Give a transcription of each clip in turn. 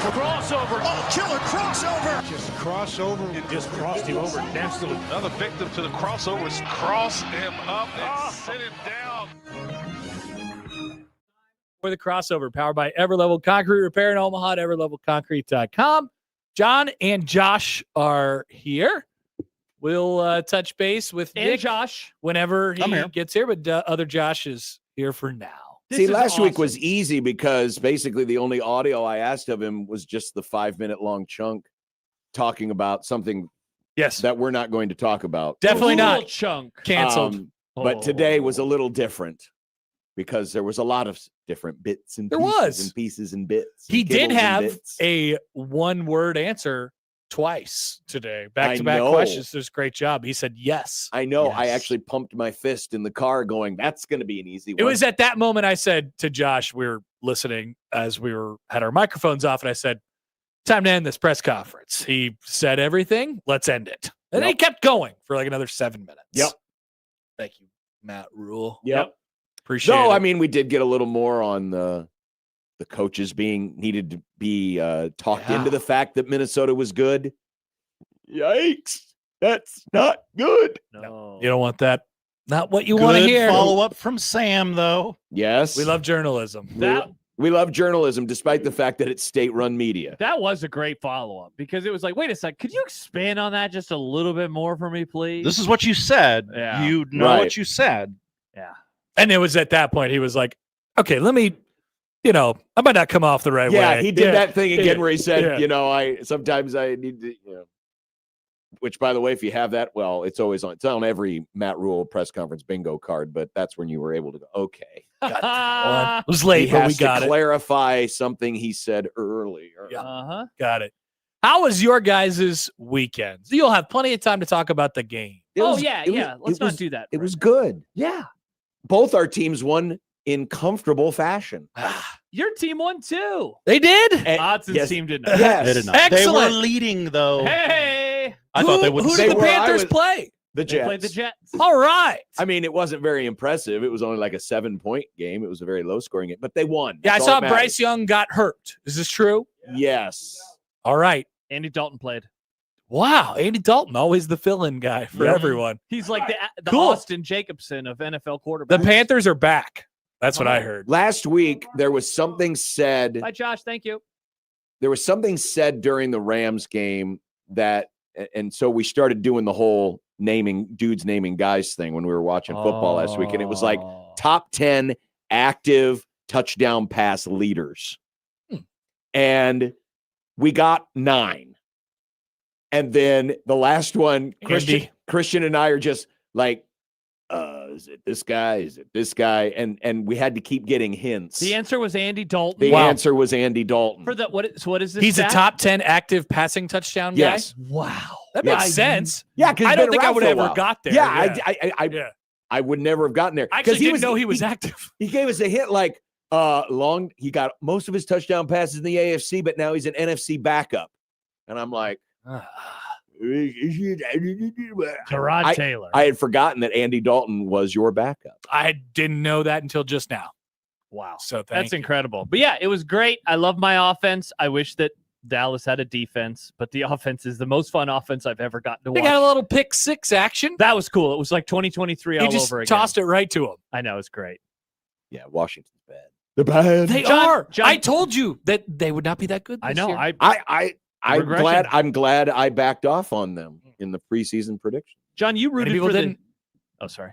Crossover. Oh, killer crossover. Just crossover. It just crossed him over nastily. Another victim to the crossovers. Cross him up and sit him down. For the crossover, powered by Everlevel Concrete Repair in Omaha at everlevelconcrete.com. John and Josh are here. We'll touch base with Nick Josh whenever he gets here, but other Josh is here for now. See, last week was easy because basically the only audio I asked of him was just the 5-minute long chunk talking about something that we're not going to talk about. Definitely not. Chunk. Canceled. But today was a little different because there was a lot of different bits and pieces and bits. He did have a one-word answer twice today. Back-to-back questions. There's a great job. He said yes. I know. Yes. I actually pumped my fist in the car going, that's going to be an easy one. It was at that moment I said to Josh, we were listening as we had our microphones off, and I said, time to end this press conference. He said everything. Let's end it. And he kept going for like another 7 minutes. Yep. Thank you, Matt Rule. Yep. Appreciate it. I mean, we did get a little more on the coaches needed to be talked into the fact that Minnesota was good. Yikes. That's not good. No. You don't want that. Not what you want to hear. Follow-up from Sam, though. Yes. We love journalism. We love journalism, despite the fact that it's state-run media. That was a great follow-up because it was like, wait a sec, could you expand on that just a little bit more for me, please? This is what you said. Yeah. You know what you said. Yeah. And it was at that point he was like, okay, let me, I might not come off the right way. Yeah, he did that thing again where he said, sometimes I need to, which, by the way, if you have that, well, it's on every Matt Rule press conference bingo card, but that's when you were able to go, okay. It was late, but we got it. Clarify something he said earlier. Yeah. Got it. How was your guys' weekend? You'll have plenty of time to talk about the game. Let's not do that. It was good. Yeah. Both our teams won in comfortable fashion. Your team won too. They did? Odson's team did not. Yes. They did not. Excellent. They were leading, though. Hey. I thought they would. Who did the Panthers play? The Jets. They played the Jets. All right. I mean, it wasn't very impressive. It was only like a 7-point game. It was a very low-scoring game, but they won. Yeah, That's I all saw that Bryce Young got hurt. Is this true? Yes. All right. Andy Dalton played. Wow. Andy Dalton, always the fill-in guy for everyone. He's like the Cool. Austin Jacobson of NFL quarterbacks. The Panthers are back. That's what I heard. Last week, there was something said. Bye, Josh. Thank you. There was something said during the Rams game that, and so we started doing the whole naming guys thing when we were watching football last week. And it was like top 10 active touchdown pass leaders. And we got 9. And then the last one, Christian and I are just like, is it this guy? Is it this guy? And we had to keep getting hints. The answer was Andy Dalton. The answer was Andy Dalton. For the what is this? He's stat? a top 10 active passing touchdown guy? Yes. Wow. That makes sense. Yeah, because I don't think I would have ever got there. Yeah, I would never have gotten there. I actually didn't know he was active. He gave us a hint like he got most of his touchdown passes in the AFC, but now he's an NFC backup. And I'm like, Tyrod Taylor. I had forgotten that Andy Dalton was your backup. I didn't know that until just now. Wow. So that's incredible. But yeah, it was great. I love my offense. I wish that Dallas had a defense, but the offense is the most fun offense I've ever gotten to watch. They got a little pick 6 action. That was cool. It was like 2023 all over again. Tossed it right to him. I know. It's great. Yeah, Washington's bad. They're bad. They are. I told you that they would not be that good this I know. year. I'm glad I backed off on them in the preseason prediction. John, you rooted for didn't. Oh, sorry.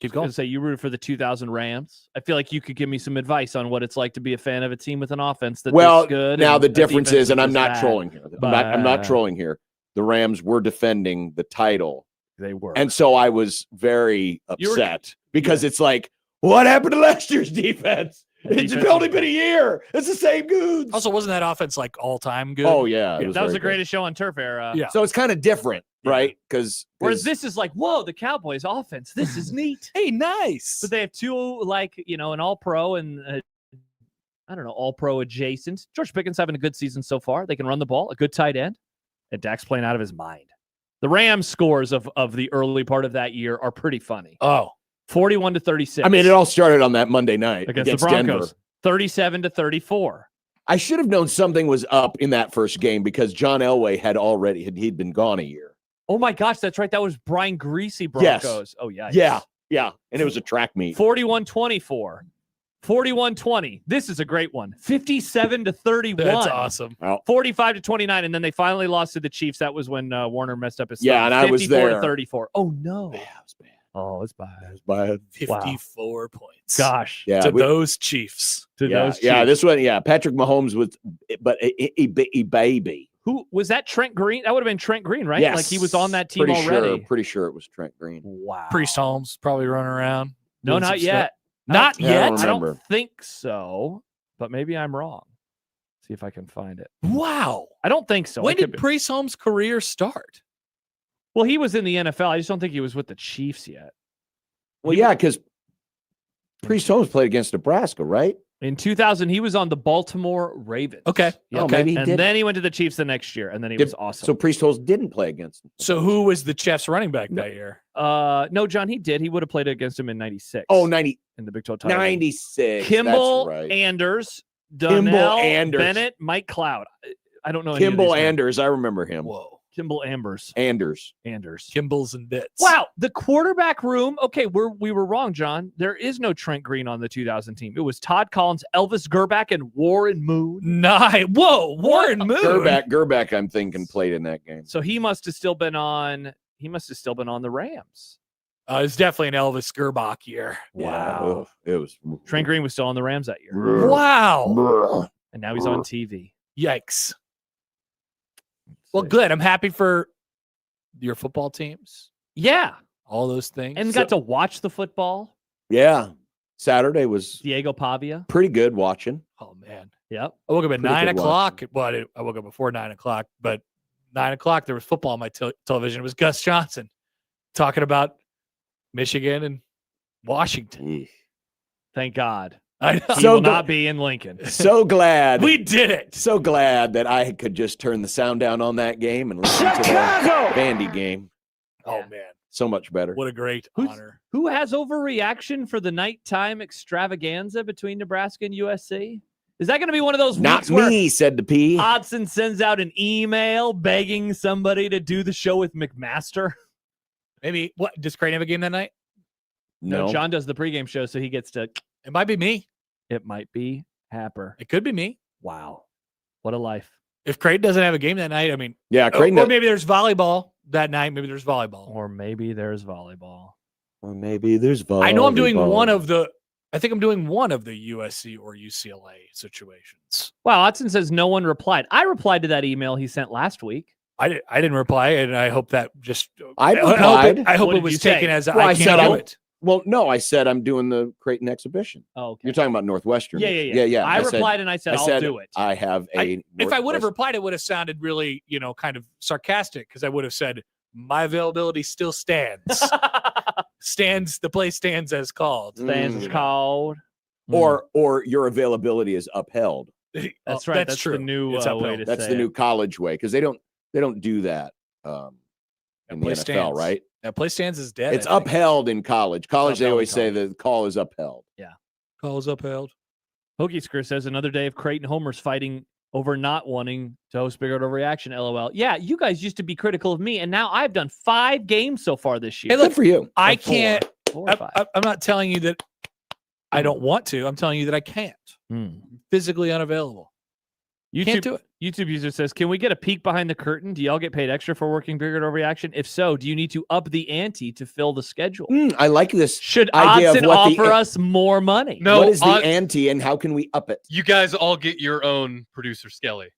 Keep I was going. going to say you rooted for the 2000 Rams. I feel like you could give me some advice on what it's like to be a fan of a team with an offense that's good. Now and the a difference defense is, and that's I'm not bad. trolling here. I'm not trolling here. The Rams were defending the title. They were. And so I was very upset because it's like, what happened to last year's defense? It's only been a year. It's the same dudes. Also, wasn't that offense like all-time good? Oh, yeah. That was the greatest show on turf era. Yeah. So it's kind of different, right? Because whereas this is like, whoa, the Cowboys offense. This is neat. Hey, nice. But they have two, an all-pro and all-pro adjacent. George Pickens having a good season so far. They can run the ball, a good tight end, and Dak's playing out of his mind. The Rams scores of the early part of that year are pretty funny. Oh. 41-36. I mean, it all started on that Monday night against the Broncos. Denver. 37-34. I should have known something was up in that first game because John Elway he'd been gone a year. Oh my gosh, that's right. That was Brian Greasy Broncos. Yes. Oh yeah. Yeah. And it was a track meet. 41-24. 41-20. This is a great one. 57-31. That's awesome. 45-29, and then they finally lost to the Chiefs. That was when Warner messed up his Yeah, and I was there. 54-34. Oh no. Yeah, it was bad. Oh, it's bad. It was bad. 54 points. Gosh. Yeah, to those Chiefs. To those Chiefs. Yeah, this one, Patrick Mahomes was, but a baby. Who was that? Trent Green? That would have been Trent Green, right? Yes. Like he was on that team Pretty already. Pretty sure it was Trent Green. Wow. Priest Holmes probably running around. No, doing not some yet. stuff. Not Yeah, I yet. don't I remember. don't think so, but maybe I'm wrong. See if I can find it. Wow. I don't think so. When It could did be. Priest Holmes' career start? Well, he was in the NFL. I just don't think he was with the Chiefs yet. Well, yeah, because Priest Holmes played against Nebraska, right? In 2000, he was on the Baltimore Ravens. Okay. Yep. Oh, maybe he And did. then he went to the Chiefs the next year, and then he Did- was awesome. So Priest Holmes didn't play against them. So who was the Chiefs running back that year? No, John, he did. He would have played against him in 96. Oh, 90, in the Big 12 title. 96. Kimball That's right. Anders, Kimball Donnell Anders. Bennett, Mike Cloud. I don't know any of Kimball these names. Anders. I remember him. Whoa. Kimball Anders. Anders. Kimballs and bits. Wow, the quarterback room. Okay, we were wrong, John. There is no Trent Green on the 2000 team. It was Todd Collins, Elvis Gerback, and Warren Moon. Nice. Whoa, Warren Moon. Gerback, I'm thinking, played in that game. So he must have still been on. He must have still been on the Rams. It's definitely an Elvis Gerbach year. Wow. Yeah, it was. Trent Green was still on the Rams that year, Wow. and now he's on TV. Yikes. Well, good. I'm happy for your football teams. Yeah, All those things. and got to watch the football. Yeah. Saturday was Diego Pavia. pretty good watching. Oh, man. Yep. I woke up at Pretty 9 good o'clock. Well, I woke up before 9 o'clock, but 9 o'clock, there was football on my television. It was Gus Johnson talking about Michigan and Washington. Thank God. I know. He So will go- not be in Lincoln. So glad. We did it. So glad that I could just turn the sound down on that game and listen to the Vandy game. Oh, man. So much better. What a great Who's- honor. Who has overreaction for the nighttime extravaganza between Nebraska and USC? Is that going to be one of those Not weeks where me, said the P. Hodson sends out an email begging somebody to do the show with McMaster? Maybe, what, does Crane have a game that night? No. John does the pregame show, so he gets to. It might be me. It might be Happer. It could be me. Wow. What a life. If Creighton doesn't have a game that night, I mean, Yeah, or Creighton. maybe there's volleyball that night. Maybe there's volleyball. Or maybe there's volleyball. Or maybe there's volleyball. I know I'm doing one of the, I think I'm doing one of the USC or UCLA situations. Wow, Hodson says no one replied. I replied to that email he sent last week. I didn't reply, and I hope that just, I hope replied. I hope What it did was you say? taken as Well, I I can't said do I'm- it. Well, no, I said I'm doing the Creighton exhibition. Oh, okay. You're talking about Northwestern. Yeah. I said- replied and I said, I'll do it. I have a. If I would have Northwestern- replied, it would have sounded really, kind of sarcastic because I would have said, my availability still stands. The play stands as called. Stands Mm. called. or your availability is upheld. That's right. That's true. the new It's way upheld. to That's say the it. new college way because they don't do that in the play NFL, stands. right? Yeah, play stands is dead. It's I think. upheld in college. College, they upheld in always say the call is upheld. Call is upheld. Hoagie Screw says another day of Creighton homers fighting over not wanting to host Big Red Overreaction. LOL. Yeah, you guys used to be critical of me, and now I've done 5 games so far this year. Hey, look, Good for you. I Or four. can't. 4 or 5. I'm not telling you that I don't want to. I'm telling you that I can't. I'm physically unavailable. Can't do it. YouTube user says, can we get a peek behind the curtain? Do y'all get paid extra for working Big Red Overreaction? If so, do you need to up the ante to fill the schedule? I like this. Should idea of Odson what the- offer us more money? No, what is the on- ante and how can we up it? You guys all get your own producer Skelly.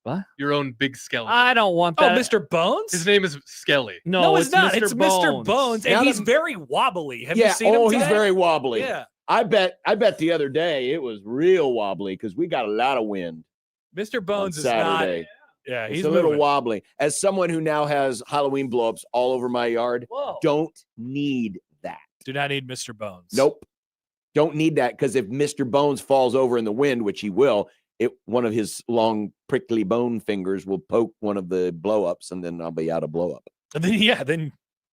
What? Your own big Skelly. I don't want Oh, that. Mr. Bones? His name is Skelly. No, it's not. Mr. It's Mr. Bones, Now and he's that- very wobbly. Have yeah. you seen him He's today? very wobbly. Yeah. I bet the other day it was real wobbly because we got a lot of wind Mr. on Bones is not. Saturday. Yeah, It's he's a little moving. wobbly. As someone who now has Halloween blowups all over my yard, Whoa. don't need that. Do not need Mr. Bones. Nope. Don't need that because if Mr. Bones falls over in the wind, which he will, one of his long prickly bone fingers will poke one of the blow-ups and then I'll be out of blow-up. And then, then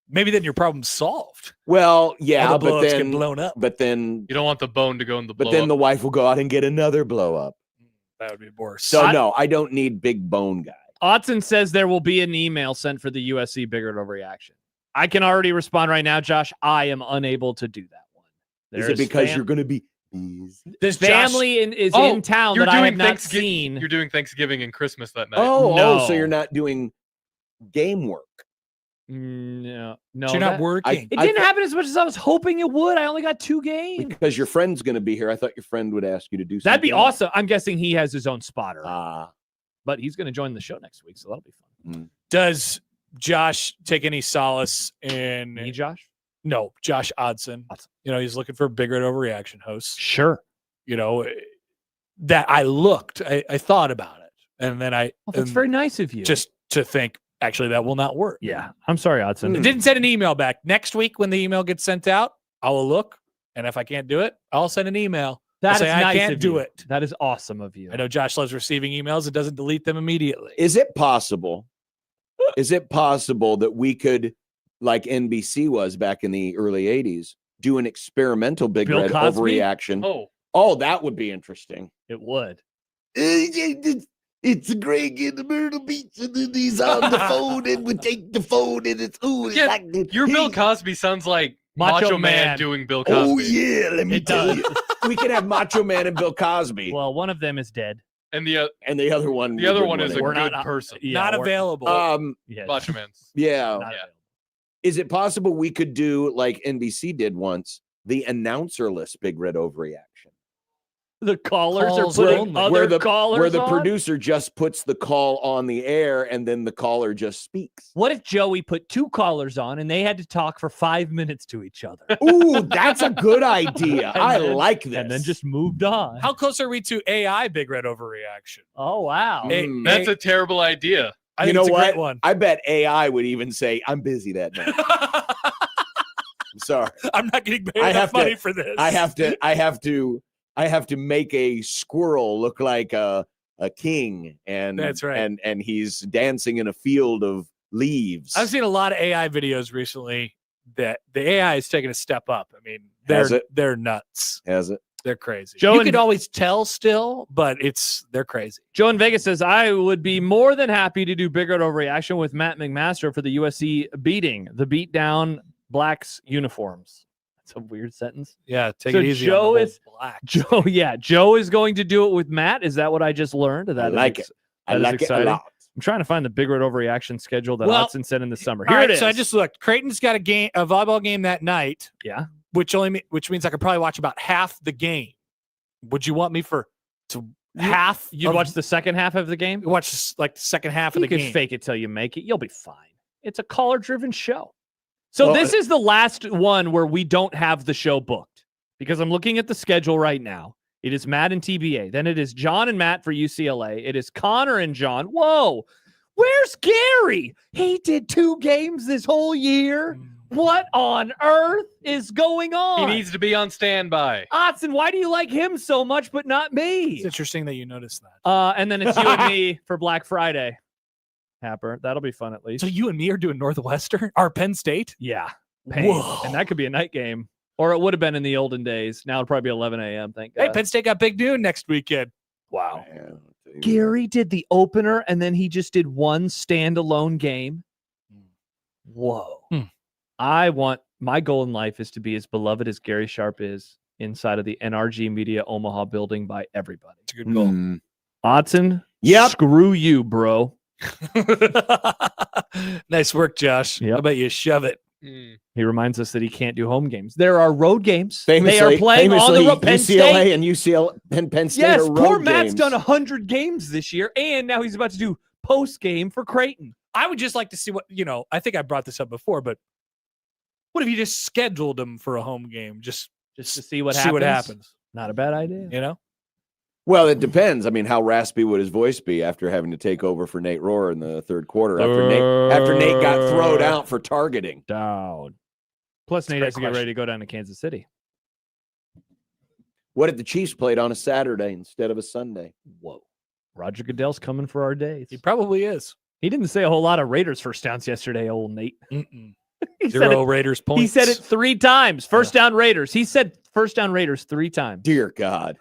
maybe then your problem's solved. Well, All yeah, the but blow-ups get then, blown up. but then, You don't want the bone to go in the blow but then up. the wife will go out and get another blow up. That would be worse. So no, I don't need big bone guy. Otson says there will be an email sent for the USC Big Red Overreaction. I can already respond right now, Josh. I am unable to do that one. Is it because you're going to be busy? This family is in town You're that I have doing not Thanksgiving. seen. You're doing Thanksgiving and Christmas that night. No. So you're not doing game work. No, you're not working. It didn't happen as much as I was hoping it would. I only got 2 games. Because your friend's going to be here. I thought your friend would ask you to do something. That'd be awesome. I'm guessing he has his own spotter, Ah, but he's going to join the show next week, so that'll be fun. Does Josh take any solace in Me, Josh? No, Josh Odson. You know, he's looking for a Big Red Overreaction host. Sure. You know, that I thought about it. And then That's very nice of you. just to think, actually, that will not work. yeah. I'm sorry, Odson. It didn't send an email back. Next week, when the email gets sent out, I will look. And if I can't do it, I'll send an email. That I'll is say, I nice can't of do you. it. That is awesome of you. I know Josh loves receiving emails. It doesn't delete them immediately. is it possible? Is it possible that we could, like NBC was back in the early 80s, do an experimental Big Bill Red Cosby? overreaction? Oh, that would be interesting. It would. It's Greg in the Myrtle Beach, and then he's on the phone, and we take the phone, and it's Yeah, like Your Bill Cosby sounds like Macho Macho Man Man. doing Bill Cosby. Oh yeah, let me It tell does. you, we could have Macho Man and Bill Cosby, Well, one of them is dead. And the other one, the other one is a We're good not- person. Yeah, not we're- available. Yeah, Macho Man's. yeah. not Yeah. available. Is it possible we could do like NBC did once, the announcer list Big Red Overreaction? The callers Calls are putting only. other callers where the on? producer just puts the call on the air and then the caller just speaks. What if Joey put 2 callers on and they had to talk for 5 minutes to each other? Ooh, that's a good idea. And I then- like this. And then just moved on. How close are we to AI Big Red Overreaction? Oh, wow. Mm. Hey, That's a terrible idea. I You think know it's a what? great one. I bet AI would even say, "I'm busy that night." I'm sorry. I'm not getting paid I enough have to- money for this. I have to make a squirrel look like a king, and That's right. And he's dancing in a field of leaves. I've seen a lot of AI videos recently that the AI is taking a step up. I mean, Has it? they're nuts. Has it? They're crazy. Joe You and- could always tell still, but they're crazy. Joe in Vegas says, I would be more than happy to do Big Red Overreaction with Matt McMaster for the USC beating the beat down Blacks uniforms. That's a weird sentence. Yeah, take So it easy. Joe on the is- whole black. Joe is going to do it with Matt. Is that what I just learned? That I is like it. I that is like it a exciting. lot. I'm trying to find the Big Red Overreaction schedule that Well, Hudson said in the summer. All Here right, it is. so I just looked. Creighton's got a volleyball game that night. Yeah. Which means I could probably watch about half the game. Would you want me half? You'd watch the second half of the game? watch like the second half of You the can game. fake it till you make it. You'll be fine. It's a caller-driven show. So Well, this is the last one where we don't have the show booked because I'm looking at the schedule right now. It is Matt and TBA. Then it is John and Matt for UCLA. It is Connor and John. Whoa, where's Gary? He did 2 games this whole year. What on earth is going on? He needs to be on standby. Otson, why do you like him so much but not me? It's interesting that you noticed that. And then it's you and me for Black Friday. Happer. That'll be fun at least. So you and me are doing Northwestern or Penn State? Yeah. Pain. Whoa. And that could be a night game. Or it would have been in the olden days. Now it'll probably be 11 a.m. Thank God. Hey, Penn State got Big Noon next weekend. Wow. Man, Gary did the opener and then he just did one standalone game. Whoa. My goal in life is to be as beloved as Gary Sharp is inside of the NRG Media Omaha building by everybody. It's a good goal. Mm. Otson, Yep. screw you, bro. Nice work, Josh. Yep. How about you shove it? He reminds us that he can't do home games. There are road games. Famously, they are playing on the road. Penn UCLA State. and UCLA and Penn State Yes, are road poor Matt's games. done 100 games this year, and now he's about to do post game for Creighton. I would just like to see I think I brought this up before, but what if you just scheduled them for a home game? Just to see what happens. Not a bad idea. You know? Well, it depends. I mean, how raspy would his voice be after having to take over for Nate Rohr in the third quarter after Nate got thrown out for targeting? Down. Plus, Nate great has to get question. ready to go down to Kansas City. What if the Chiefs played on a Saturday instead of a Sunday? Whoa. Roger Goodell's coming for our days. He probably is. He didn't say a whole lot of Raiders first downs yesterday, old Nate. Mm-mm. He said 0 it- Raiders points. He said it 3 times. First down Raiders. He said first down Raiders 3 times. Dear God,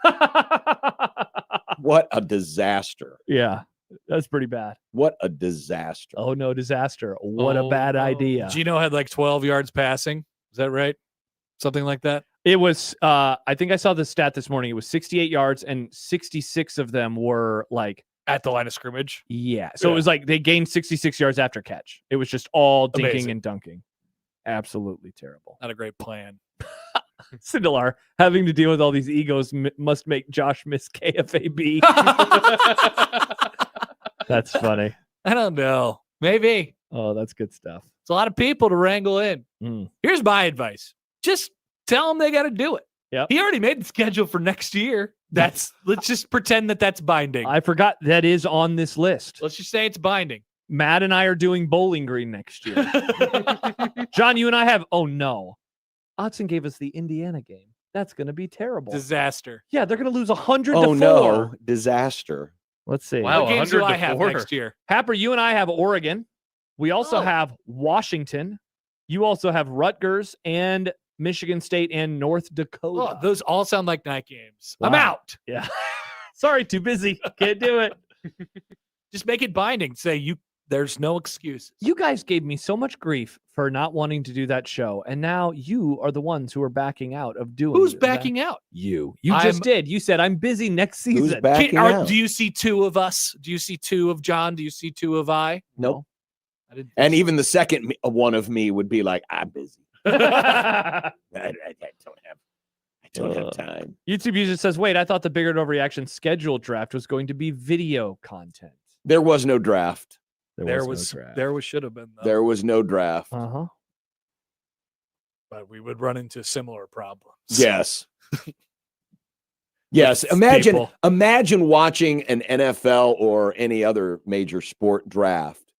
what a disaster! Yeah, that's pretty bad. What a disaster! Oh no, disaster! What a Oh, bad no. idea. Gino had like 12 yards passing. Is that right? Something like that. It was. I think I saw the stat this morning. It was 68 yards, and 66 of them were like. At the line of scrimmage. Yeah. So Yeah. it was like they gained 66 yards after catch. It was just all dinking Amazing. and dunking. Absolutely terrible. Not a great plan. Sindelar having to deal with all these egos must make Josh miss KFAB. That's funny. I don't know. Maybe. Oh, that's good stuff. It's a lot of people to wrangle in. Mm. Here's my advice. Just tell them they got to do it. Yep. He already made the schedule for next year. Let's just pretend that that's binding. I forgot that is on this list. Let's just say it's binding. Matt and I are doing Bowling Green next year. John, you and I have. Oh no, Otson gave us the Indiana game. That's going to be terrible. Disaster. Yeah, they're going to lose 100 Oh to 4. no, disaster! Let's see. Wow. What games do 100 I to have 4. next year? Happer, you and I have Oregon. We also Oh. have Washington. You also have Rutgers and Michigan State and North Dakota. Oh, those all sound like night games. I'm Wow. out. Yeah. Sorry, too busy. Can't do it. Just make it binding. Say there's no excuses. You guys gave me so much grief for not wanting to do that show, and now you are the ones who are backing out of doing. Who's that. backing out? You. You I'm- just did. You said I'm busy next Who's season. backing out? Do you see 2 of us? Do you see 2 of John? Do you see 2 of I? Nope. I didn't. And even the second one of me would be like, I'm busy. I don't have time. YouTube user says, "Wait, I thought the Bigger Overreaction schedule draft was going to be video content." There was no draft. There should have been though. There was no draft. Uh-huh. But we would run into similar problems. Yes. Yes. Imagine People. imagine watching an NFL or any other major sport draft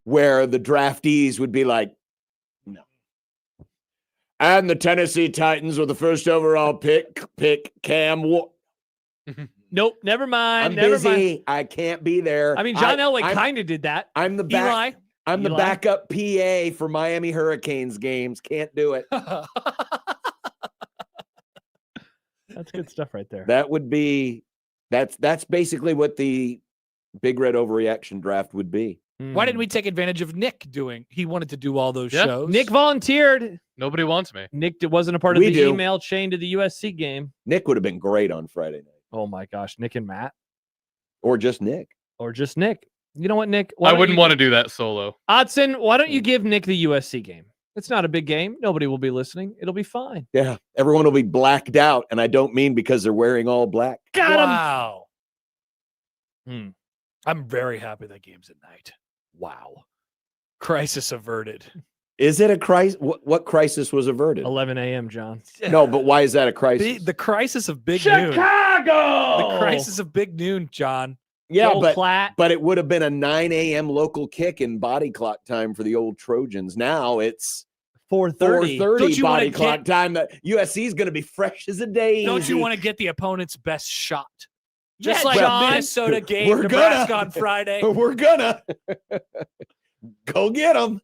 where the draftees would be like, no. And the Tennessee Titans with the first overall pick Cam. Nope, never mind. I'm never busy. mind. I can't be there. I mean, John Elway I'm- kind of did that. I'm the Eli. I'm the Eli? backup PA for Miami Hurricanes games. Can't do it. That's good stuff right there. That would be that's basically what the Big Red Overreaction draft would be. Why didn't we take advantage of Nick doing? He wanted to do all those Yeah. shows. Nick volunteered. Nobody wants me. Nick wasn't a part of We the do. email chain to the USC game. Nick would have been great on Friday night. Oh my gosh, Nick and Matt, Or just Nick. or just Nick. You know what, Nick? I wouldn't want to do that solo. Otson, why don't you give Nick the USC game? It's not a big game. Nobody will be listening. It'll be fine. Yeah. Everyone will be blacked out. And I don't mean because they're wearing all black. Got him. Wow. Hmm. I'm very happy that game's at night. Wow. Crisis averted. Is it a crisis? What crisis was averted? 11 a.m., John. No, but why is that a crisis? The crisis of Big Noon. Chicago. The crisis of Big Noon, John. yeah, Joel but Platt. but it would have been a 9 a.m. local kick in body clock time for the old Trojans. Now it's 4:30. 4:30 Don't you wanna body clock time. That USC is going to be fresh as a daisy. Don't you want to get the opponent's best shot? Just Yeah, like John. Minnesota game, We're Nebraska gonna. on Friday. We're gonna go get them.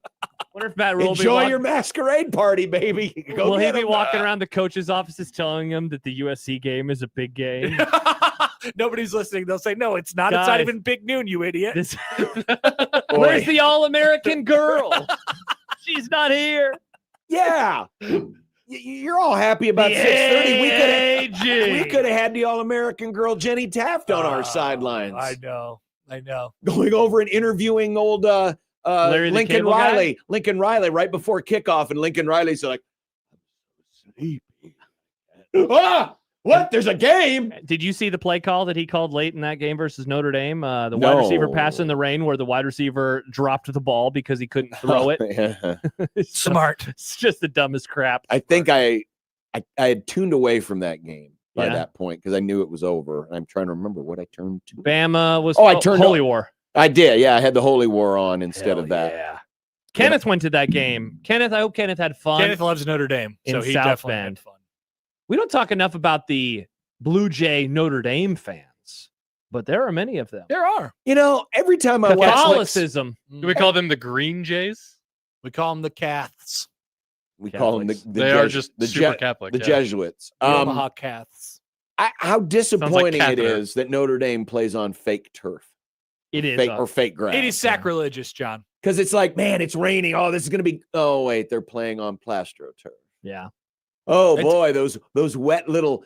Wonder if Matt Rule will be Enjoy walk- your masquerade party, baby. Go will he get be 'em. walking around the coach's offices telling him that the USC game is a big game? Nobody's listening. They'll say, no, it's not. It's not Guys. even Big Noon, you idiot. This- Boy. Where's the All-American girl? She's not here. Yeah. You're all happy about 6:30. We could have had the All-American girl Jenny Taft on our sidelines. I know. Going over and interviewing old Larry the Lincoln Cable Guy? Riley. Lincoln Riley right before kickoff, and Lincoln Riley's like, I'm sleepy. What? There's a game? Did you see the play call that he called late in that game versus Notre Dame? The wide receiver pass in the rain where the wide receiver dropped the ball because he couldn't throw it. Yeah. Smart. It's just the dumbest crap. I think I had tuned away from that game by Yeah. that point because I knew it was over. And I'm trying to remember what I turned to. Bama was I turned Holy on- War. I did. Yeah, I had the Holy War on instead Hell of that. Yeah. Kenneth went to that game. Kenneth, I hope Kenneth had fun. Kenneth loves Notre Dame, In so he South definitely Bend. had fun. We don't talk enough about the Blue Jay Notre Dame fans, but there are many of them. There are. You know, every time I watch Catholicism. Do we call them the Green Jays? We call them the Caths. We call them the They are just the super Catholic. the yeah. Jesuits. Omaha Caths. How disappointing it Catheter. is that Notre Dame plays on fake turf. It is. Fake or fake grass. It is sacrilegious, John. Because it's like, man, it's raining. Oh, this is going to be. Oh, wait, they're playing on PlastroTurf. Yeah. Oh It's- boy, those wet little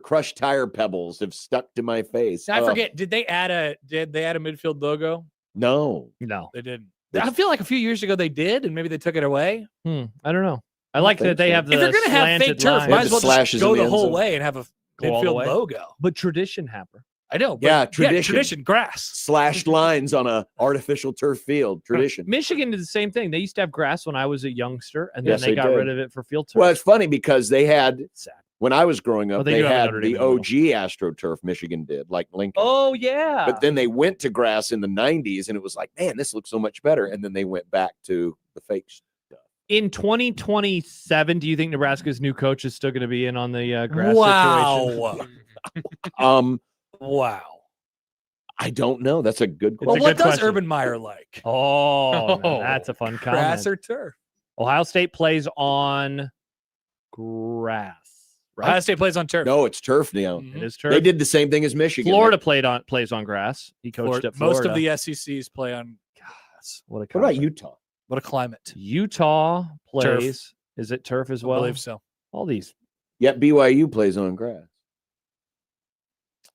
crushed tire pebbles have stuck to my face. I forget. Did they add a midfield logo? No. No. They didn't. I feel like a few years ago they did, and maybe they took it away. I don't know. I like think that they so. have the If they're gonna have fake slanted turf, lines. might Yeah, as the well just slashes go in the the end whole zone. way and have a Go all the midfield way. logo. But tradition, Happer. I know. But Yeah, tradition. tradition. Grass. Slashed lines on a artificial turf field. Tradition. Michigan did the same thing. They used to have grass when I was a youngster, and then Yes, they they got did. rid of it for field turf. Well, it's funny because they had, It's sad. when I was growing up, Oh, they they do have had Notre Dame the in the middle. OG AstroTurf Michigan did, like Lincoln. Oh yeah. But then they went to grass in the 90s, and it was like, man, this looks so much better. And then they went back to the fake stuff. In 2027, do you think Nebraska's new coach is still going to be in on the grass situation? Wow. Wow. I don't know. That's a good It's a Well, question. what good does question. Urban Meyer like? Oh, Oh. that's a fun Grass comment. or turf? Ohio State plays on grass. Ohio Right? State plays on turf. No, it's turf now. Mhm. It is turf. They did the same thing as Michigan. Florida plays on grass. He coached Florida- at Florida. most of the SECs play on grass. What a What about conference. Utah? What a climate. Utah plays. Is it turf as I well? believe so. All these. Yet BYU plays on grass.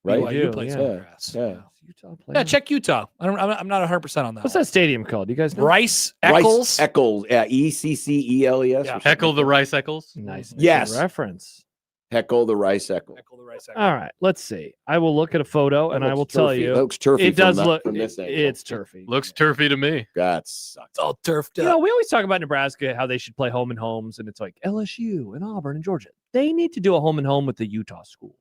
Right? BYU do, plays yeah. on grass. Yeah. Utah plays. Yeah, check Utah. I'm not 100% on that. What's that stadium called? You guys know? Rice Rice Eccles. Eccles. Yeah, ECCELES. Yeah. Heckle the Rice Eccles. Nice. Yes. Good reference. Heckle the Rice Eccles. Eccles, the Rice Eccles. All right. Let's see. I will look at a photo and That I will looks tell turfy. you. That looks turfy. It does from look. from this angle. It's turfy. Looks turfy to me. God sucks. It's all turfed You up. know, we always talk about Nebraska, how they should play home and homes, and it's like LSU and Auburn and Georgia. They need to do a home and home with the Utah schools.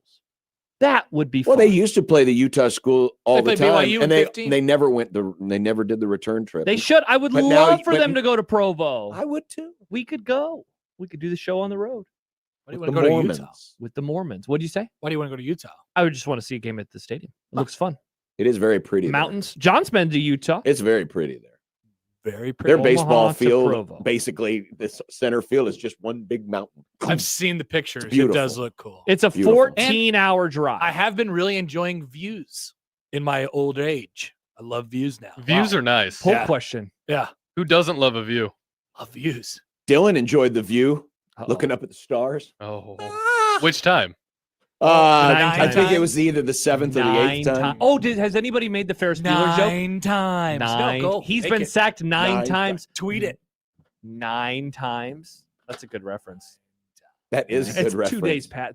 That would be Well, fun. they used to play the Utah school all They the played time, BYU in and they 15. they never did the return trip. They should. I would But now- love for but- them to go to Provo. I would too. We could go. We could do the show on the road Why do you With want the to go Mormons. to Utah? with the Mormons. What do you say? Why do you want to go to Utah? I would just want to see a game at the stadium. It looks fun. It is very pretty. there. Mountains. John's been to Utah. It's very pretty there. Very Their pretty. Omaha baseball to field, Provo. basically, this center field is just one big mountain. I've seen the pictures. It beautiful. does look cool. It's a Beautiful. 14-hour drive. I have been really enjoying views in my old age. I love views now. Views are nice. Poll Yeah. question. Yeah. Who doesn't love a view? Love views. Dylan enjoyed the view, Uh-oh. looking up at the stars. Oh, which time? I think times. it was either the seventh or the eighth time. Oh, has anybody made the Ferris Bueller joke? 9 times. Nine. No, go. He's Make been it. sacked nine Nine times. Tweet it. 9 times. That's a good reference. That is a good It's reference.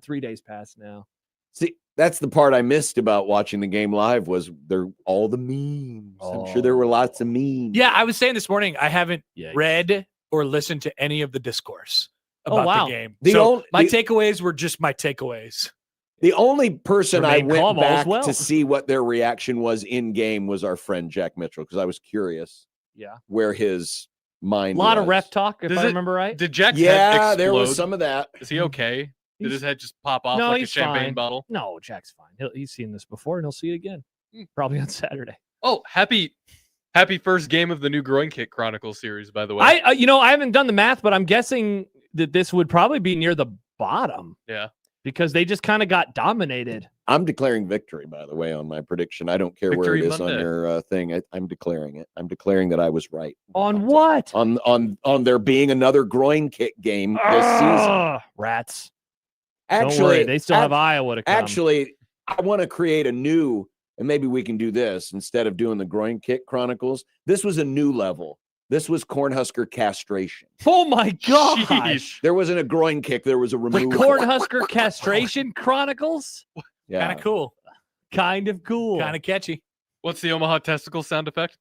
3 days past now. See, that's the part I missed about watching the game live was there all the memes. I'm sure there were lots of memes. Yeah, I was saying this morning, I haven't Yeah. read or listened to any of the discourse about wow. the game. The So ol- my the- takeaways were just my takeaways. The only person I Remain calm, went all's back well. to see what their reaction was in game was our friend Jack Mitchell because I was curious Yeah. where his mind A lot of was. ref talk, if Does I it- remember right. Did Jack's head Yeah, explode? there was some of that. Is he okay? Did He's- his head just pop off No, like a he's champagne fine. bottle? No, Jack's fine. He's seen this before, and he'll see it again. Probably on Saturday. Oh, happy first game of the new Groin Kick Chronicles series, by the way. I haven't done the math, but I'm guessing that this would probably be near the bottom. Yeah. Because they just kind of got dominated. I'm declaring victory, by the way, on my prediction. I don't care Victory where it is Monday. on your thing. I'm declaring it. I'm declaring that I was right. On what? On there being another groin kick game this season. Ugh, rats. Actually, Don't worry, they still have Iowa to come. Actually, I want to create a new, and maybe we can do this instead of doing the groin kick chronicles. This was a new level. This was Cornhusker castration. Oh my gosh. Sheesh. There wasn't a groin kick. There was a The removal. Cornhusker Castration Chronicles? Yeah. Kind of cool. Kind of cool. Kind of catchy. What's the Omaha testicle sound effect?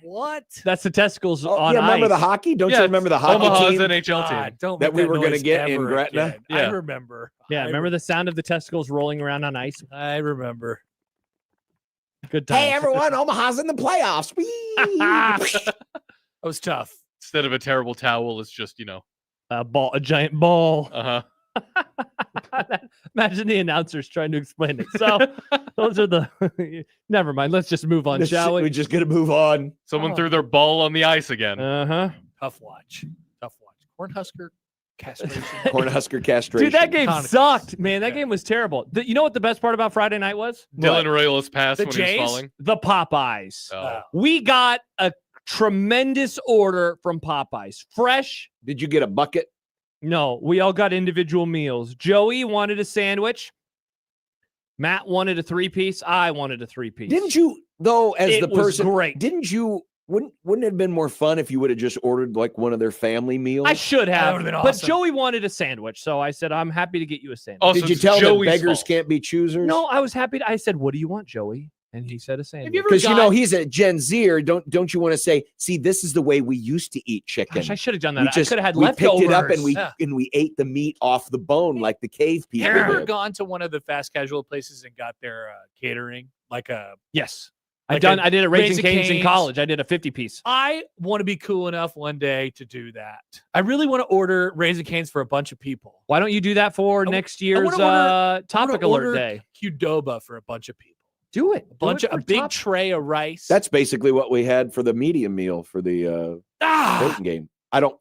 What? That's the testicles Oh, on yeah, remember ice. the hockey? Don't Yeah, you remember the hockey Omaha's team? NHL team. Don't that make we were gonna noise get in ever Gretna? again. Yeah. I remember. Yeah, I remember the sound of the testicles rolling around on ice? I remember. Good time. Hey, everyone, Omaha's in the playoffs. Whee! That was tough. Instead of a terrible towel, it's just, A giant ball. uh-huh. Imagine the announcers trying to explain it. So those are the. Never mind. Let's just move on, shall We're we? just gonna move on. Someone Oh. threw their ball on the ice again. Uh huh. Tough watch. Tough watch. Cornhusker castration. Cornhusker castration. Dude, that game Conics. sucked, man. That Yeah. game was terrible. You know what the best part about Friday night was? Dylan Royalist pass The when he Jays? was falling. The Popeyes. Oh. We got a tremendous order from Popeyes. Fresh. Did you get a bucket? No, we all got individual meals. Joey wanted a sandwich. Matt wanted a 3-piece. I wanted a 3-piece. Didn't you, though, as It the was person, great. didn't you, wouldn't it have been more fun if you would have just ordered like one of their family meals? I should have, would've been but awesome. Joey wanted a sandwich, so I said, I'm happy to get you a sandwich. Oh, Did so you it's tell them Joey's beggars fault. can't be choosers? No, I was happy. I said, what do you want, Joey? And he said a sandwich. you ever Because, got- he's a Gen Zer. Don't you want to say, see, this is the way we used to eat chicken. Gosh, I should have done We that. I could have had we leftovers. picked it up and Yeah. we ate the meat off the bone like the cave people Have you ever did. gone to one of the fast casual places and got their catering? Like a Yes. Like I did a Raising Raising Cane's in Cane's. college. I did a 50-piece. I want to be cool enough one day to do that. I really want to order Raising Cane's for a bunch of people. Why don't you do that for I next year's wanna order- I Topic wanna Alert order Day? Qdoba for a bunch of people. Do it. A big tray of rice. That's basically what we had for the medium meal for the Dayton game. I don't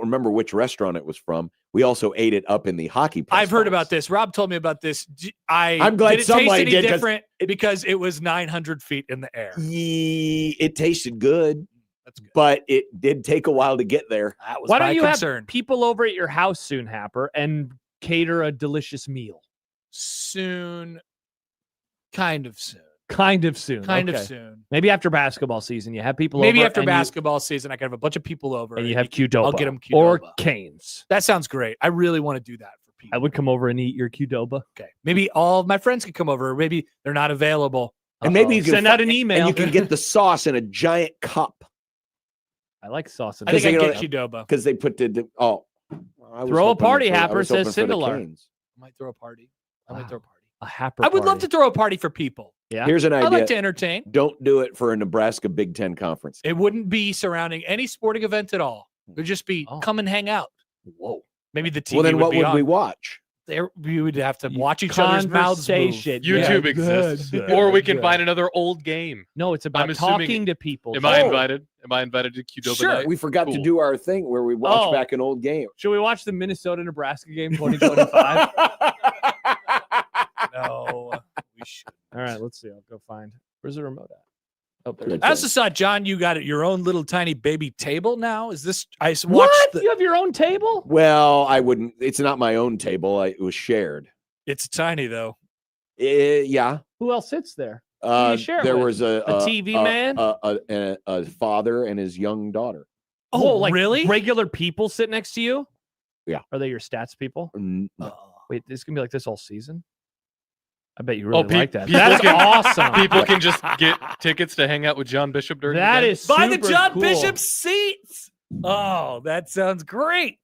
remember which restaurant it was from. We also ate it up in the hockey press I've heard box. about this. Rob told me about this. I'm glad did it taste somebody any did, 'cause different because it was 900 feet in the air. It tasted good, That's good. but it did take a while to get there. That was Why my don't you concern. have people over at your house soon, Happer, and cater a delicious meal? Soon, kind of soon, Kind of soon. kind of Okay. soon. Maybe after basketball season, you have people Maybe over after and basketball season, I can have a bunch of people over. and you have you- Qdoba. I'll get 'em Or Qdoba. Canes. That sounds great. I really want to do that for people. I would come over and eat your Qdoba. Okay. Maybe all of my friends could come over. Or maybe they're not available. And maybe you can send out an email. and you can get the sauce in a giant cup I like sauce. I think they I know get Qdoba. because they put the oh. I was Throw a hoping party, for- I Happer, was hoping says for the Sindelar. Canes. I might throw a party. Wow. Throw a party. A Happer I would love party. to throw a party for people. Yeah. Here's an I idea. like to entertain. Don't do it for a Nebraska Big Ten conference. It wouldn't be surrounding any sporting event at all. It would just be Oh. come and hang out. Whoa. Maybe the TV Well, then would what be would on. we watch? There, we would have to watch each other's mouths move. Conversation. YouTube Yeah, exists. good, Or we good, can good. find another old game. No, it's about I'm assuming- talking to people. Am I Oh. invited? Am I invited to Qdoba Sure. night? We forgot to Cool. do our thing where we watch Oh. back an old game. Should we watch the Minnesota-Nebraska game 2025? No, we should. All right, let's see. I'll go find. Where's the remote at? Oh, there it Good. is. I also saw, John, you got your own little tiny baby table now. Is this? I watched What? the. You have your own table? Well, I wouldn't. It's not my own table. It was shared. It's tiny though. Yeah. Who else sits there? do you share it There with? was a TV man? a father and his young daughter. Oh, Whoa, like really? Regular people sit next to you? Yeah. Are they your stats people? No. Wait, this is gonna be like this all season? I bet you really pe- like that. people That's can- awesome. People can just get tickets to hang out with John Bishop during That the game. is Buy the super John cool. Bishop seats. Oh, that sounds great.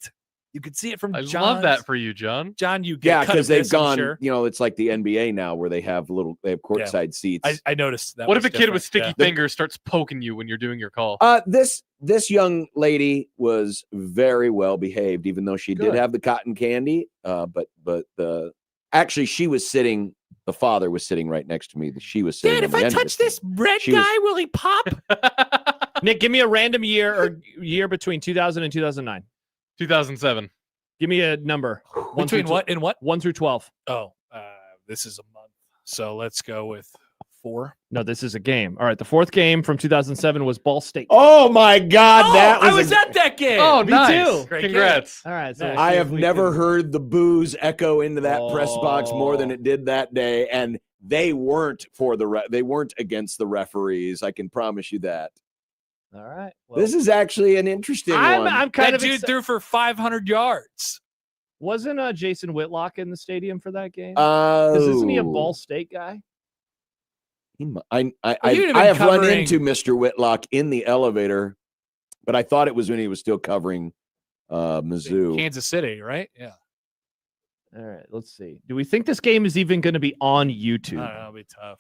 You could see it from I John's. love that for you, John. John, you get Yeah, cut of because they've this, I'm gone. sure. You know, it's like the NBA now, where they have courtside seats. I noticed that. What if was a kid with different. sticky fingers starts poking you when you're doing your call? This young lady was very well behaved, even though she Good. did have the cotton candy. But actually, she was sitting. The father was sitting right next to me. She was sitting. Dad, on if the I end of touch the this red She was- guy, will he pop? Nick, give me a random year or year between 2000 and 2009. 2007. Give me a number. One Between through what and what? 1 through 12. Oh, this is a month. So let's go with 4. No, this is a game. All right, the fourth game from 2007 was Ball State. Oh my God! that I was was a- at that game. Oh, me nice. too. Great Congrats. All right, so Nice. let's I see have if we never can- heard the booze echo into that press box more than Oh. it did that day, and they weren't for they weren't against the referees. I can promise you that. All right. Well, This is actually an interesting one. I'm kind That of dude threw for 500 yards. Wasn't Jason Whitlock in the stadium for that game? Oh, Because isn't he a Ball State guy? I you'd have been have run covering- into Mr. Whitlock in the elevator, but I thought it was when he was still covering Mizzou. Kansas City, right? Yeah. All right, let's see. Do we think this game is even going to be on I YouTube? don't know, it'll be tough.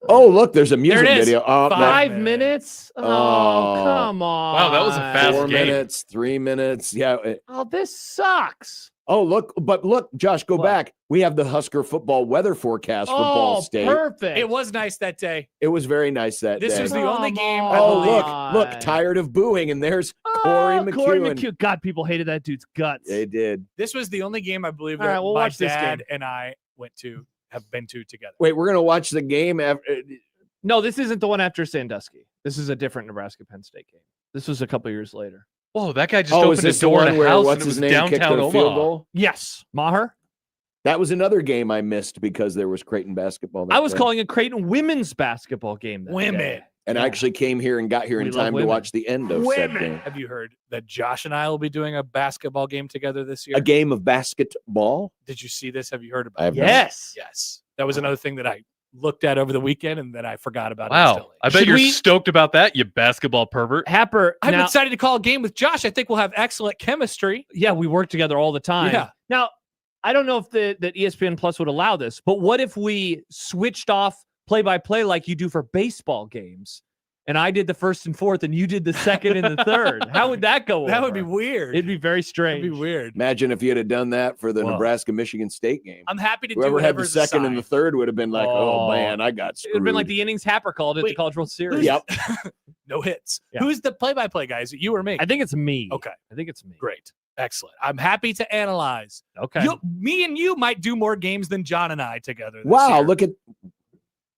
Oh, look, there's a music it is. video. Oh, no. 5 minutes. minutes? Oh, Oh. come on. Wow, that was a fast 4 game. minutes, 3 minutes. Yeah. Oh, this sucks. Oh, look, Josh, go What? back. We have the Husker football weather forecast for Ball State. Perfect. It was nice that day. It was very nice that This day. was the only Come game. on. I Oh, believe. look, tired of booing, and there's Corey McEwen. God, people hated that dude's guts. They did. This was the only game I believe All that right, we'll my watch this dad game. and I have been to together. Wait, we're gonna watch the game after. No, this isn't the one after Sandusky. This is a different Nebraska-Penn State game. This was a couple years later. Whoa, that guy just Oh, is opened a this the door in one a where house what's and it his was name kicked downtown the Omaha. field goal? Yes, Maher. That was another game I missed because there was Creighton basketball. That I was day. calling a Creighton women's basketball game. That Women. day. and I actually came here and got here in We love time to women. watch the end of said game. Have you heard that Josh and I will be doing a basketball game together this year? A game of basketball. Did you see this? Have you heard about I have it? not. Yes. Yes. That was another thing that I looked at over the weekend and then I forgot about Wow. instantly. I bet Should you're we- stoked about that, you basketball pervert. Happer. I'm now, excited to call a game with Josh. I think we'll have excellent chemistry. yeah, we work together all the time. Yeah. Now, I don't know if that ESPN Plus would allow this, but what if we switched off play-by-play like you do for baseball games, and I did the first and fourth, and you did the second and the third? How would that go? That would be over? weird. It'd be very strange. It'd be weird. Imagine if you'd have done that for the Whoa. Nebraska-Michigan State game. I'm happy to do Whoever had the whatever's second and the assigned. third would have been like, oh, Oh. man, I got It screwed. would have been like the innings Happer called at the Wait, College World Series. Yep. No hits. Yeah. Who's the play-by-play guy? Is it you or me? I think it's me. Okay. I think it's me. Great. Excellent. I'm happy to analyze. Okay. Me and you might do more games than John and I together. This Wow, year. look at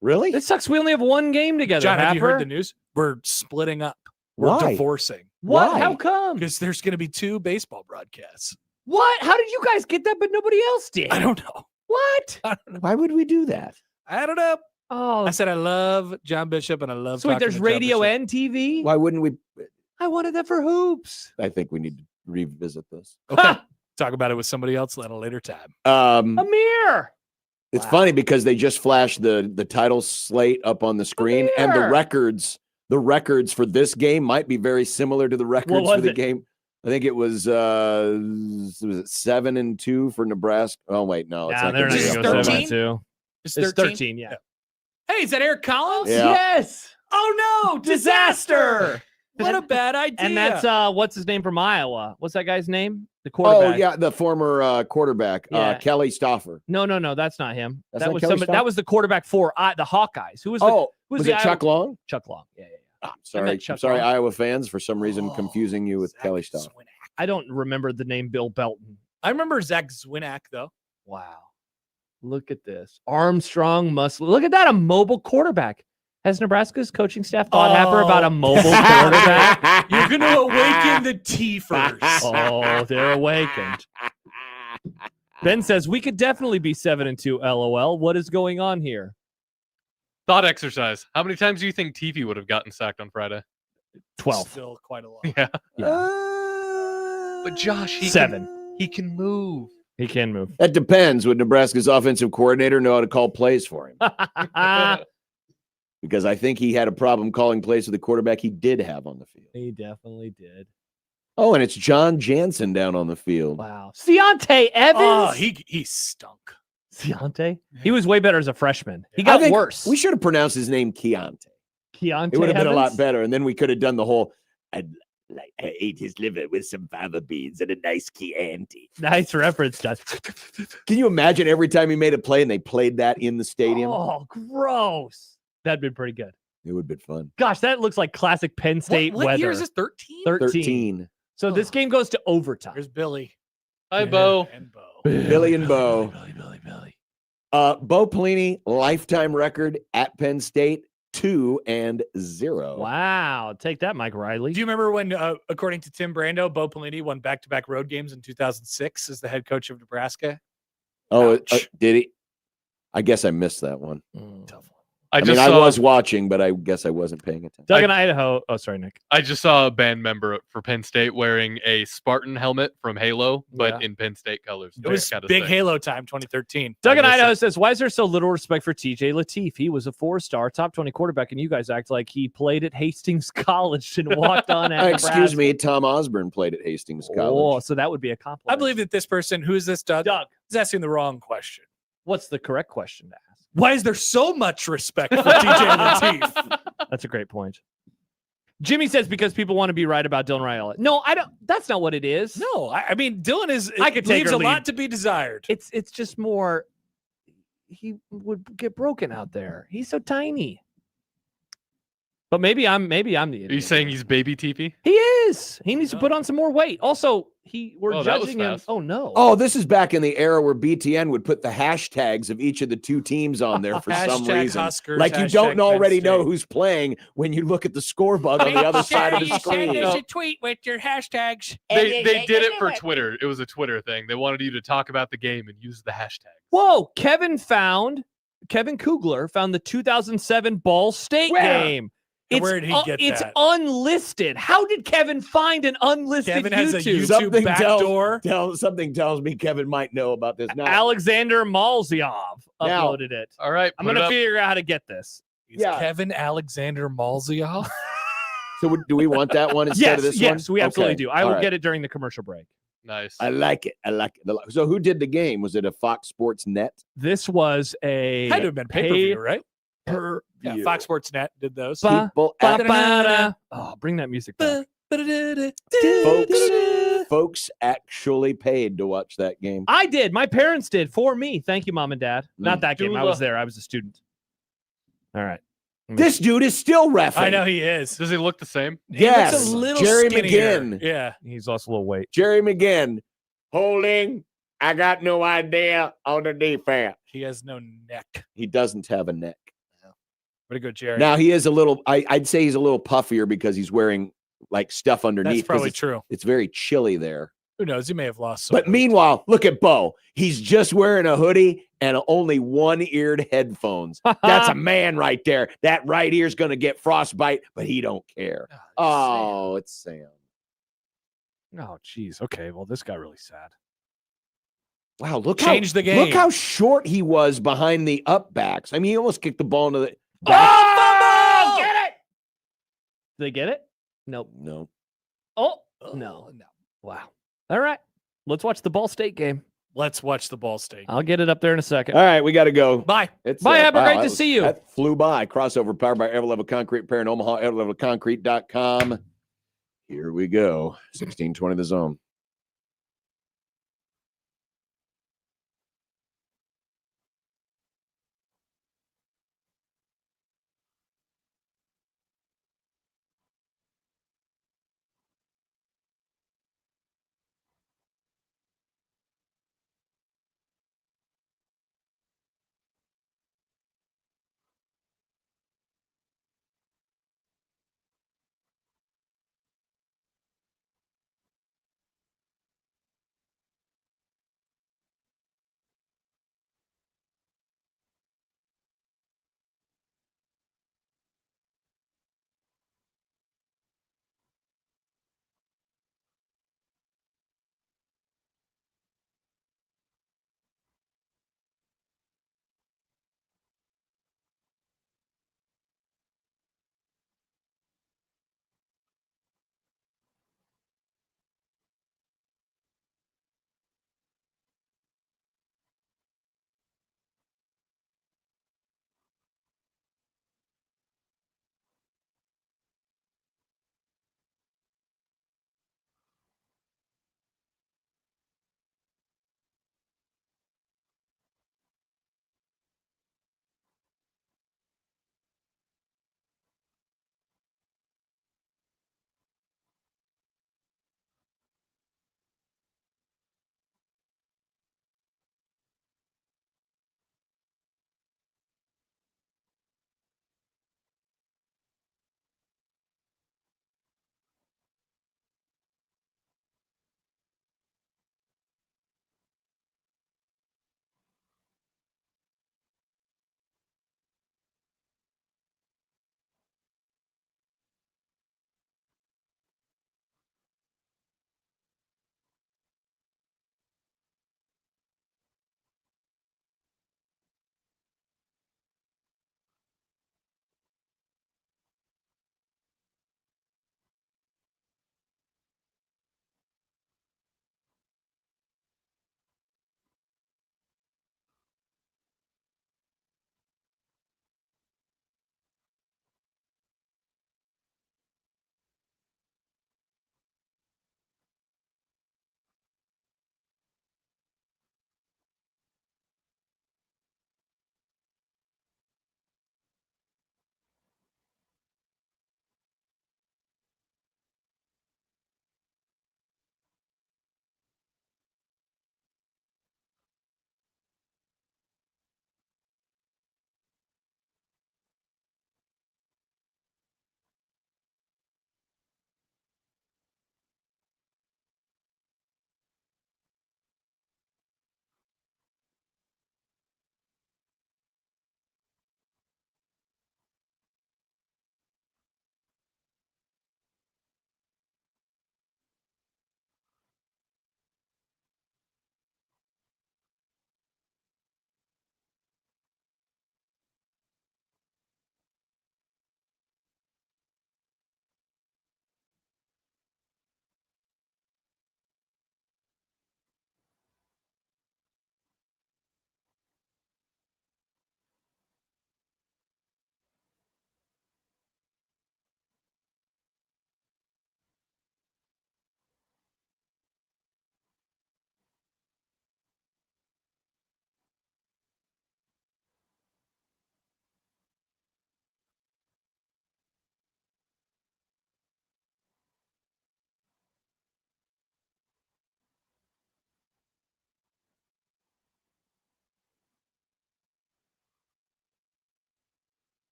really? It sucks. We only have one game together. John, have you heard Happer. the news? We're splitting up. We're Why? divorcing What? Why? How come? because there's going to be 2 baseball broadcasts. What? How did you guys get that, but nobody else did? I don't know. What? Why would we do that? I don't know. Oh, I said I love John Bishop and I love. so wait, talking there's to John radio Bishop. and TV. Why wouldn't we? I wanted that for hoops. I think we need to revisit this. Okay. Talk about it with somebody else at a later time. Amir. It's Wow. funny because they just flashed the title slate up on the screen, and the Amir. records for this game might be very similar to the records for was the it? game. I think it was it 7-2 for Nebraska. Oh wait, no, it's Nah, not they're not gonna be going up to go there. 13? 7-2. It's It's 13. 13, yeah. Hey, is that Eric Collins? Yeah. Yes. Oh no, disaster! What a And- bad idea. And that's what's his name from Iowa? What's that guy's name? The Oh quarterback. yeah, the former quarterback, Yeah. Kelly Stoffer. No, that's not him. That's that not was Kelly somebody. Stoff? That was the quarterback for the Hawkeyes. Who was the, Oh, who was the it Chuck Iowa- Long? Chuck Long. Yeah. I'm I sorry, meant I'm Chuck sorry, Long. Iowa fans. For some reason, Oh, confusing you with Zach Kelly Stoffer. Zwinak. I don't remember the name Bill Belton. I remember Zach Zwinak though. Wow. Look at this. Armstrong must look at that. A mobile quarterback. Has Nebraska's coaching staff thought Happer about a mobile quarterback? You're going to awaken the T-fers. Oh, they're awakened. Ben says we could definitely be 7-2. LOL. What is going on here? Thought exercise. How many times do you think TV would have gotten sacked on Friday? 12. Still quite a lot. Yeah. Yeah. But Josh, he 7. He can move. He can move. That depends. Would Nebraska's offensive coordinator know how to call plays for him? Because I think he had a problem calling plays with the quarterback he did have on the field. He definitely did. Oh, and it's John Jansen down on the field. Wow. Deontay Evans. Oh, he stunk. Deontay. He was way better as a freshman. He I got think worse. We should have pronounced his name Keontae. Keontae It would have been a lot Evans? better, and then we could have done the whole. I ate his liver with some fava beans and a nice Chianti. Nice reference, Josh. Can you imagine every time he made a play and they played that in the stadium? Oh, gross. That'd been pretty good. It would have been fun. Gosh, that looks like classic Penn State What weather. year is this? 13? 13. So this game goes to overtime. There's Billy. Hi, Bo. And Bo. Billy and Bo. Billy. Bo Pelini, lifetime record at Penn State, 2-0. Wow. Take that, Mike Riley. Do you remember when, according to Tim Brando, Bo Pelini won back-to-back road games in 2006 as the head coach of Nebraska? Oh, Ouch. did he? I guess I missed that one. Tough one. I mean, I was watching, but I guess I wasn't paying attention. Doug in Idaho. Oh, sorry, Nick. I just saw a band member for Penn State wearing a Spartan helmet from Halo, but Yeah. in Penn State colors. It was Gotta big say. Halo time, 2013. Doug in miss Idaho it. says, why is there so little respect for TJ Lateef? He was a 4-star, top 20 quarterback, and you guys act like he played at Hastings College and walked on at Excuse Nebraska. me, Tom Osborne played at Hastings Oh, College. so that would be a compliment. I believe that this person, who is this, Doug, Doug, is asking the wrong question. what's the correct question to ask? Why is there so much respect for TJ Lateef? That's a great point. Jimmy says because people want to be right about Dylan Raiola. No, I don't. That's not what it is. No, I mean Dylan I could take leaves or a lot leave. to be desired. It's just more. He would get broken out there. He's so tiny. But maybe I'm the idiot. Are you saying he's baby TP? He is. He needs to put on some more weight. Also, we're Oh, that was judging him. fast. Oh no. Oh, this is back in the era where BTN would put the hashtags of each of the two teams on there for some Hashtag reason. Huskers, Like you hashtag don't Penn already know State. who's playing when you look at the score bug on the other side of the screen. a tweet with your hashtags. They did it for Twitter. It was a Twitter thing. They wanted you to talk about the game and use the hashtag. Whoa, Kevin Kugler found the 2007 Ball State Where? game. And where did he get It's that? unlisted. How did Kevin find an unlisted Kevin has a YouTube? YouTube Something backdoor. something tells me Kevin might know about this now. Alexander Malzyov Now- uploaded it. All right. I'm going to figure out how to get this. Is Yeah. Kevin Alexander Malzyov? So do we want that one instead of this one? Yes, we absolutely Okay. do. I All will right. get it during the commercial break. Nice. I like it. So who did the game? Was it a Fox Sports Net? This was a Had to have been pay-per-view, right? Yeah, view. Fox Sports Net did those. People Oh, bring that music back. folks actually paid to watch that game. I did. My parents did for me. Thank you, Mom and Dad. Not that game. I was there. I was a student. All right. This dude is still reffing. I know he is. Does he look the same? He Yes, looks a little Jerry skinnier. McGinn. Yeah. He's lost a little weight. Jerry McGinn holding. I got no idea on the defense. He has no neck. He doesn't have a neck. Way to go, Jerry. Now he is a little. I'd say he's a little puffier because he's wearing like stuff underneath. That's 'cause probably it's, true. It's very chilly there. Who knows? He may have lost some. But meanwhile, look at Bo. He's just wearing a hoodie and only one-eared headphones. That's a man right there. That right ear's going to get frostbite, but he don't care. Oh, it's Sam. Oh, geez. Okay. Well, this got really sad. Wow, look Change the game. Look how short he was behind the up backs. I mean, he almost kicked the ball into the Oh, get it! Did they get it? Nope. No. Oh, no. Wow. All right. Let's watch the Ball State game. Let's watch the Ball State. I'll get it up there in a second. All right, we got to go. Bye. It's, Bye, Abba. Great that to see you. That flew by. Crossover powered by Everlevel Concrete Repair in Omaha, everlevelconcrete.com. Here we go. 1620 the zone.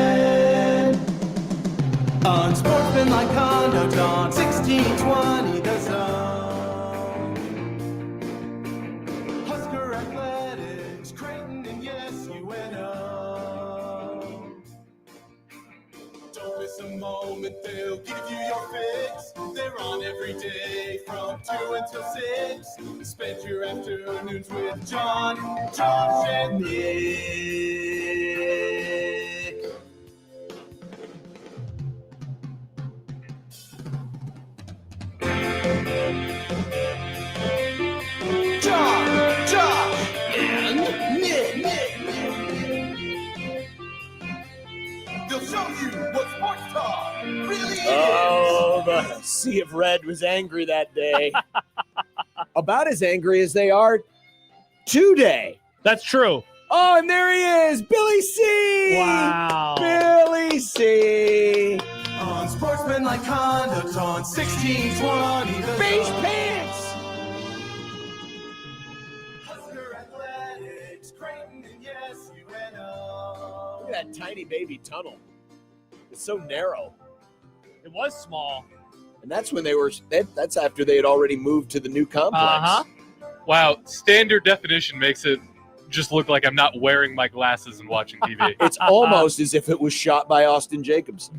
KOCN. Unsportsmanlike conduct on 1620 The Zone. Husker Athletics, Creighton, and yes, UNO. Don't miss a moment, they'll give you your fix. They're on every day from 2 until 6. Spend your afternoons with John, Josh, and Nick. John, Josh, and Nick. They'll show you what sports talk really is. Oh, the Sea of Red was angry that day. About as angry as they are today. That's true. Oh, and there he is, Billy C. Wow. Billy C. Unsportsmanlike conduct on 1620 The Beige Zone. pants. Husker Athletics, Creighton, and yes, UNO. Look at that tiny baby tunnel. It's so narrow. It was small. And that's when that's after they had already moved to the new complex. Uh-huh. Wow, standard definition makes it just look like I'm not wearing my glasses and watching TV. It's almost as if it was shot by Austin Jacobs.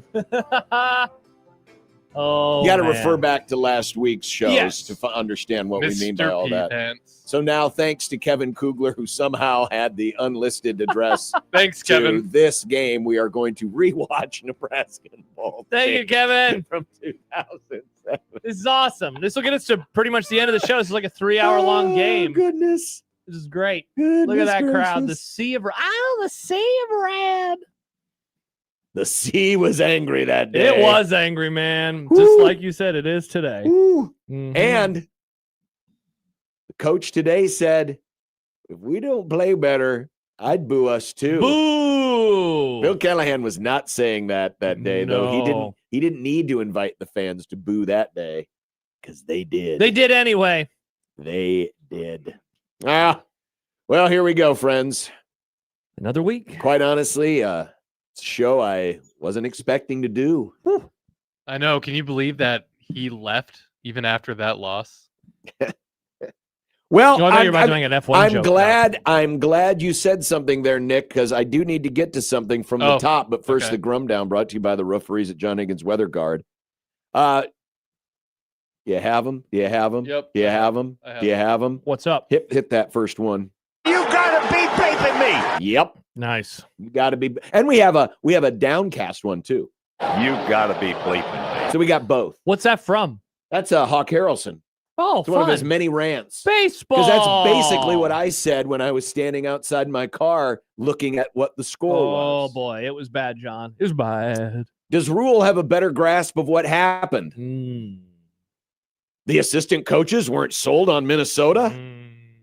Oh, You got to man. refer back to last week's shows Yes. to understand what we mean by Mr. all P. that. Pants. So now, thanks to Kevin Kugler, who somehow had the unlisted address Thanks, to Kevin. this game, we are going to rewatch Nebraska and Ball Thank you, Kevin. from 2007. This is awesome. This will get us to pretty much the end of the show. This is like a 3-hour-long game. Goodness. This is great. Goodness Look at that crowd. The gracious. sea of the sea of red. The sea was angry that day. It was angry, man. Woo. Just like you said, it is today. Woo. Mhm. And the coach today said, if we don't play better, I'd boo us too. Boo! Bill Callahan was not saying that day, though. No. He didn't need to invite the fans to boo that day because they did. They did anyway. They did. Well, here we go, friends. Another week. Quite honestly, it's a show I wasn't expecting to do. I know. Can you believe that he left even after that loss? Well, No, I thought you were about doing an F1 joke. I'm glad you said something there, Nick, because I do need to get to something from the Oh, top. But first, okay. the Grum Down, brought to you by the referees at John Higgins Weather Guard. You have them? Do you have them? Yep. Do you have them? I have Do you have them? What's up? Hit that first one. You gotta be vaping me. Yep. Nice. You got to be. And we have a downcast one too. You gotta be bleeping me. So we got both. What's that from? That's Hawk Harrelson. Oh, It's one of fun. his many rants. Baseball. Because that's basically what I said when I was standing outside my car looking at what the score Oh was. boy, it was bad, John. It was bad. Does Rule have a better grasp of what happened? The assistant coaches weren't sold on Minnesota?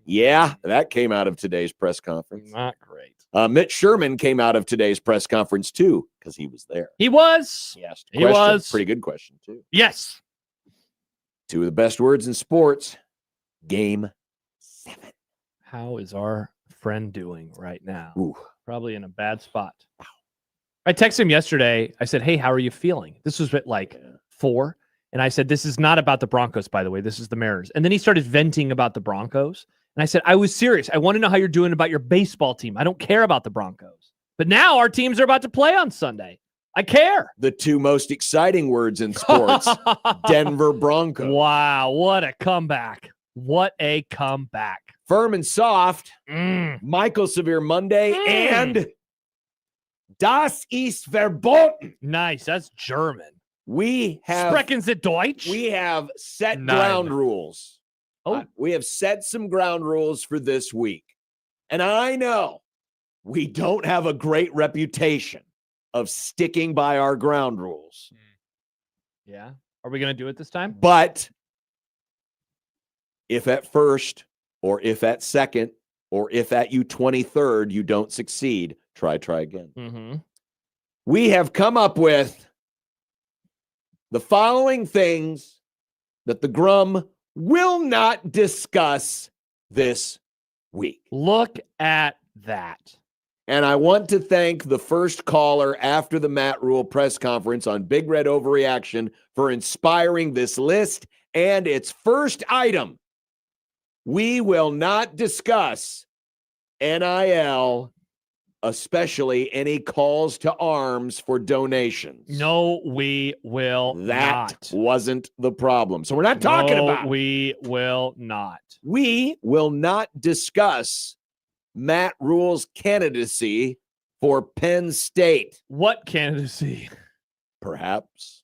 Yeah, that came out of today's press conference. Not great. Mitch Sherman came out of today's press conference too, because he was there. He was. He asked a He question. was. Pretty good question too. Yes. Two of the best words in sports. Game 7. How is our friend doing right now? Ooh. Probably in a bad spot. I texted him yesterday. I said, hey, how are you feeling? This was at like 4. And I said, this is not about the Broncos, by the way. This is the Mariners. And then he started venting about the Broncos. And I said, I was serious. I want to know how you're doing about your baseball team. I don't care about the Broncos. But now our teams are about to play on Sunday. I care. The two most exciting words in sports. Denver Broncos. Wow. What a comeback. What a comeback. Firm and soft. Mm. Michael Severe Monday. And Das ist verboten. Nice. That's German. We have Sprechen Sie Deutsch? We have set 9. ground rules. Oh. We have set some ground rules for this week. And I know we don't have a great reputation of sticking by our ground rules. Yeah. Are we going to do it this time? But if at first, or if at second, or if at you 23rd, you don't succeed, try again. Mm-hmm. We have come up with the following things that the Grum will not discuss this week. Look at that. And I want to thank the first caller after the Matt Rule press conference on Big Red Overreaction for inspiring this list and its first item. We will not discuss NIL, especially any calls to arms for donations. No, we will That not. wasn't the problem. So we're not talking about it. We will not. We will not discuss Matt Rule's candidacy for Penn State. What candidacy? Perhaps.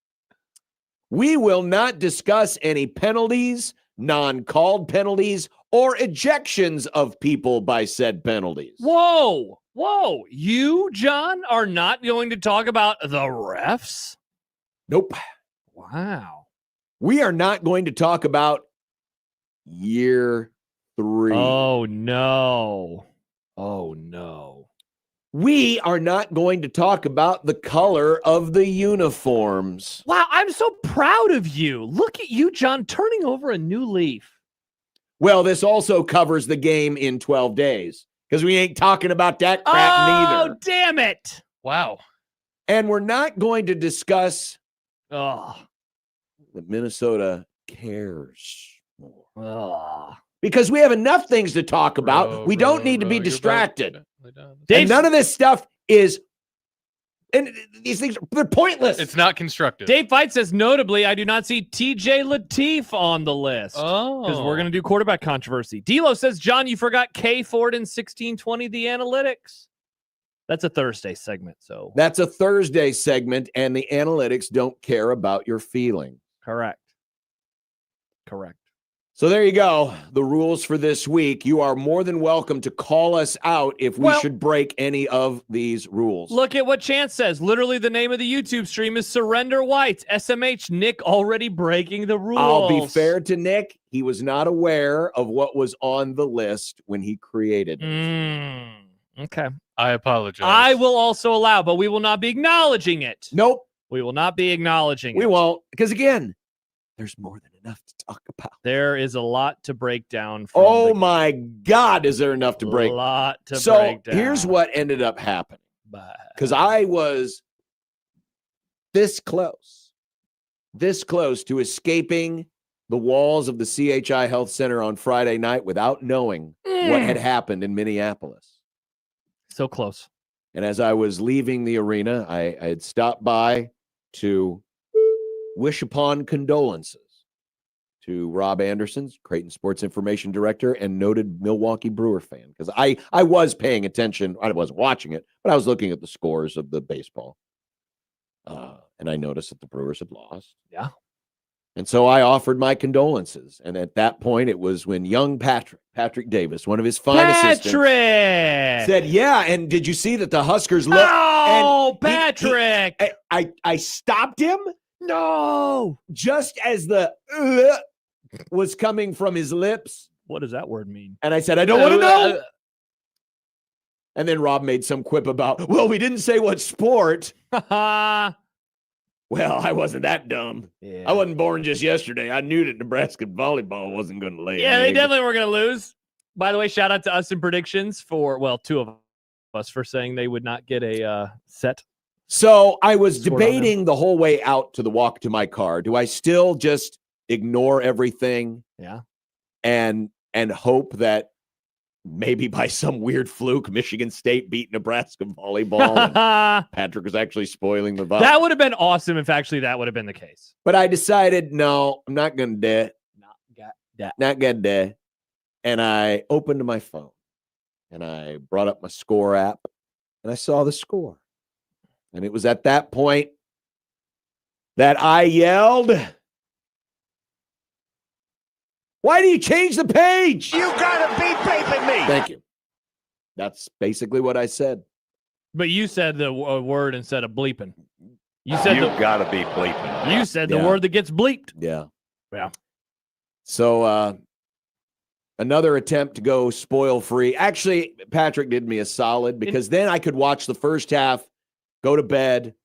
We will not discuss any penalties, non-called penalties, or ejections of people by said penalties. Whoa. You, John, are not going to talk about the refs? Nope. Wow. We are not going to talk about year 3. Oh, no. We are not going to talk about the color of the uniforms. Wow, I'm so proud of you. Look at you, John, turning over a new leaf. Well, this also covers the game in 12 days because we ain't talking about that crap neither. Oh, damn it. Wow. And we're not going to discuss Oh. that Minnesota cares more. Oh. Because we have enough things to talk about. We don't need to be you're distracted. Dave, And none of this stuff is, and these things, they're pointless. It's not constructive. Dave Fight says, notably, I do not see TJ Lateef on the list. Because we're going to do quarterback controversy. D'Lo says, John, you forgot K Ford in 1620, the analytics. That's a Thursday segment. So That's a Thursday segment, and the analytics don't care about your feeling. correct. So there you go. The rules for this week. You are more than welcome to call us out if we should break any of these rules. Look at what Chance says. Literally, the name of the YouTube stream is Surrender Whites. SMH, Nick already breaking the rules. I'll be fair to Nick. He was not aware of what was on the list when he created it. Okay. I apologize. I will also allow, but we will not be acknowledging it. Nope. We will not be acknowledging it. We won't. Because again, there's more than enough to talk about. There is a lot to break down. From Oh the my God, is there enough to break? A lot to So break down. here's what ended up happening. Because I was this close to escaping the walls of the CHI Health Center on Friday night without knowing what had happened in Minneapolis. So close. And as I was leaving the arena, I had stopped by to wish upon condolences to Rob Anderson, Creighton Sports Information Director and noted Milwaukee Brewer fan. Because I was paying attention. I wasn't watching it, but I was looking at the scores of the baseball. And I noticed that the Brewers had lost. Yeah. And so I offered my condolences. And at that point, it was when young Patrick Davis, one of his fine assistants, said, yeah, and did you see that the Huskers look? Oh, and Patrick! I stopped him No! just as the was coming from his lips. What does that word mean? And I said, I don't want to know. And then Rob made some quip about, well, we didn't say what sport. Well, I wasn't that dumb. Yeah. I wasn't born just yesterday. I knew that Nebraska volleyball wasn't going to lay. Yeah, an they egg. definitely were going to lose. By the way, shout out to us in predictions for, well, two of us for saying they would not get a set. So I was Scored on debating the whole way out to the walk to my car. Do I still just ignore everything? Yeah. And hope that maybe by some weird fluke, Michigan State beat Nebraska volleyball and Patrick was actually spoiling the vibe. That would have been awesome if actually that would have been the case. But I decided, no, I'm not going to do it. Not going to do it. And I opened my phone and I brought up my score app and I saw the score. And it was at that point that I yelled, why do you change the page? You gotta be vaping me. Thank you. That's basically what I said. But you said the word instead of bleeping. You said You the gotta be bleeping. you said the Yeah. word that gets bleeped. Yeah. Yeah. So another attempt to go spoil free. Actually, Patrick did me a solid because then I could watch the first half, go to bed,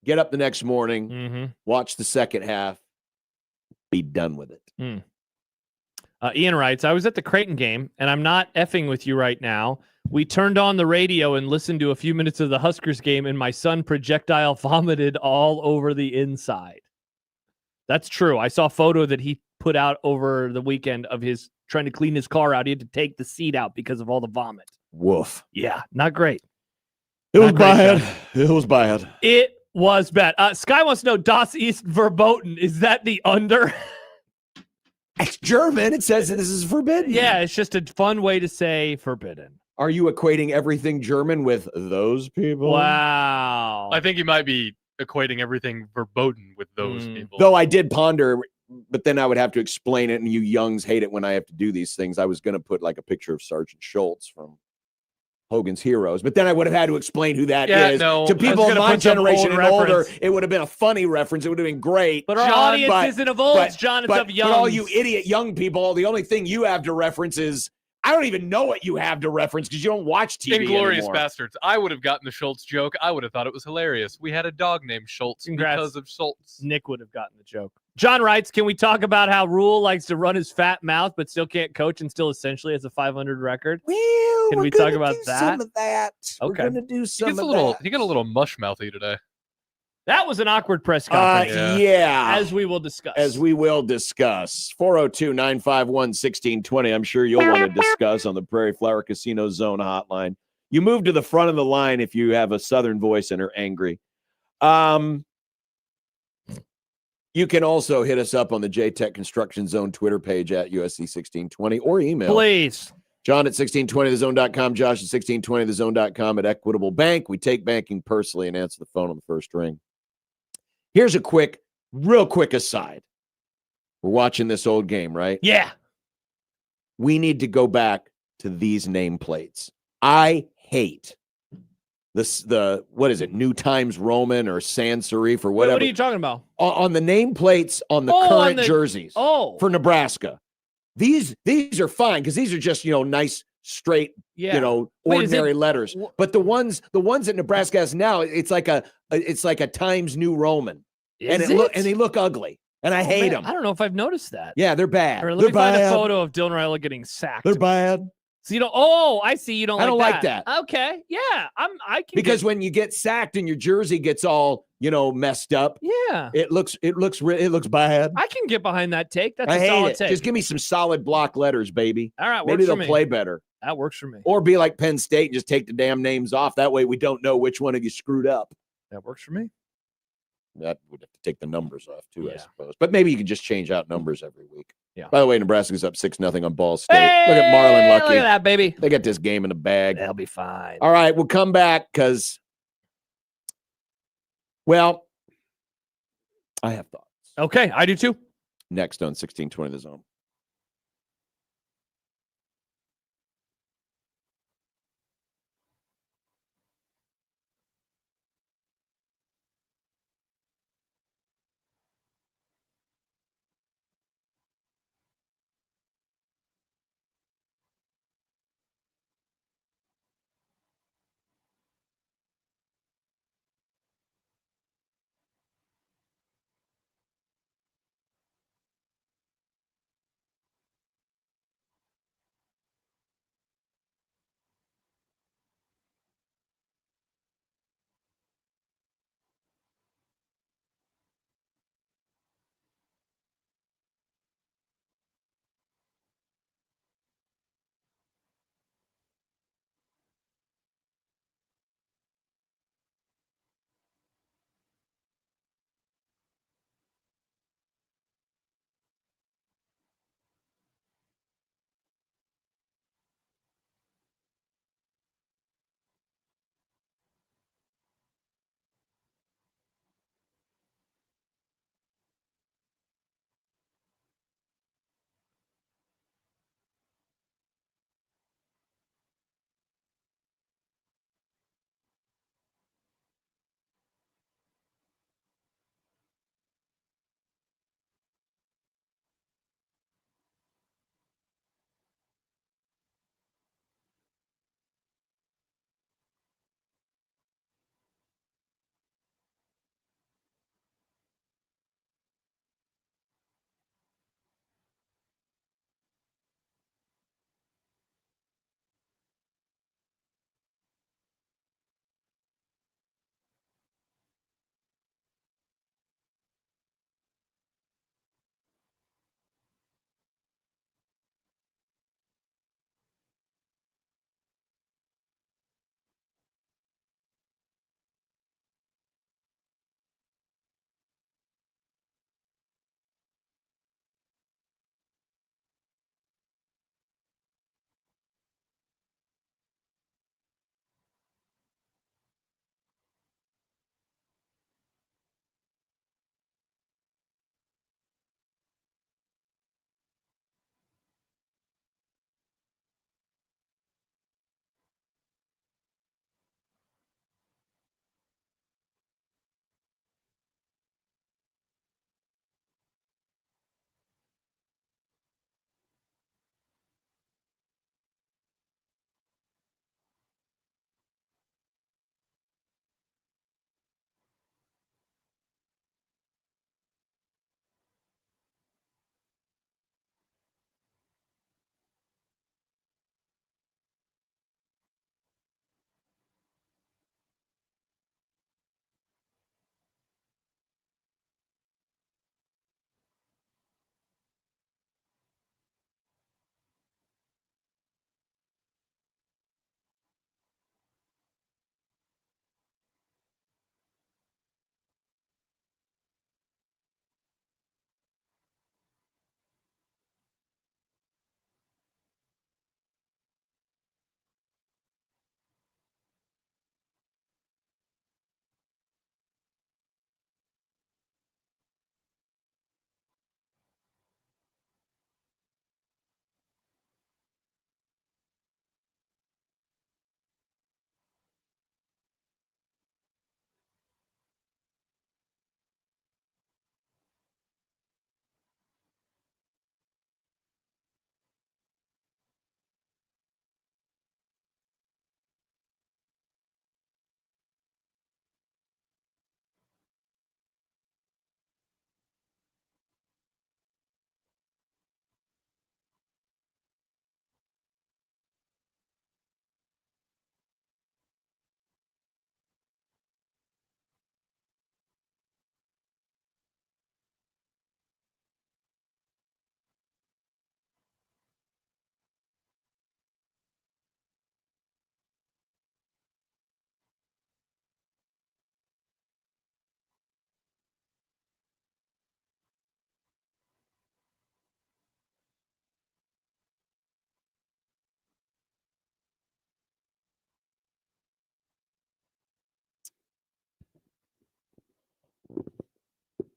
get up the next morning, watch the second half, be done with it. Ian writes, I was at the Creighton game, and I'm not effing with you right now, We turned on the radio and listened to a few minutes of the Huskers game, and my son projectile vomited all over the inside. That's true. I saw a photo that he put out over the weekend of his trying to clean his car out. He had to take the seat out because of all the vomit. Woof. Yeah, not great. It was Not great, bad. John. It was bad. It was bad. Sky wants to know, Das East verboten. Is that the under? It's German. It says this is forbidden. Yeah, it's just a fun way to say forbidden. Are you equating everything German with those people? Wow. I think you might be equating everything verboten with those people. Though I did ponder, but then I would have to explain it, and you youngs hate it when I have to do these things. I was going to put like a picture of Sergeant Schultz from Hogan's Heroes, but then I would have had to explain who that is to people of my generation and older. It would have been a funny reference. It would have been great. But our audience isn't of olds, John. It's of young. But all you idiot young people, the only thing you have to reference is I don't even know what you have to reference because you don't watch TV Inglorious anymore. Bastards. I would have gotten the Schultz joke. I would have thought it was hilarious. We had a dog named Schultz because of Schultz. Nick would have gotten the joke. John writes, can we talk about how Rule likes to run his fat mouth but still can't coach and still essentially has a 500 record? Well, Can we talk about that? Some of that. Okay. We're going to do some of He that. got a little mush mouthy today. That was an awkward press conference. Yeah. As we will discuss. 402-951-1620. I'm sure you'll want to discuss on the Prairie Flower Casino Zone hotline. You move to the front of the line if you have a Southern voice and are angry. You can also hit us up on the JTech Construction Zone Twitter page at USC1620 or email. Please. John at 1620thezone.com, Josh at 1620thezone.com. At Equitable Bank, we take banking personally and answer the phone on the first ring. Here's a real quick aside. We're watching this old game, right? Yeah. We need to go back to these nameplates. I hate what is it, New Times Roman or Sans Serif or whatever. What are you talking about? On the nameplates on the current jerseys for Nebraska. These are fine because these are just, nice, straight, ordinary letters. But the ones that Nebraska has now, it's like a Times New Roman. And they look ugly. And I hate them. I don't know if I've noticed that. Yeah, they're bad. Let me find a photo of Dylan Riley getting sacked. They're bad. So I see you don't like that. I don't like that. Okay. Yeah. Because when you get sacked and your jersey gets all, messed up. Yeah. It looks bad. I can get behind that take. That's I a hate solid it. take. Just give me some solid block letters, baby. All right. Maybe they'll play better. That works for me. Or be like Penn State and just take the damn names off. That way we don't know which one of you screwed up. That works for me. That would have to take the numbers off too, I suppose. But maybe you can just change out numbers every week. Yeah. By the way, Nebraska's up 6-0 on Ball State. Look at Marlon Lucky. Look at that, baby. They got this game in the bag. They'll be fine. All right, we'll come back because, I have thoughts. Okay, I do too. Next on 1620 The Zone.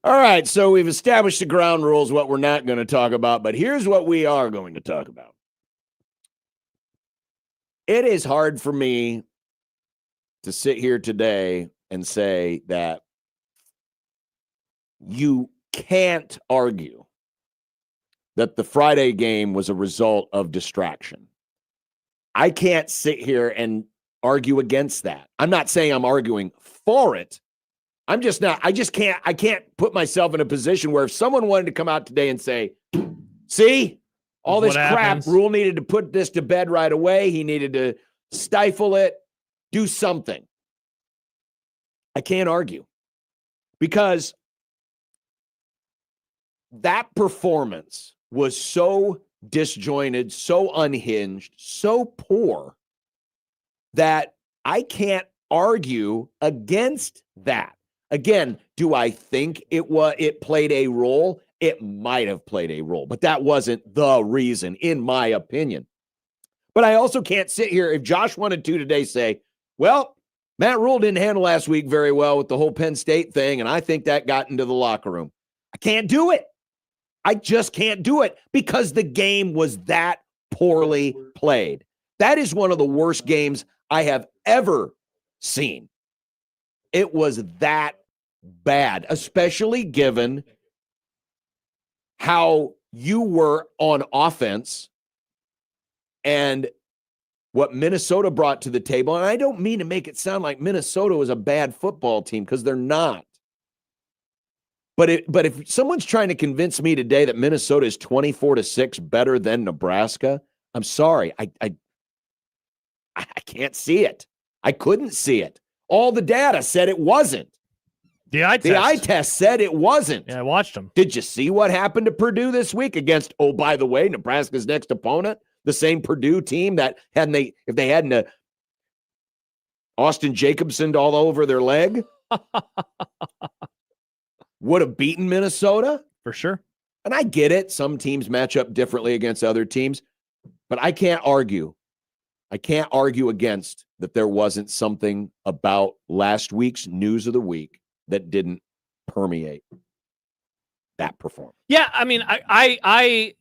All right, so we've established the ground rules, what we're not going to talk about, but here's what we are going to talk about. It is hard for me to sit here today and say that you can't argue that the Friday game was a result of distraction. I can't sit here and argue against that. I'm not saying I'm arguing for it. I can't put myself in a position where if someone wanted to come out today and say, see, all this crap, Rule needed to put this to bed right away. He needed to stifle it, do something. I can't argue because that performance was so disjointed, so unhinged, so poor that I can't argue against that. Again, do I think it played a role? It might have played a role, but that wasn't the reason, in my opinion. But I also can't sit here, if Josh wanted to today say, well, Matt Rule didn't handle last week very well with the whole Penn State thing, and I think that got into the locker room. I can't do it. I just can't do it because the game was that poorly played. That is one of the worst games I have ever seen. It was that bad, especially given how you were on offense and what Minnesota brought to the table. And I don't mean to make it sound like Minnesota was a bad football team because they're not. But if someone's trying to convince me today that Minnesota is 24-6 better than Nebraska, I'm sorry. I can't see it. I couldn't see it. All the data said it wasn't. The eye test said it wasn't. Yeah, I watched them. Did you see what happened to Purdue this week against, oh, by the way, Nebraska's next opponent? The same Purdue team that if they hadn't Austin Jacobsoned all over their leg, would have beaten Minnesota? For sure. And I get it. Some teams match up differently against other teams, but I can't argue. I can't argue against that there wasn't something about last week's news of the week that didn't permeate that performance. Yeah, I mean, I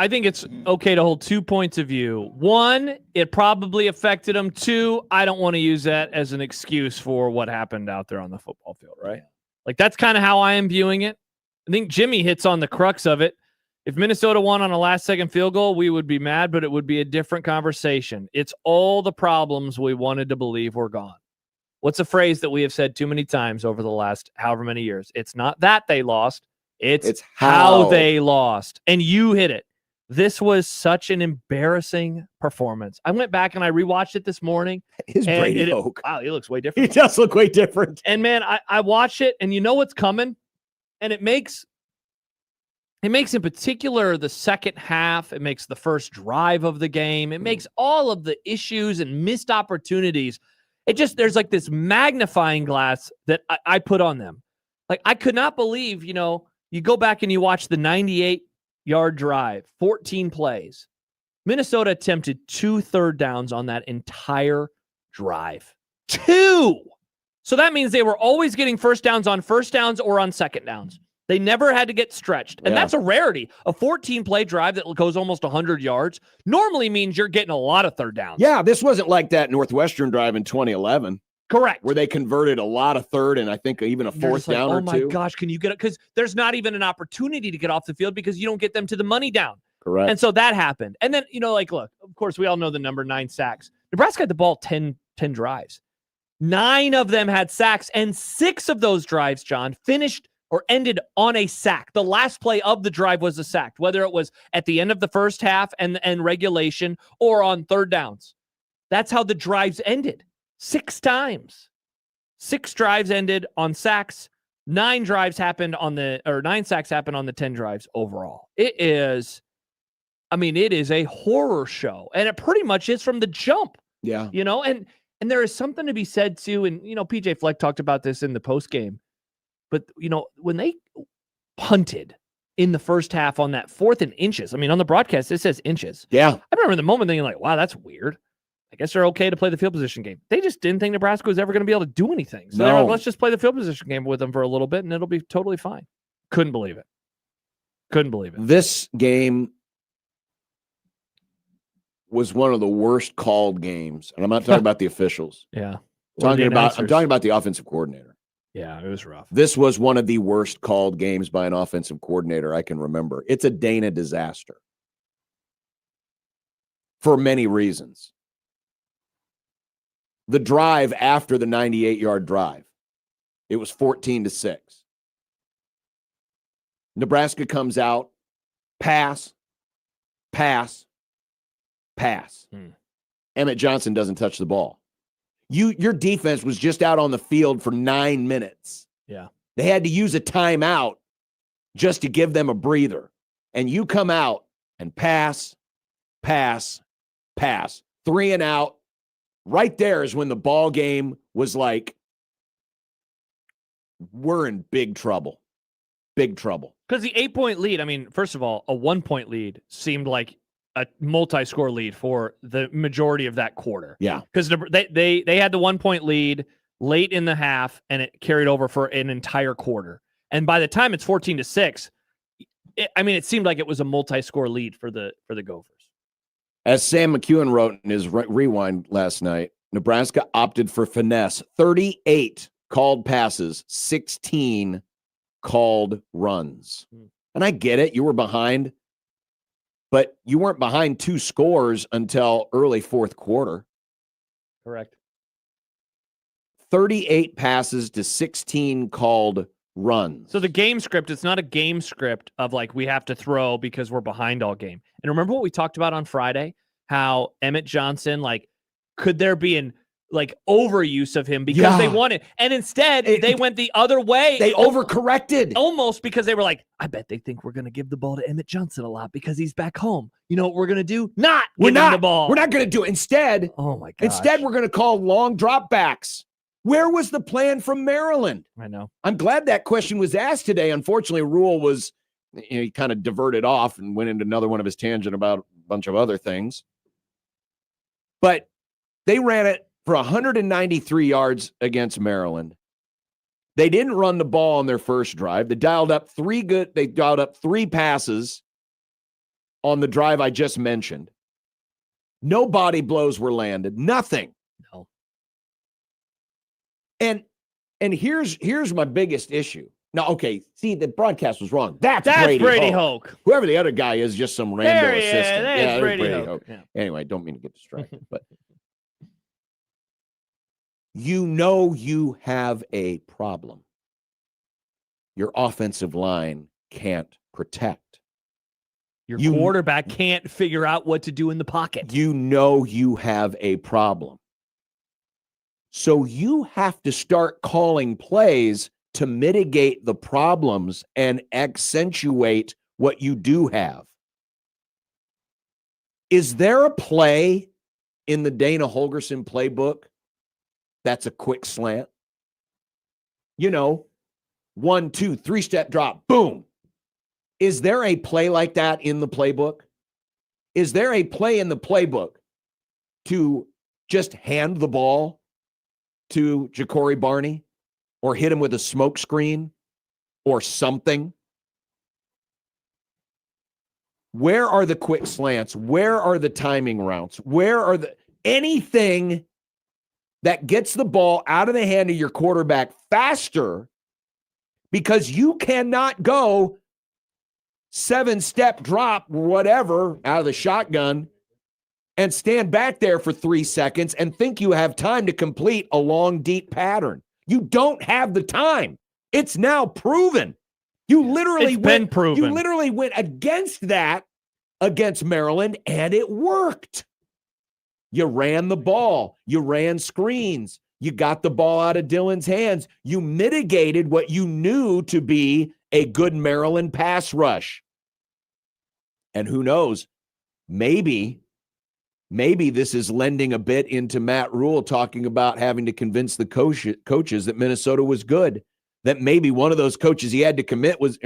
think it's okay to hold 2 points of view. One, it probably affected them. Two, I don't want to use that as an excuse for what happened out there on the football field, right? Like, that's kind of how I am viewing it. I think Jimmy hits on the crux of it. If Minnesota won on a last-second field goal, we would be mad, but it would be a different conversation. It's all the problems we wanted to believe were gone. What's a phrase that we have said too many times over the last however many years? It's not that they lost. It's how they lost. And you hit it. This was such an embarrassing performance. I went back and I rewatched it this morning. His Brady Hoke. Wow, he looks way different. He does look way different. And man, I watch it and you know what's coming? And it makes in particular the second half, it makes the first drive of the game, it makes all of the issues and missed opportunities. There's like this magnifying glass that I put on them. Like, I could not believe, you go back and you watch the 98-yard drive, 14 plays. Minnesota attempted 2 third downs on that entire drive. 2! So that means they were always getting first downs or on second downs. They never had to get stretched. And that's a rarity. A 14-play drive that goes almost 100 yards normally means you're getting a lot of third downs. Yeah, this wasn't like that Northwestern drive in 2011. Correct. Where they converted a lot of third and I think even a fourth down or two. Oh, my gosh, can you get it? Because there's not even an opportunity to get off the field because you don't get them to the money down. Correct. And so that happened. And then, look, of course, we all know the number 9 sacks. Nebraska had the ball 10 drives. 9 of them had sacks, and 6 of those drives, John, finished or ended on a sack. The last play of the drive was a sack, whether it was at the end of the first half and regulation or on third downs. That's how the drives ended. 6 times. 6 drives ended on sacks. 9 sacks happened on the 10 drives overall. It is a horror show. And it pretty much is from the jump. Yeah. And there is something to be said too. And, PJ Fleck talked about this in the post game. But, when they punted in the first half on that 4th and inches, on the broadcast, it says inches. Yeah. I remember the moment thinking like, wow, that's weird. I guess they're okay to play the field position game. They just didn't think Nebraska was ever going to be able to do anything. So they were like, let's just play the field position game with them for a little bit and it'll be totally fine. Couldn't believe it. Couldn't believe it. This game was one of the worst called games, and I'm not talking about the officials. Yeah. I'm talking about the offensive coordinator. Yeah, it was rough. This was one of the worst called games by an offensive coordinator I can remember. It's a Dana disaster for many reasons. The drive after the 98-yard drive, it was 14-6. Nebraska comes out, pass, pass, pass. Emmett Johnson doesn't touch the ball. Your defense was just out on the field for 9 minutes. Yeah. They had to use a timeout just to give them a breather. And you come out and pass, pass, pass. 3 and out. Right there is when the ball game was like, we're in big trouble. Big trouble. Because the 8-point lead, I mean, first of all, a 1-point lead seemed like a multi-score lead for the majority of that quarter. Yeah. Because they had the 1-point lead late in the half, and it carried over for an entire quarter. And by the time it's 14-6, it seemed like it was a multi-score lead for the Gophers. As Sam McEwen wrote in his rewind last night, Nebraska opted for finesse. 38 called passes, 16 called runs. And I get it. You were behind, but you weren't behind 2 scores until early fourth quarter. Correct. 38 passes to 16 called runs. So the game script, it's not a game script of like we have to throw because we're behind all game. And remember what we talked about on Friday? How Emmett Johnson, like, could there be an like overuse of him because they wanted, and instead they went the other way. They overcorrected almost because they were like, I bet they think we're going to give the ball to Emmett Johnson a lot because he's back home. You know what we're going to do? Give him the ball. We're not going to do it. Instead, oh my god! Instead, we're going to call long dropbacks. Where was the plan from Maryland? I know. I'm glad that question was asked today. Unfortunately, Rule was, he kind of diverted off and went into another one of his tangent about a bunch of other things. But they ran it for 193 yards against Maryland. They didn't run the ball on their first drive. They dialed up 3 passes on the drive I just mentioned. No body blows were landed. Nothing. No. And here's my biggest issue. Now, okay, see, the broadcast was wrong. That's Brady Hoke. Whoever the other guy is, just some random assistant. There's Brady Hoke. Yeah. Anyway, don't mean to get distracted, but you know you have a problem. Your offensive line can't protect. Your quarterback can't figure out what to do in the pocket. You know you have a problem. So you have to start calling plays to mitigate the problems and accentuate what you do have. Is there a play in the Dana Holgorsen playbook that's a quick slant? 1, 2, 3-step drop, boom. Is there a play like that in the playbook? Is there a play in the playbook to just hand the ball to Ja'Cory Barney or hit him with a smoke screen or something? Where are the quick slants? Where are the timing routes? Where are anything that gets the ball out of the hand of your quarterback faster, because you cannot go 7-step drop, whatever, out of the shotgun and stand back there for 3 seconds and think you have time to complete a long, deep pattern. You don't have the time. It's now proven. You literally went against that against Maryland, and it worked. You ran the ball. You ran screens. You got the ball out of Dylan's hands. You mitigated what you knew to be a good Maryland pass rush. And who knows, maybe this is lending a bit into Matt Rule talking about having to convince the coaches that Minnesota was good. That maybe one of those coaches he had to convince was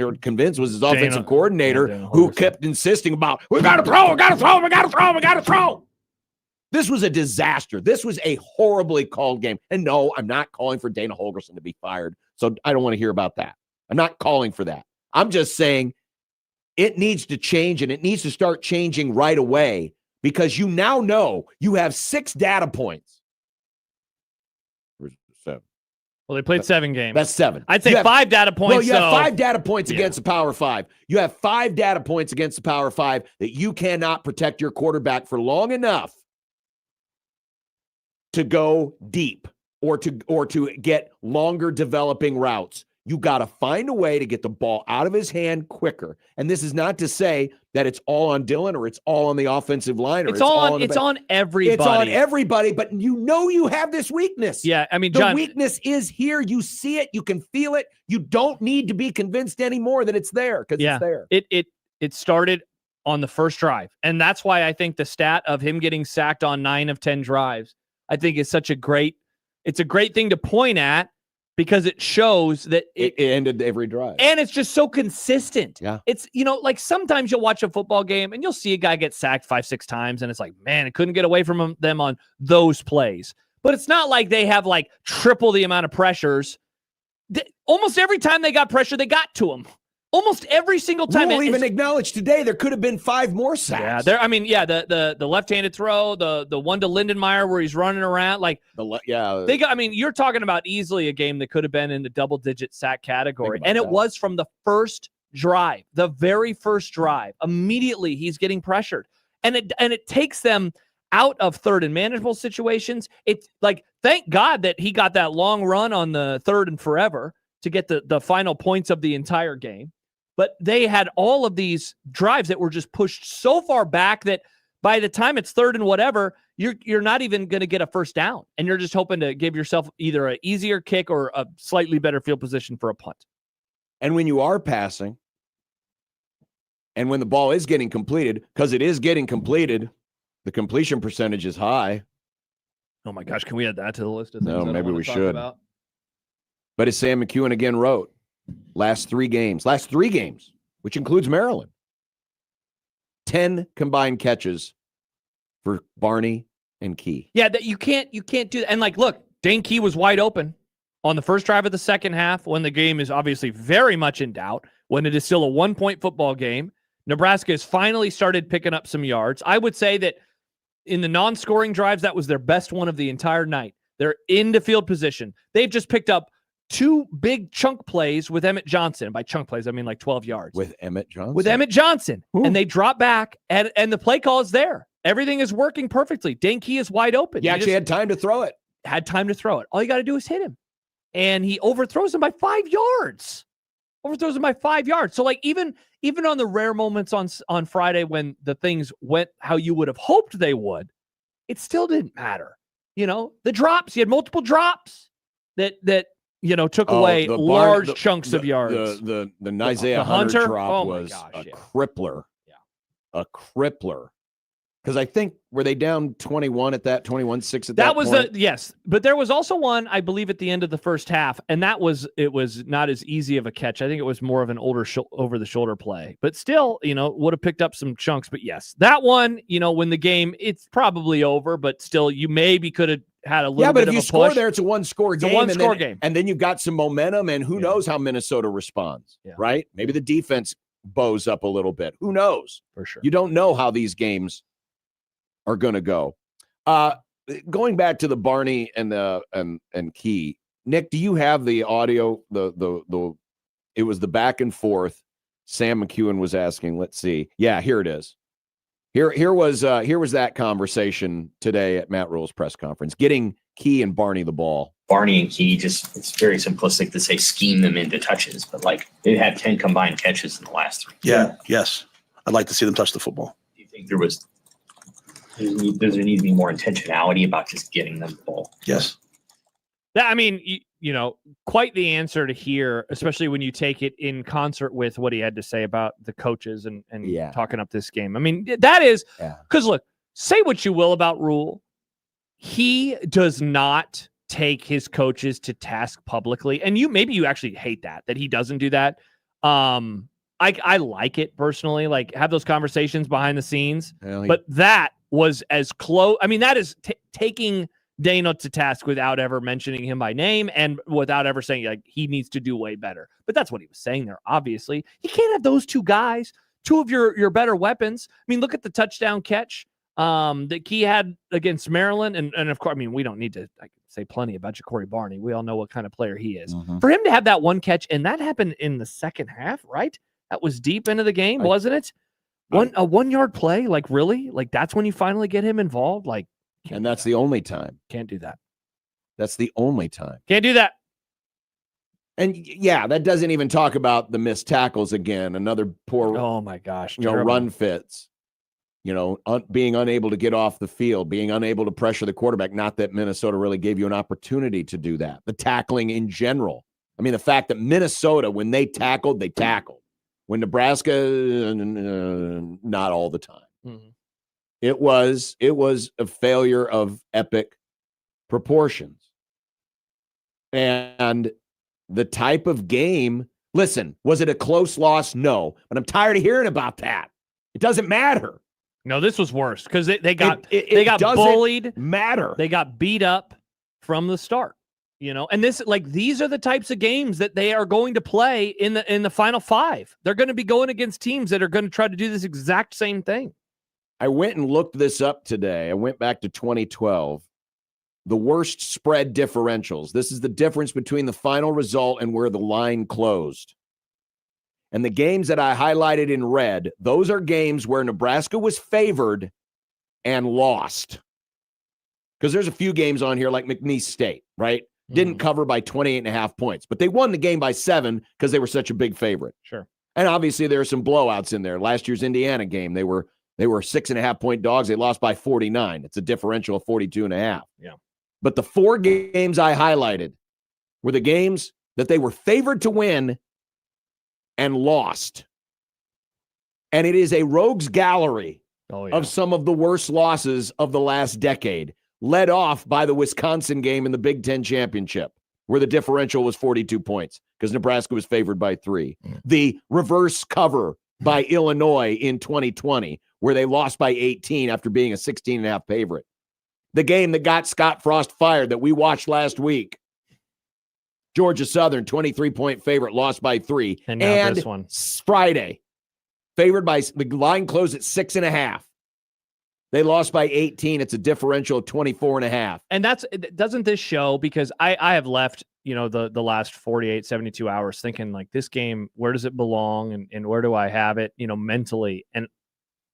his offensive coordinator, who kept insisting about, we got to throw. This was a disaster. This was a horribly called game. And no, I'm not calling for Dana Holgorsen to be fired. So I don't want to hear about that. I'm not calling for that. I'm just saying it needs to change, and it needs to start changing right away, because you now know you have 6 data points. So, Well, they played 7 games. that's 7. I'd say 5 data points. Well, you have so- 5 data points against the Power 5. You have 5 data points against the Power 5 that you cannot protect your quarterback for long enough to go deep or to get longer developing routes. You got to find a way to get the ball out of his hand quicker. And this is not to say that it's all on Dylan or it's all on the offensive line. Or It's all on everybody. It's on everybody, but you have this weakness. Yeah, I mean, the John, weakness is here. You see it. You can feel it. You don't need to be convinced anymore that it's there, because it's there. It started on the first drive. And that's why I think the stat of him getting sacked on 9 of 10 drives, I think is such a great thing to point at, because it shows that it ended every drive. And it's just so consistent. Yeah. It's, like sometimes you'll watch a football game and you'll see a guy get sacked 5-6 times and it's like, man, it couldn't get away from them on those plays. But it's not like they have like triple the amount of pressures. Almost every time they got pressure, they got to him. Almost every single time. We'll even acknowledge today there could have been 5 more sacks. Yeah, the left-handed throw, the one to Lindenmeyer where he's running around like you're talking about easily a game that could have been in the double-digit sack category, and it was from the first drive, the very first drive. Immediately he's getting pressured, and it takes them out of 3rd and manageable situations. It's like, thank God that he got that long run on the 3rd and forever to get the final points of the entire game. But they had all of these drives that were just pushed so far back that by the time it's 3rd and whatever, you're not even going to get a first down. And you're just hoping to give yourself either an easier kick or a slightly better field position for a punt. And when you are passing, and when the ball is getting completed, because it is getting completed, the completion percentage is high. Oh my gosh, can we add that to the list of things? No, I don't maybe wanna we talk should. about? But as Sam McEwen again wrote, last three games, which includes Maryland, 10 combined catches for Barney and Key. Yeah, that you can't do that. And like, look, Dane Key was wide open on the first drive of the second half when the game is obviously very much in doubt, when it is still a 1-point football game. Nebraska has finally started picking up some yards. I would say that in the non-scoring drives, that was their best one of the entire night. They're into field position. They've just picked up 2 big chunk plays with Emmett Johnson. By chunk plays, I mean like 12 yards. With Emmett Johnson. Ooh. And they drop back, and the play call is there. Everything is working perfectly. Dane Key is wide open. He actually had time to throw it. All you got to do is hit him. And he overthrows him by 5 yards. So like even on the rare moments on Friday when the things went how you would have hoped they would, it still didn't matter. The drops, he had multiple drops that took away large chunks of yards. The Isaiah Hunter drop was a crippler. Yeah. A crippler. Because I think, were they down 21 at that, 21-6 at that That was point? yes. But there was also one, I believe, at the end of the first half, and it was not as easy of a catch. I think it was more of an over-the-shoulder play. But still, would have picked up some chunks. But yes, that one, when the game, it's probably over, but still, you maybe could have had a little bit of a push. Yeah, but if you score there, it's a one-score game. It's a one-score game. And then you've got some momentum, and who knows how Minnesota responds, right? Maybe the defense bows up a little bit. Who knows? For sure. You don't know how these games are going to go. Going back to the Barney and Key, Nick, do you have the audio? It was the back and forth. Sam McEwen was asking. Let's see. Yeah, here it is. Here was that conversation today at Matt Rule's press conference, getting Key and Barney the ball. Barney and Key, it's very simplistic to say scheme them into touches, but like they had 10 combined catches in the last 3. Yeah. Yes. I'd like to see them touch the football. Do you think does there need to be more intentionality about just getting them the ball? Yes. I mean, quite the answer to hear, especially when you take it in concert with what he had to say about the coaches and talking up this game. I mean, that is because look, say what you will about Rule. He does not take his coaches to task publicly. And maybe you actually hate that he doesn't do that. I like it personally, like have those conversations behind the scenes, but that was as close. I mean, that is taking Dano to task without ever mentioning him by name and without ever saying like he needs to do way better. But that's what he was saying there. Obviously, you can't have those two guys, two of your better weapons. I mean, look at the touchdown catch that Key had against Maryland, and of course, I mean, we don't need to say plenty about Ja'Cory Barney. We all know what kind of player he is. For him to have that one catch, and that happened in the second half, right? That was deep into the game, wasn't it? A 1 yard play, like really, like that's when you finally get him involved, like. And that's the only time. Can't do that. That's the only time. Can't do that. And yeah, that doesn't even talk about the missed tackles again. Another poor, oh my gosh, run fits. Being unable to get off the field, being unable to pressure the quarterback. Not that Minnesota really gave you an opportunity to do that. The tackling in general. I mean, the fact that Minnesota, when they tackled, they tackled. When Nebraska, not all the time. Mm-hmm. It was a failure of epic proportions. And the type of game, listen, was it a close loss? No. But I'm tired of hearing about that. It doesn't matter. No, this was worse because they got bullied. Matter. They got beat up from the start. And these are the types of games that they are going to play in the Final Five. They're going to be going against teams that are going to try to do this exact same thing. I went and looked this up today. I went back to 2012. The worst spread differentials. This is the difference between the final result and where the line closed. And the games that I highlighted in red, those are games where Nebraska was favored and lost. Because there's a few games on here like McNeese State, right? Didn't cover by 28.5 points. But they won the game by 7 because they were such a big favorite. Sure. And obviously there are some blowouts in there. Last year's Indiana game, they were 6.5 point dogs. They lost by 49. It's a differential of 42.5. Yeah. But the 4 games I highlighted were the games that they were favored to win and lost. And it is a rogues gallery of some of the worst losses of the last decade, led off by the Wisconsin game in the Big Ten championship, where the differential was 42 points because Nebraska was favored by 3. The reverse cover by Illinois in 2020, where they lost by 18 after being a 16.5 favorite. The game that got Scott Frost fired that we watched last week. Georgia Southern, 23-point favorite, lost by 3. And now this one. Friday, favored by, the line closed at 6.5. They lost by 18. It's a differential of 24.5. And doesn't this show, because I have left, the last 48, 72 hours thinking like this game, where does it belong and where do I have it, mentally? And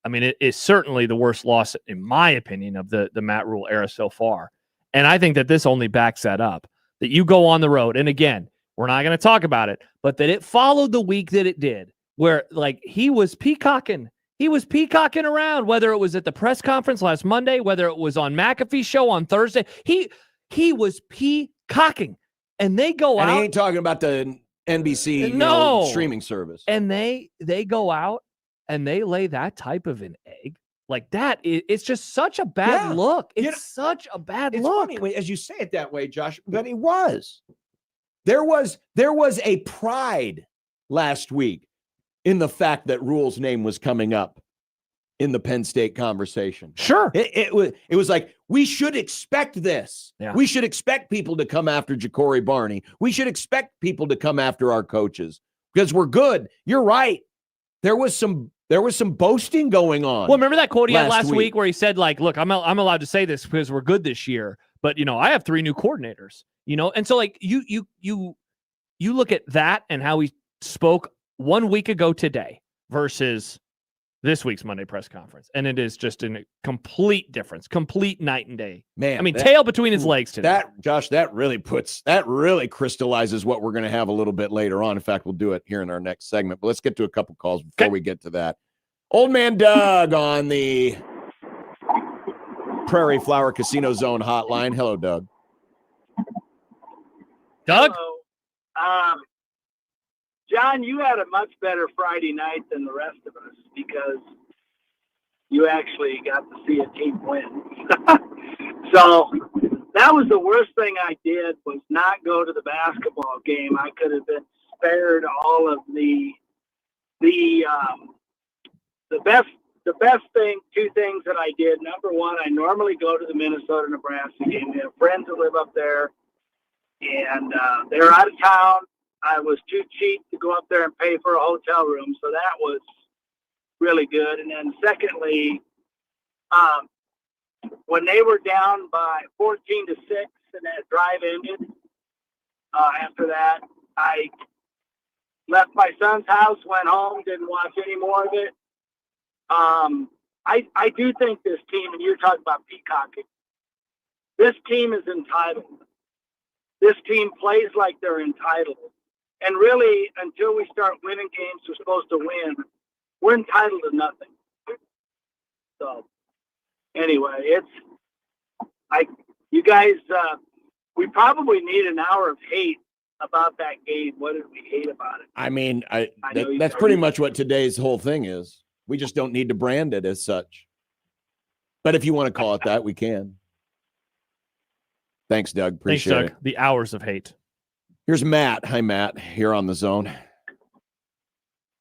I mean, it is certainly the worst loss, in my opinion, of the Matt Rule era so far. And I think that this only backs that up, that you go on the road. And again, we're not going to talk about it, but that it followed the week that it did, where like he was peacocking. He was peacocking around, whether it was at the press conference last Monday, whether it was on McAfee's show on Thursday. He was peacocking. And they go out. And he ain't talking about the NBC streaming service. And they go out and they lay that type of an egg like that. It's just such a bad look. It's such a bad look. Funny, as you say it that way, Josh, but it was. There was a pride last week in the fact that Rule's name was coming up in the Penn State conversation. Sure. It was like, we should expect this. Yeah. We should expect people to come after Ja'Cory Barney. We should expect people to come after our coaches because we're good. You're right. There was some boasting going on. Well, remember that quote he had last week where he said, like, look, I'm allowed to say this because we're good this year, but I have 3 new coordinators, and so like you look at that and how he spoke 1 week ago today versus this week's Monday press conference. And it is just a complete difference, complete night and day. Man, I mean, tail between his legs today. That really crystallizes what we're going to have a little bit later on. In fact, we'll do it here in our next segment, but let's get to a couple calls before we get to that. Old man Doug on the Prairie Flower Casino Zone hotline. Hello, Doug. Doug? Hello. John, you had a much better Friday night than the rest of us because you actually got to see a team win. So that was the worst thing I did, was not go to the basketball game. I could have been spared all of the best the best thing, two things that I did. Number one, I normally go to the Minnesota-Nebraska game. We have friends that live up there, and they're out of town. I was too cheap to go up there and pay for a hotel room, so that was really good. And then secondly, when they were down by 14-6 and that drive ended, after that, I left my son's house, went home, didn't watch any more of it. I do think this team, and you're talking about peacocking, this team is entitled. This team plays like they're entitled. And really, until we start winning games we're supposed to win, we're entitled to nothing. So, anyway, you guys, we probably need an hour of hate about that game. What did we hate about it? I mean, that's pretty much what today's whole thing is. We just don't need to brand it as such. But if you want to call it that, we can. Thanks, Doug. Appreciate it. The hours of hate. Here's Matt. Hi, Matt. Here on the zone.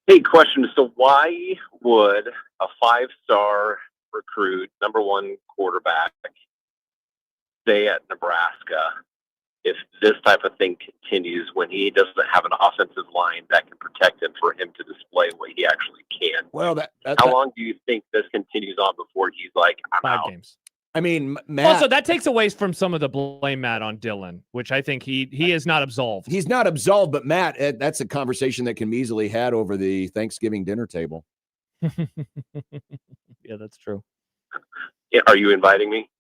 Hey, question. So why would a 5-star recruit, number one quarterback, stay at Nebraska if this type of thing continues when he doesn't have an offensive line that can protect him for him to display what he actually can? Well, how long do you think this continues on before he's like, I'm 5 out? games. I mean, Matt. Also, that takes away from some of the blame, Matt, on Dylan, which I think he is not absolved. He's not absolved, but Matt, that's a conversation that can be easily had over the Thanksgiving dinner table. Yeah, that's true. Yeah, are you inviting me?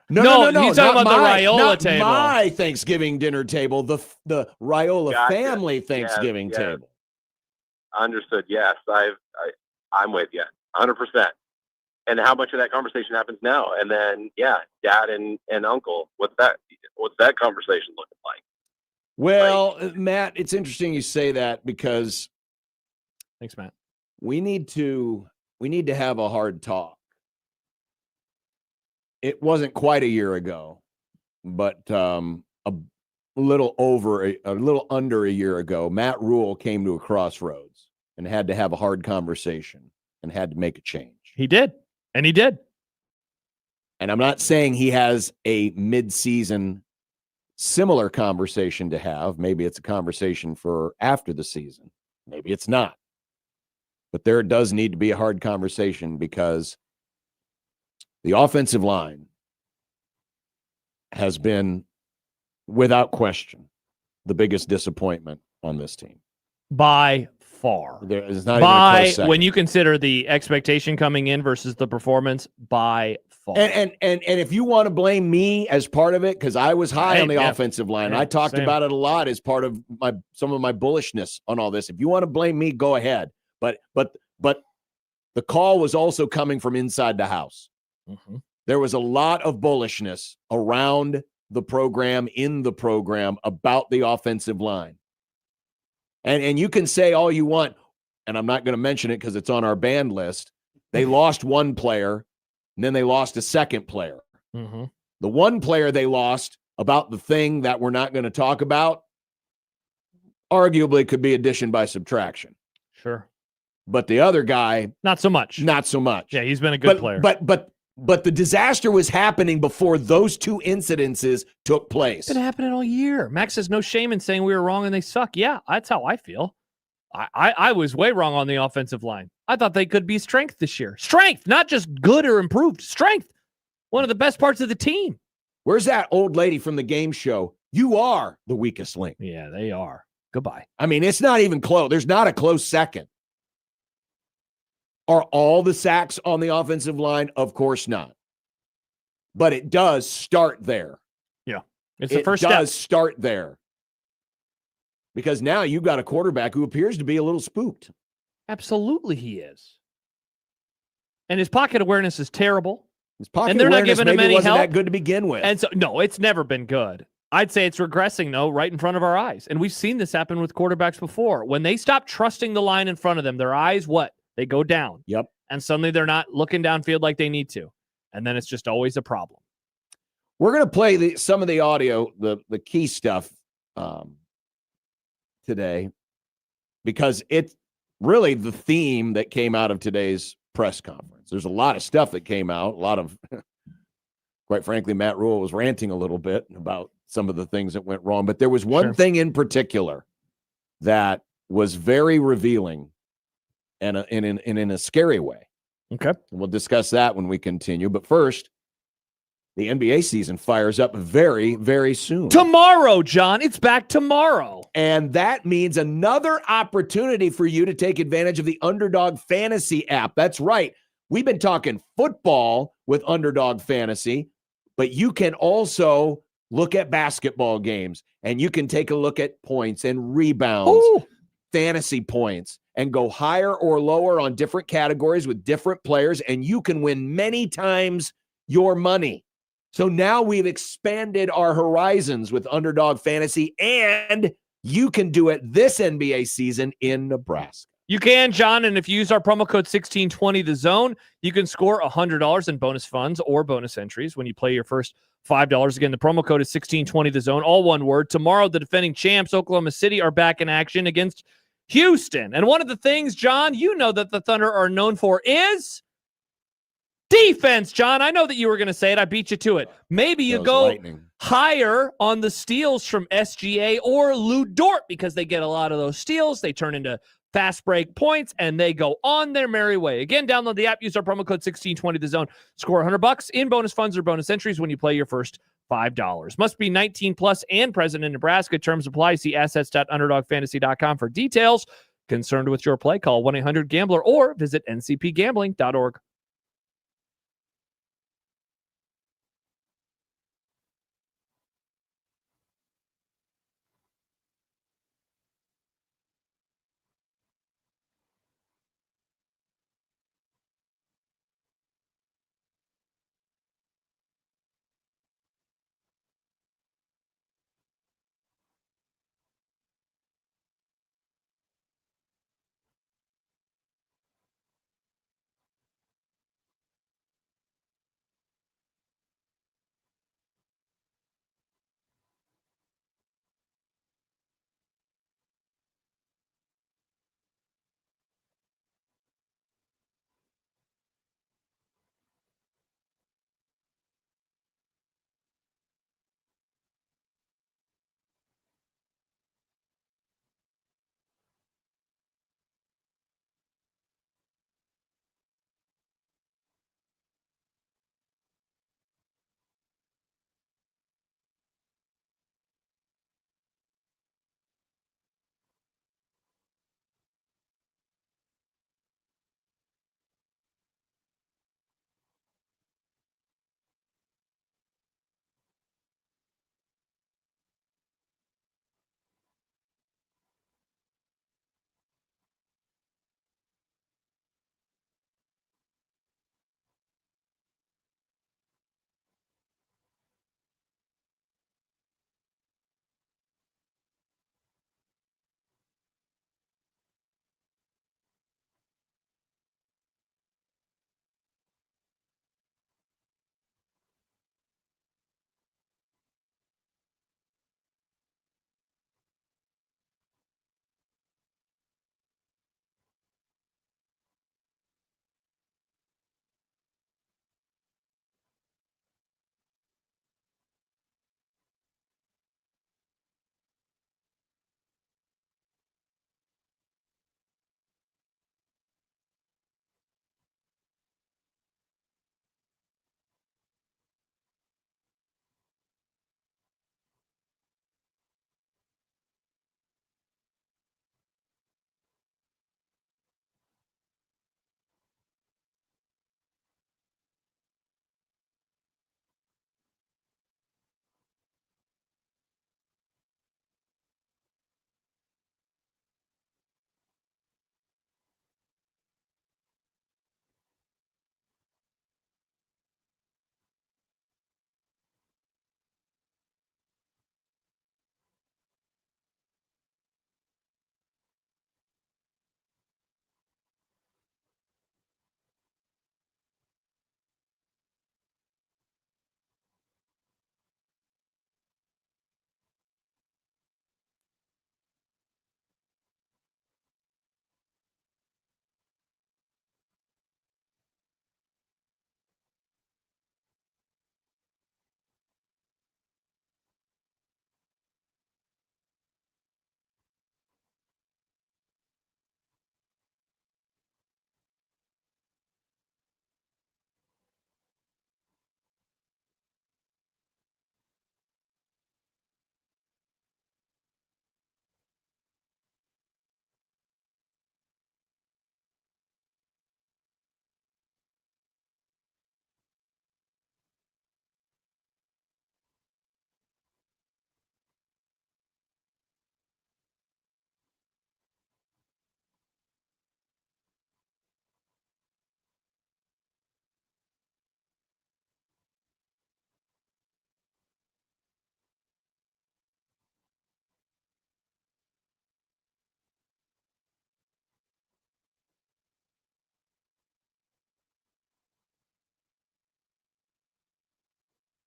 No. He's talking about the Raiola not table. My Thanksgiving dinner table, the Raiola Gotcha. family Thanksgiving Yes. table. Understood. Yes, I'm with you 100%. And how much of that conversation happens now? And then, dad and uncle, what's that conversation looking like? Well, Matt, it's interesting you say that because thanks, Matt. We need to have a hard talk. It wasn't quite a year ago, but a little under a year ago, Matt Rule came to a crossroads and had to have a hard conversation and had to make a change. He did. And he did. And I'm not saying he has a mid-season similar conversation to have. Maybe it's a conversation for after the season. Maybe it's not. But there does need to be a hard conversation because the offensive line has been, without question, the biggest disappointment on this team. By far. There is not even a close second. When you consider the expectation coming in versus the performance, by far. And if you want to blame me as part of it, because I was high on the offensive line. I talked about it a lot as part of some of my bullishness on all this. If you want to blame me, go ahead. But the call was also coming from inside the house. Mm-hmm. There was a lot of bullishness around the program, in the program, about the offensive line. And you can say all you want, and I'm not going to mention it because it's on our banned list. They lost one player, and then they lost a second player. Mm-hmm. The one player they lost about the thing that we're not going to talk about arguably could be addition by subtraction. Sure. But the other guy, not so much. Not so much. Yeah, he's been a good player. But the disaster was happening before those two incidences took place. It's been happening all year. Max has no shame in saying we were wrong and they suck. Yeah, that's how I feel. I was way wrong on the offensive line. I thought they could be strength this year. Strength, not just good or improved. Strength. One of the best parts of the team. Where's that old lady from the game show? You are the weakest link. Yeah, they are. Goodbye. I mean, it's not even close. There's not a close second. Are all the sacks on the offensive line? Of course not. But it does start there. Yeah. It's the first step. It does step. start there. Because now you've got a quarterback who appears to be a little spooked. Absolutely he is. And his pocket awareness is terrible. His pocket and they're awareness not giving him any wasn't help. that good to begin with. And so, no, it's never been good. I'd say it's regressing, though, right in front of our eyes. And we've seen this happen with quarterbacks before. When they stop trusting the line in front of them, their eyes, they go down. Yep. And suddenly they're not looking downfield like they need to. And then it's just always a problem. We're going to play some of the audio, the key stuff today, because it's really the theme that came out of today's press conference. There's a lot of stuff that came out, a lot of, quite frankly, Matt Rule was ranting a little bit about some of the things that went wrong. But there was one thing in particular that was very revealing and in a scary way. Okay. And we'll discuss that when we continue. But first, the NBA season fires up very, very soon. Tomorrow, John. It's back tomorrow. And that means another opportunity for you to take advantage of the Underdog Fantasy app. That's right. We've been talking football with Underdog Fantasy, but you can also look at basketball games, and you can take a look at points and rebounds, fantasy points, and go higher or lower on different categories with different players, and you can win many times your money. So now we've expanded our horizons with Underdog Fantasy, and you can do it this NBA season in Nebraska. You can, John, and if you use our promo code 1620 the zone, you can score $100 in bonus funds or bonus entries when you play your first $5. Again, the promo code is 1620 the zone, all one word. Tomorrow, the defending champs, Oklahoma City, are back in action against Houston. And one of the things, John, you know that the Thunder are known for is defense, John. I know that you were going to say it. I beat you to it. Maybe you go higher on the steals from SGA or Lou Dort because they get a lot of those steals. They turn into fast break points, and they go on their merry way. Again, download the app, use our promo code 1620 the zone. Score $100 in bonus funds or bonus entries when you play your first $5. Must be 19 plus and present in Nebraska. Terms apply. See assets.underdogfantasy.com for details. Concerned with your play? Call 1-800-GAMBLER or visit ncpgambling.org.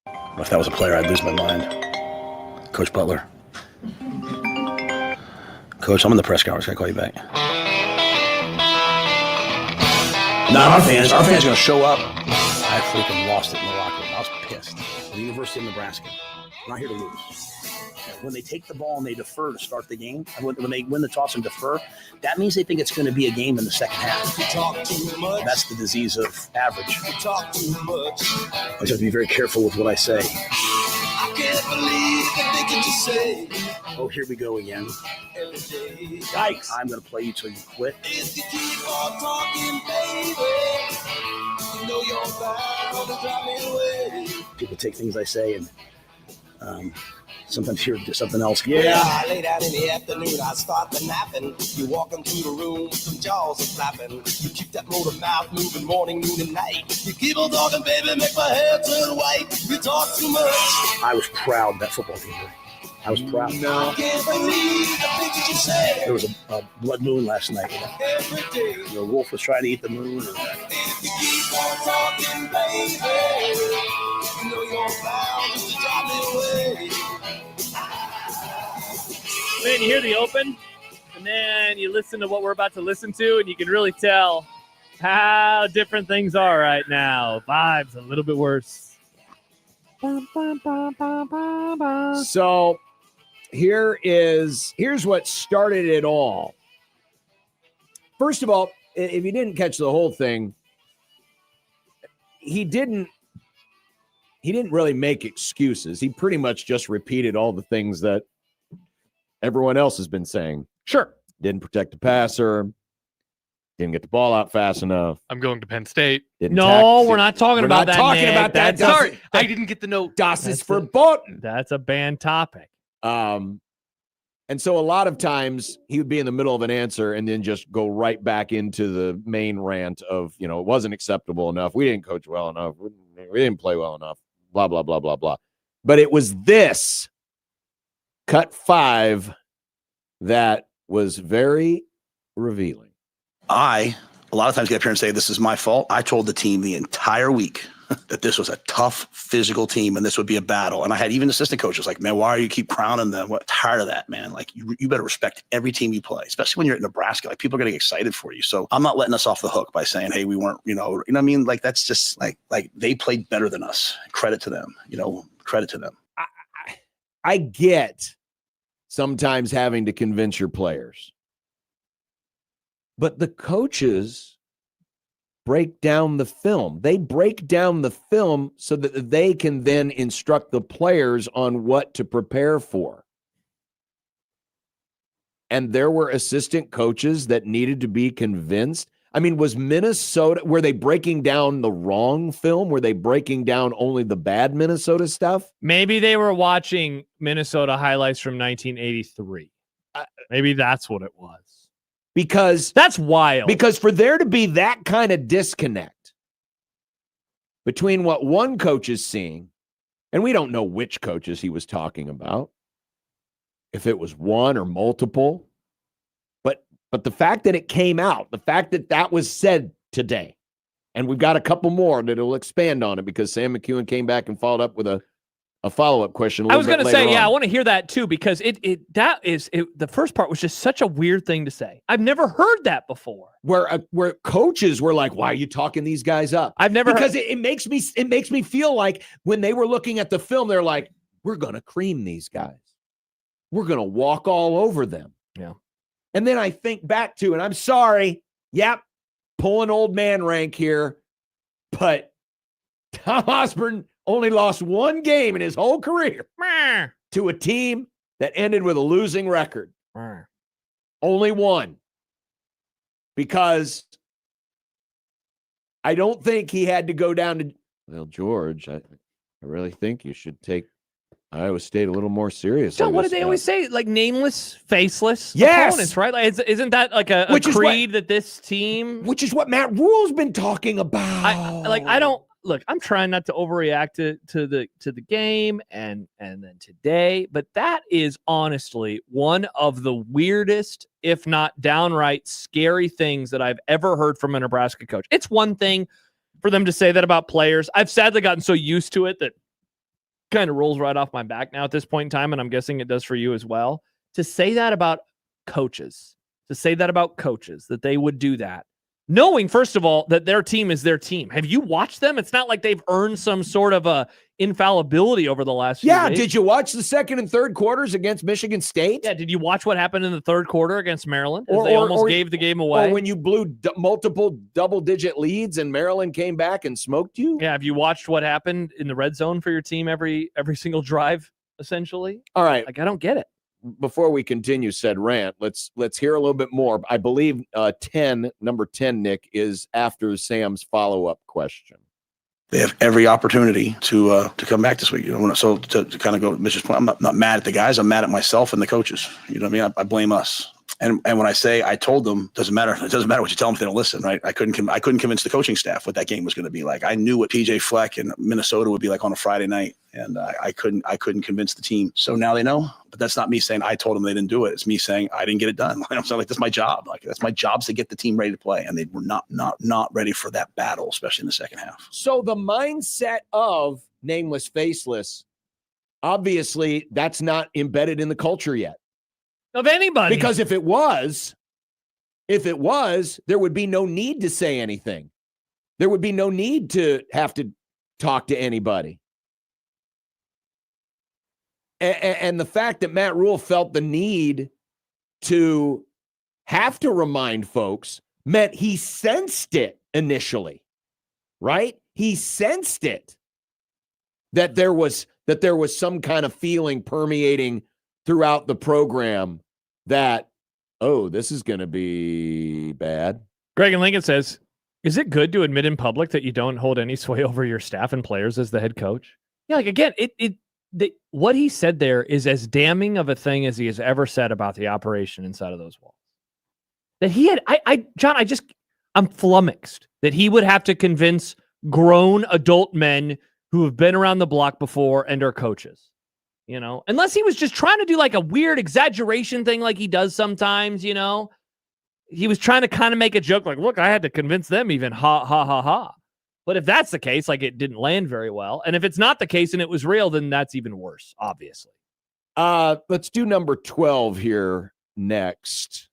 If that was a player, I'd lose my mind. Coach Butler. Coach, I'm in the press conference. Can I call you back? Not our fans. Our fans are going to show up. I freaking lost it in the locker room. I was pissed. The University of Nebraska. I'm not here to lose. When they take the ball and they defer to start the game, when they win the toss and defer, that means they think it's going to be a game in the second half. That's the disease of average. I just have to be very careful with what I say. I can't believe that they can just say, oh, here we go again. Yikes. I'm going to play you till you quit. If you keep on talking, baby, you know you're bound to drive me away. People take things I say and sometimes hear something else. Yeah, I lay down in the afternoon, I start to napping. You walk into the room, some jaws are flapping. You keep that motor mouth moving morning, noon, and night. You keep on talking, baby, make my hair turn white. You talk too much. I was proud of that football team. I was proud. No. I can't believe the things that you say. There was a blood moon last night. Every day. The wolf was trying to eat the moon. If you keep on talking, baby, you know you're bound just to drive me away. Man, you hear the open, and then you listen to what we're about to listen to, and you can really tell how different things are right now. Vibes a little bit worse. So here's what started it all. First of all, if you didn't catch the whole thing, he didn't really make excuses. He pretty much just repeated all the things that everyone else has been saying. Sure. Didn't protect the passer. Didn't get the ball out fast enough. I'm going to Penn State. We're not talking about that. Talking about that. Sorry, I didn't get the note. Das ist verboten. That's a banned topic. And so a lot of times he would be in the middle of an answer and then just go right back into the main rant of, it wasn't acceptable enough. We didn't coach well enough. We didn't play well enough. Blah, blah, blah, blah, blah. But it was this cut 5 that was very revealing. A lot of times get up here and say, this is my fault. I told the team the entire week that this was a tough physical team and this would be a battle. And I had even assistant coaches like, man, why are you keep crowning them? What, tired of that, man. Like you better respect every team you play, especially when you're at Nebraska. Like people are getting excited for you. So I'm not letting us off the hook by saying, hey, we weren't, you know what I mean? Like that's just like they played better than us. Credit to them, credit to them. I get sometimes having to convince your players. But the coaches break down the film. They break down the film so that they can then instruct the players on what to prepare for. And there were assistant coaches that needed to be convinced. I mean, were they breaking down the wrong film? Were they breaking down only the bad Minnesota stuff? Maybe they were watching Minnesota highlights from 1983. Maybe that's what it was. Because that's wild. Because for there to be that kind of disconnect between what one coach is seeing, and we don't know which coaches he was talking about, if it was one or multiple, but the fact that it came out, the fact that that was said today, and we've got a couple more that will expand on it because Sam McEwen came back and followed up with a follow-up question. I was going to say, yeah, I want to hear that too, because the first part was just such a weird thing to say. I've never heard that before. Where coaches were like, "Why are you talking these guys up?" I've never because it makes me feel like when they were looking at the film, they're like, "We're going to cream these guys. We're going to walk all over them." Yeah. And then I think back to, and I'm sorry, pulling old man rank here, but Tom Osborne only lost one game in his whole career to a team that ended with a losing record. Only one. Because I don't think he had to go down to, well, George, I really think you should take Iowa State a little more seriously. So what did they always say? Like nameless, faceless yes. opponents, right? Like, isn't that like a creed that this team? Which is what Matt Rule's been talking about. I'm trying not to overreact to the game and then today, but that is honestly one of the weirdest, if not downright scary things that I've ever heard from a Nebraska coach. It's one thing for them to say that about players. I've sadly gotten so used to it that kind of rolls right off my back now at this point in time, and I'm guessing it does for you as well. To say that about coaches, that they would do that, knowing, first of all, that their team is their team. Have you watched them? It's not like they've earned some sort of a infallibility over the last few days. Did you watch the second and third quarters against Michigan State? Yeah, did you watch what happened in the third quarter against Maryland? They almost gave the game away. Or when you blew multiple double-digit leads and Maryland came back and smoked you? Yeah, have you watched what happened in the red zone for your team every single drive, essentially? All right. Like, I don't get it. Before we continue said rant, let's hear a little bit more. I believe number 10, Nick, is after Sam's follow-up question. They have every opportunity to come back this week. So to kind of go to Mitch's point, I'm not mad at the guys. I'm mad at myself and the coaches. You know what I mean? I blame us. And when I say I told them, doesn't matter. It doesn't matter what you tell them if they don't listen, right? I couldn't convince the coaching staff what that game was going to be like. I knew what PJ Fleck and Minnesota would be like on a Friday night, and I couldn't convince the team. So now they know. But that's not me saying I told them they didn't do it. It's me saying I didn't get it done. I'm saying, like, that's my job. Like, that's my job, to get the team ready to play, and they were not ready for that battle, especially in the second half. So the mindset of nameless, faceless, obviously that's not embedded in the culture yet. Of anybody. Because if it was, there would be no need to say anything. There would be no need to have to talk to anybody. And the fact that Matt Rule felt the need to have to remind folks meant he sensed it initially, right? He sensed it, that there was some kind of feeling permeating throughout the program that, oh, this is going to be bad. Greg and Lincoln says, is it good to admit in public that you don't hold any sway over your staff and players as the head coach? Yeah, like, again, what he said there is as damning of a thing as he has ever said about the operation inside of those walls. That he had, John, I'm flummoxed that he would have to convince grown adult men who have been around the block before and are coaches. You know, unless he was just trying to do like a weird exaggeration thing like he does sometimes, you know. He was trying to kind of make a joke like, look, I had to convince them even, ha, ha, ha, ha. But if that's the case, like, it didn't land very well. And if it's not the case and it was real, then that's even worse, obviously. Let's do number 12 here next,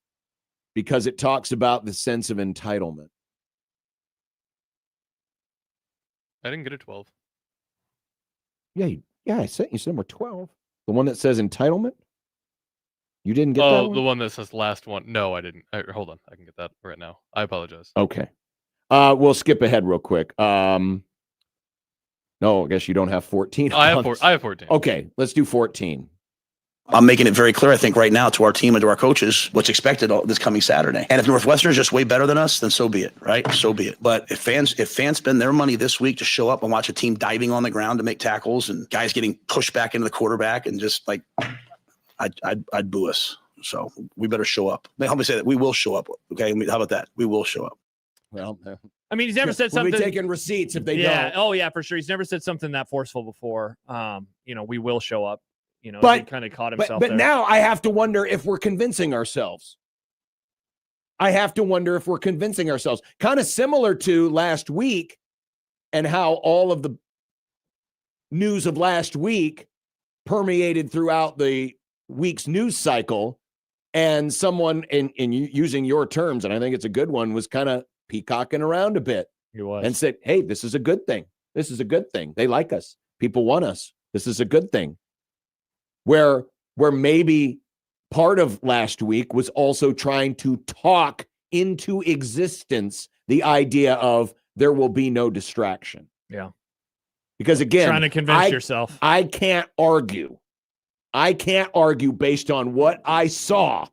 because it talks about the sense of entitlement. I didn't get a 12. Yeah, I sent you number 12. The one that says entitlement? You didn't get that one? Oh, the one that says last one. No, I didn't. Hold on. I can get that right now. I apologize. Okay. We'll skip ahead real quick. No, I guess you don't have 14. I have 14. Okay, let's do 14. I'm making it very clear, I think, right now to our team and to our coaches what's expected this coming Saturday. And if Northwestern is just way better than us, then so be it, right? So be it. But if fans spend their money this week to show up and watch a team diving on the ground to make tackles and guys getting pushed back into the quarterback and just like, I'd boo us. So we better show up. Help me say that. We will show up. Okay, how about that? We will show up. Well, I mean, he's never said we'll something. be taking receipts if they don't. Oh yeah, for sure. He's never said something that forceful before. You know, we will show up. You know, but he kind of caught himself. But now I have to wonder if we're convincing ourselves. Kind of similar to last week and how all of the news of last week permeated throughout the week's news cycle. And someone, in using your terms, and I think it's a good one, was kind of peacocking around a bit. He was. And said, hey, this is a good thing. This is a good thing. They like us. People want us. This is a good thing. Where maybe part of last week was also trying to talk into existence the idea of there will be no distraction. Yeah. Because again, trying to convince yourself. I can't argue. Based on what I saw.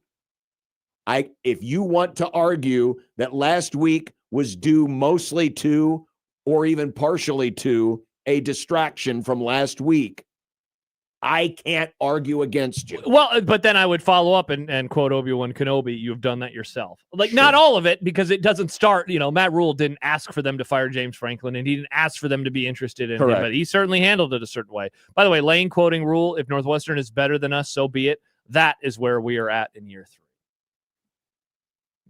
If you want to argue that last week was due mostly to, or even partially to, a distraction from last week, I can't argue against you. Well, but then I would follow up and quote Obi-Wan Kenobi, you've done that yourself. Like, sure. Not all of it, because it doesn't start, you know, Matt Rule didn't ask for them to fire James Franklin, and he didn't ask for them to be interested in Correct. him, but he certainly handled it a certain way. By the way, Lane quoting Rule, if Northwestern is better than us, so be it. That is where we are at in year 3.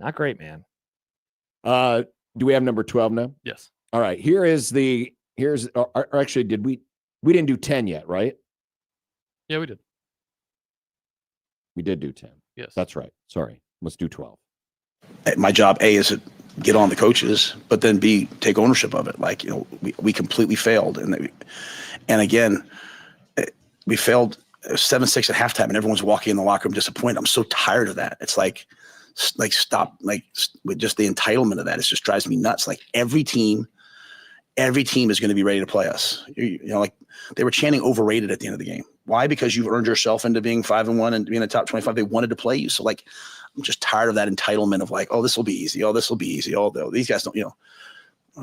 Not great, man. Do we have number 12 now? Yes. All right. Actually, did we We didn't do 10 yet, right? Yeah, we did. We did do 10. Yes. That's right. Sorry. Let's do 12. My job, A, is to get on the coaches, but then B, take ownership of it. Like, we completely failed. And again, we failed 7-6 at halftime, and everyone's walking in the locker room disappointed. I'm so tired of that. It's like stop, with just the entitlement of that. It just drives me nuts. Like every team is going to be ready to play us. Like they were chanting overrated at the end of the game. Why? Because you've earned yourself into being 5-1 and being in the top 25. They wanted to play you. So like, I'm just tired of that entitlement of like, oh, this will be easy. Oh, this will be easy. Oh, these guys don't,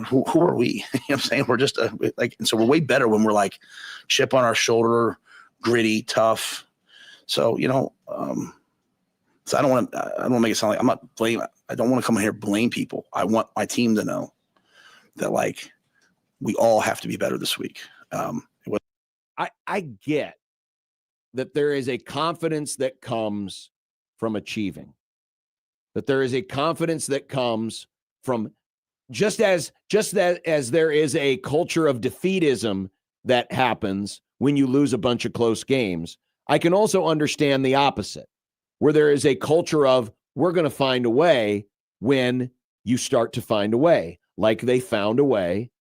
who are we? You know what I'm saying? We're just and so we're way better when we're like chip on our shoulder, gritty, tough. So, so I don't want to make it sound like I'm not blame. I don't want to come in here and blame people. I want my team to know that like we all have to be better this week. I get that there is a confidence that comes from achieving, that there is a confidence that comes from just as there is a culture of defeatism that happens when you lose a bunch of close games. I can also understand the opposite, where there is a culture of we're going to find a way when you start to find a way, like they found a way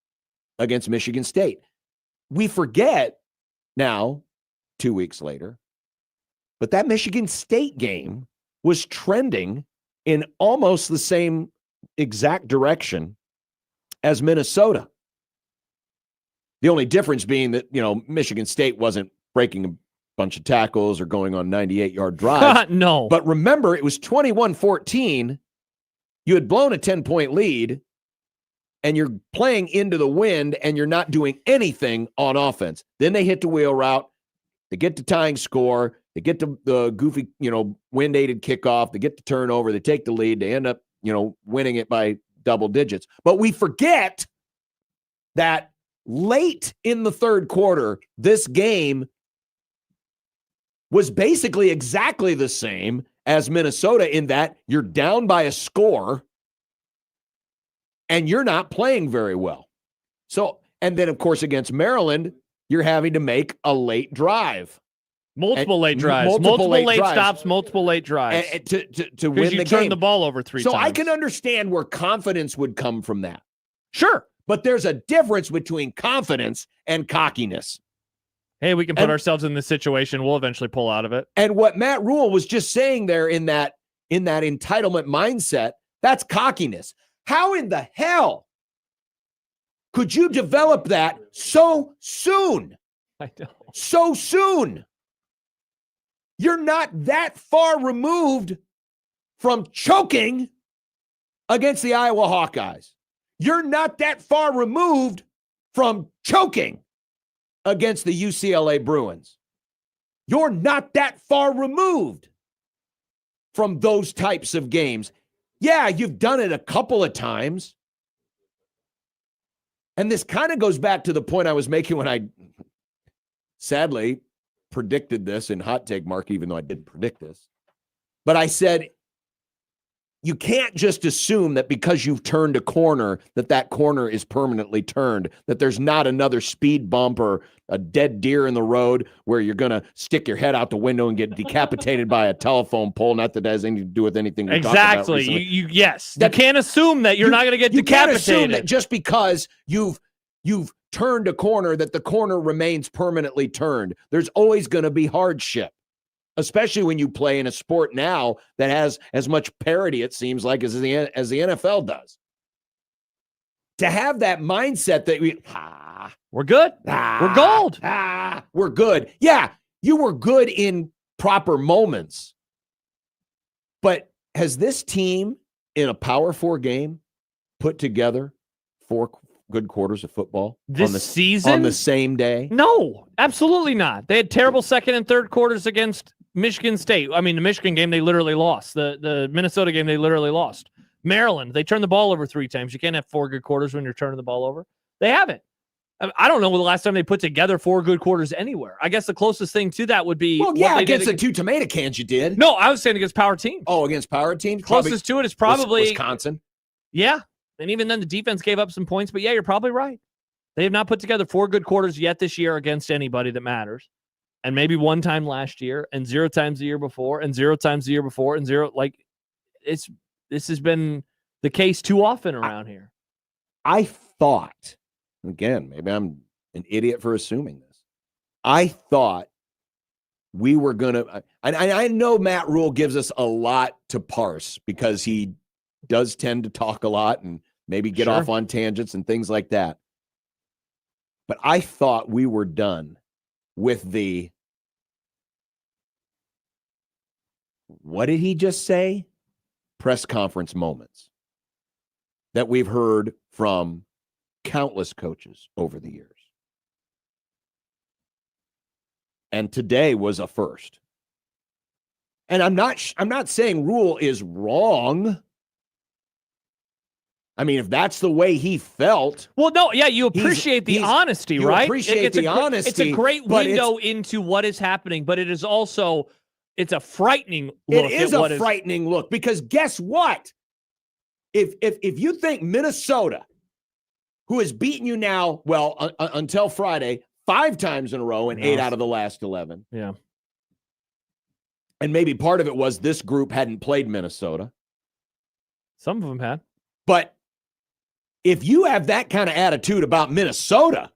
against Michigan State. We forget now, 2 weeks later, but that Michigan State game was trending in almost the same exact direction as Minnesota. The only difference being that, Michigan State wasn't breaking a bunch of tackles or going on 98-yard drives. No. But remember, it was 21-14. You had blown a 10-point lead, and you're playing into the wind, and you're not doing anything on offense. Then they hit the wheel route. They get the tying score. They get the goofy, wind-aided kickoff. They get the turnover. They take the lead. They end up, winning it by double digits. But we forget that late in the third quarter, this game was basically exactly the same as Minnesota in that you're down by a score and you're not playing very well. So, and then, of course, against Maryland, you're having to make a late drive. Multiple late drives. Multiple late stops, multiple late drives. To win the game. You turned the ball over three times. So I can understand where confidence would come from that. Sure. But there's a difference between confidence and cockiness. Hey, we can put ourselves in this situation. We'll eventually pull out of it. And what Matt Rule was just saying there in that entitlement mindset, that's cockiness. How in the hell could you develop that so soon? I know. So soon. You're not that far removed from choking against the Iowa Hawkeyes. You're not that far removed from choking against the UCLA Bruins. You're not that far removed from those types of games. Yeah, you've done it a couple of times. And this kind of goes back to the point I was making when I sadly predicted this in Hot Take, Mark, even though I didn't predict this. But I said, you can't just assume that because you've turned a corner, that corner is permanently turned, that there's not another speed bump or a dead deer in the road where you're going to stick your head out the window and get decapitated by a telephone pole. Not that has anything to do with anything we talked about recently. Yes. You can't assume that you're not going to get decapitated. You can't assume that just because you've turned a corner that the corner remains permanently turned. There's always going to be hardship, especially when you play in a sport now that has as much parity, it seems like, as the NFL does. To have that mindset that we're good. We're gold. We're good. Yeah, you were good in proper moments. But has this team in a Power 4 game put together 4 good quarters of football this season on the same day? No, absolutely not. They had terrible second and third quarters against Michigan State. I mean, the Michigan game, they literally lost. The Minnesota game, they literally lost. Maryland, they turned the ball over 3 times. You can't have 4 good quarters when you're turning the ball over. They haven't. I don't know the last time they put together 4 good quarters anywhere. I guess the closest thing to that would be... Well, yeah, against the 2 tomato cans you did. No, I was saying against power teams. Oh, against power teams? Closest to it is probably... Wisconsin. Yeah. And even then, the defense gave up some points. But yeah, you're probably right. They have not put together 4 good quarters yet this year against anybody that matters. And maybe 1 time last year, and 0 times the year before, and 0 times the year before, and 0. Like, this has been the case too often around here. I thought, again, maybe I'm an idiot for assuming this. I thought we were going to, I know Matt Rule gives us a lot to parse because he does tend to talk a lot and maybe get off on tangents and things like that. But I thought we were done with the, what did he just say? Press conference moments that we've heard from countless coaches over the years. And today was a first. And I'm not saying Rule is wrong. I mean, if that's the way he felt. Well, no, yeah, you appreciate the honesty, right? Appreciate the honesty. It's a great window into what is happening, but it is also, it's a frightening look. It is a frightening look because guess what? If you think Minnesota, who has beaten you now, well, until Friday, 5 times in a row and 8 out of the last 11. Yeah. And maybe part of it was this group hadn't played Minnesota. Some of them had. But if you have that kind of attitude about Minnesota,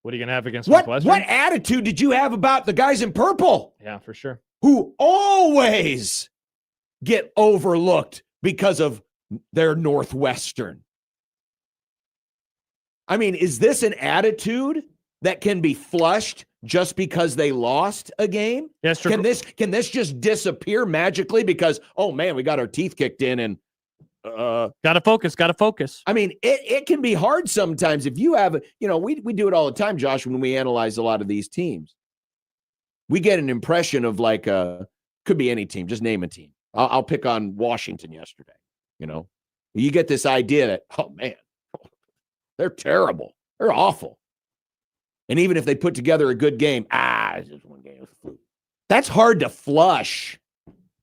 what are you going to have against Northwestern? What attitude did you have about the guys in purple? Yeah, for sure. Who always get overlooked because of their Northwestern. I mean, is this an attitude that can be flushed just because they lost a game? Yes, true. Can this just disappear magically because, oh man, we got our teeth kicked in and gotta focus. I mean, it can be hard sometimes if you have, we do it all the time, Josh, when we analyze a lot of these teams. We get an impression of like could be any team, just name a team. I'll pick on Washington yesterday. You get this idea that, oh man, they're terrible. They're awful. And even if they put together a good game, it's just one game. That's hard to flush.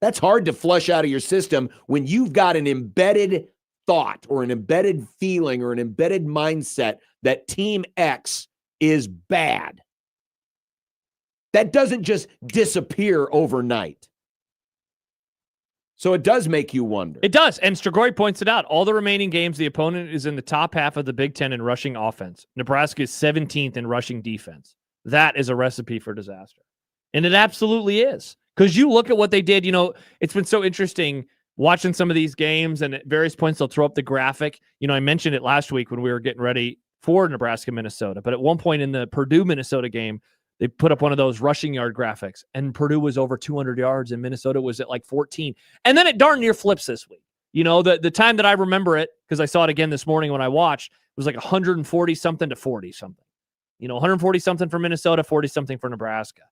That's hard to flush out of your system when you've got an embedded thought or an embedded feeling or an embedded mindset that Team X is bad. That doesn't just disappear overnight. So it does make you wonder. It does. And Strigoi points it out. All the remaining games, the opponent is in the top half of the Big Ten in rushing offense. Nebraska is 17th in rushing defense. That is a recipe for disaster. And it absolutely is. Because you look at what they did, it's been so interesting watching some of these games, and at various points they'll throw up the graphic. I mentioned it last week when we were getting ready for Nebraska, Minnesota. But at one point in the Purdue-Minnesota game, they put up one of those rushing yard graphics, and Purdue was over 200 yards, and Minnesota was at like 14. And then it darn near flips this week. The time that I remember it, because I saw it again this morning when I watched, it was like 140-something to 40-something. 140-something for Minnesota, 40-something for Nebraska.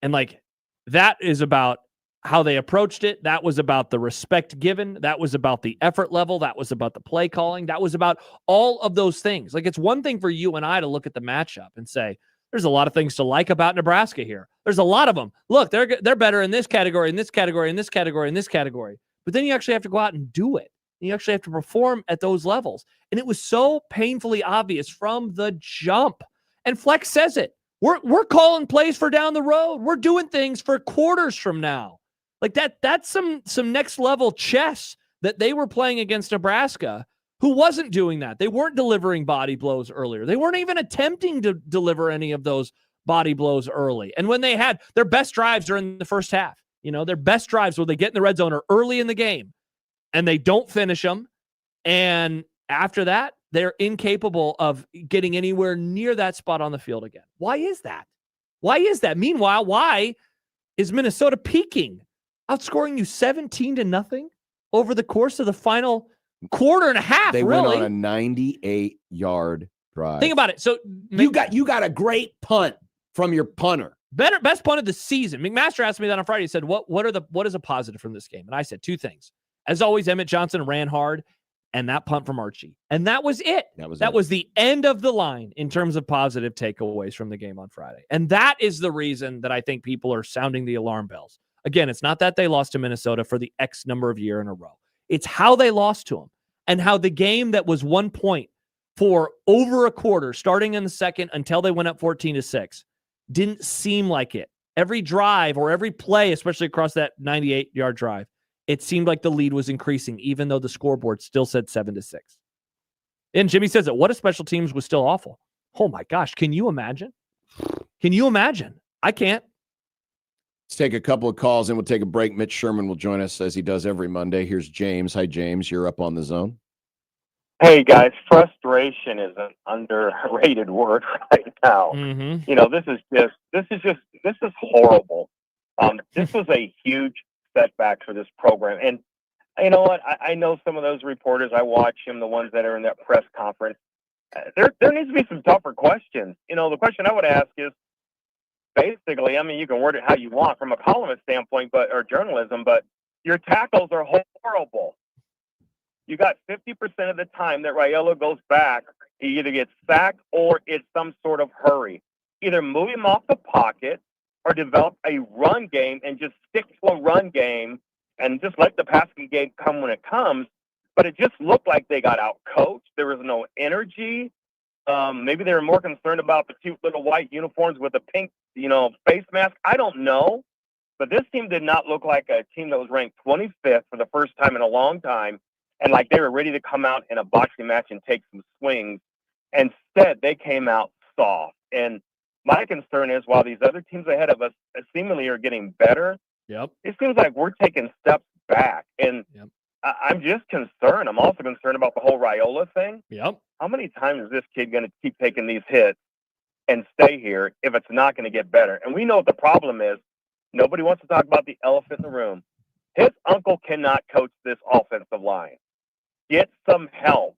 And like, that is about how they approached it. That was about the respect given. That was about the effort level. That was about the play calling. That was about all of those things. Like, it's one thing for you and I to look at the matchup and say, there's a lot of things to like about Nebraska here. There's a lot of them. Look, they're better in this category, in this category, in this category, in this category. But then you actually have to go out and do it. You actually have to perform at those levels. And it was so painfully obvious from the jump. And Flex says it. We're calling plays for down the road. We're doing things for quarters from now. Like that's some next level chess that they were playing against Nebraska, who wasn't doing that. They weren't delivering body blows earlier. They weren't even attempting to deliver any of those body blows early. And when they had their best drives are in the first half, their best drives where they get in the red zone are early in the game and they don't finish them. And after that, they're incapable of getting anywhere near that spot on the field again. Why is that? Meanwhile, why is Minnesota peaking, outscoring you 17-0 over the course of the final quarter and a half? They really went on a 98-yard drive. Think about it. So you got a great punt from your punter. Best punt of the season. McMaster asked me that on Friday. He said, what is a positive from this game? And I said 2 things. As always, Emmett Johnson ran hard, and that punt from Archie. And that was it. That was the end of the line in terms of positive takeaways from the game on Friday. And that is the reason that I think people are sounding the alarm bells. Again, it's not that they lost to Minnesota for the X number of year in a row. It's how they lost to them and how the game that was 1 point for over a quarter, starting in the second until they went up 14-6. Didn't seem like it. Every drive or every play, especially across that 98-yard drive, it seemed like the lead was increasing, even though the scoreboard still said 7-6. And Jimmy says that what if special teams was still awful? Oh my gosh, can you imagine? Can you imagine? I can't. Let's take a couple of calls and we'll take a break. Mitch Sherman will join us as he does every Monday. Here's James. Hi, James. You're up on the zone. Hey guys, frustration is an underrated word right now. Mm-hmm. You know, this is horrible. This was a huge setback for this program. And you know what? I know some of those reporters. I watch them, the ones that are in that press conference. There needs to be some tougher questions. You know, the question I would ask is basically, I mean, you can word it how you want from a columnist standpoint, or journalism, but your tackles are horrible. You got 50% of the time that Raiola goes back, he either gets sacked or it's some sort of hurry. Either move him off the pocket or develop a run game and just stick to a run game and just let the passing game come when it comes. But it just looked like they got out-coached. There was no energy. Maybe they were more concerned about the cute little white uniforms with the pink, face mask. I don't know. But this team did not look like a team that was ranked 25th for the first time in a long time. And like they were ready to come out in a boxing match and take some swings. Instead, they came out soft. And my concern is while these other teams ahead of us seemingly are getting better, it seems like we're taking steps back. And I'm just concerned. I'm also concerned about the whole Raiola thing. How many times is this kid going to keep taking these hits and stay here if it's not going to get better? And we know what the problem is. Nobody wants to talk about the elephant in the room. His uncle cannot coach this offensive line. Get some help.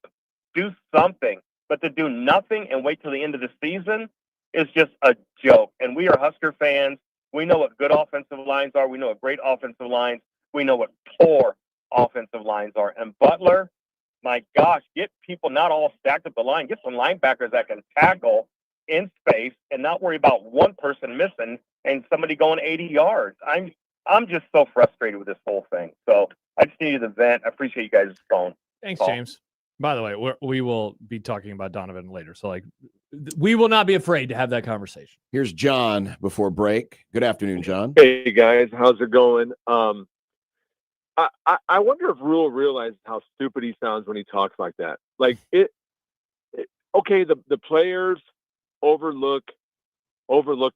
Do something. But to do nothing and wait till the end of the season is just a joke. And we are Husker fans. We know what good offensive lines are. We know what great offensive lines. We know what poor offensive lines are. And Butler, my gosh, get people not all stacked up the line. Get some linebackers that can tackle in space and not worry about one person missing and somebody going 80 yards. I'm just so frustrated with this whole thing. So I just needed to vent. I appreciate you guys' phone. Thanks, James. By the way, we will be talking about Donovan later. So, we will not be afraid to have that conversation. Here's John before break. Good afternoon, John. Hey, guys. How's it going? I wonder if Rule realizes how stupid he sounds when he talks like that. Okay, the players overlook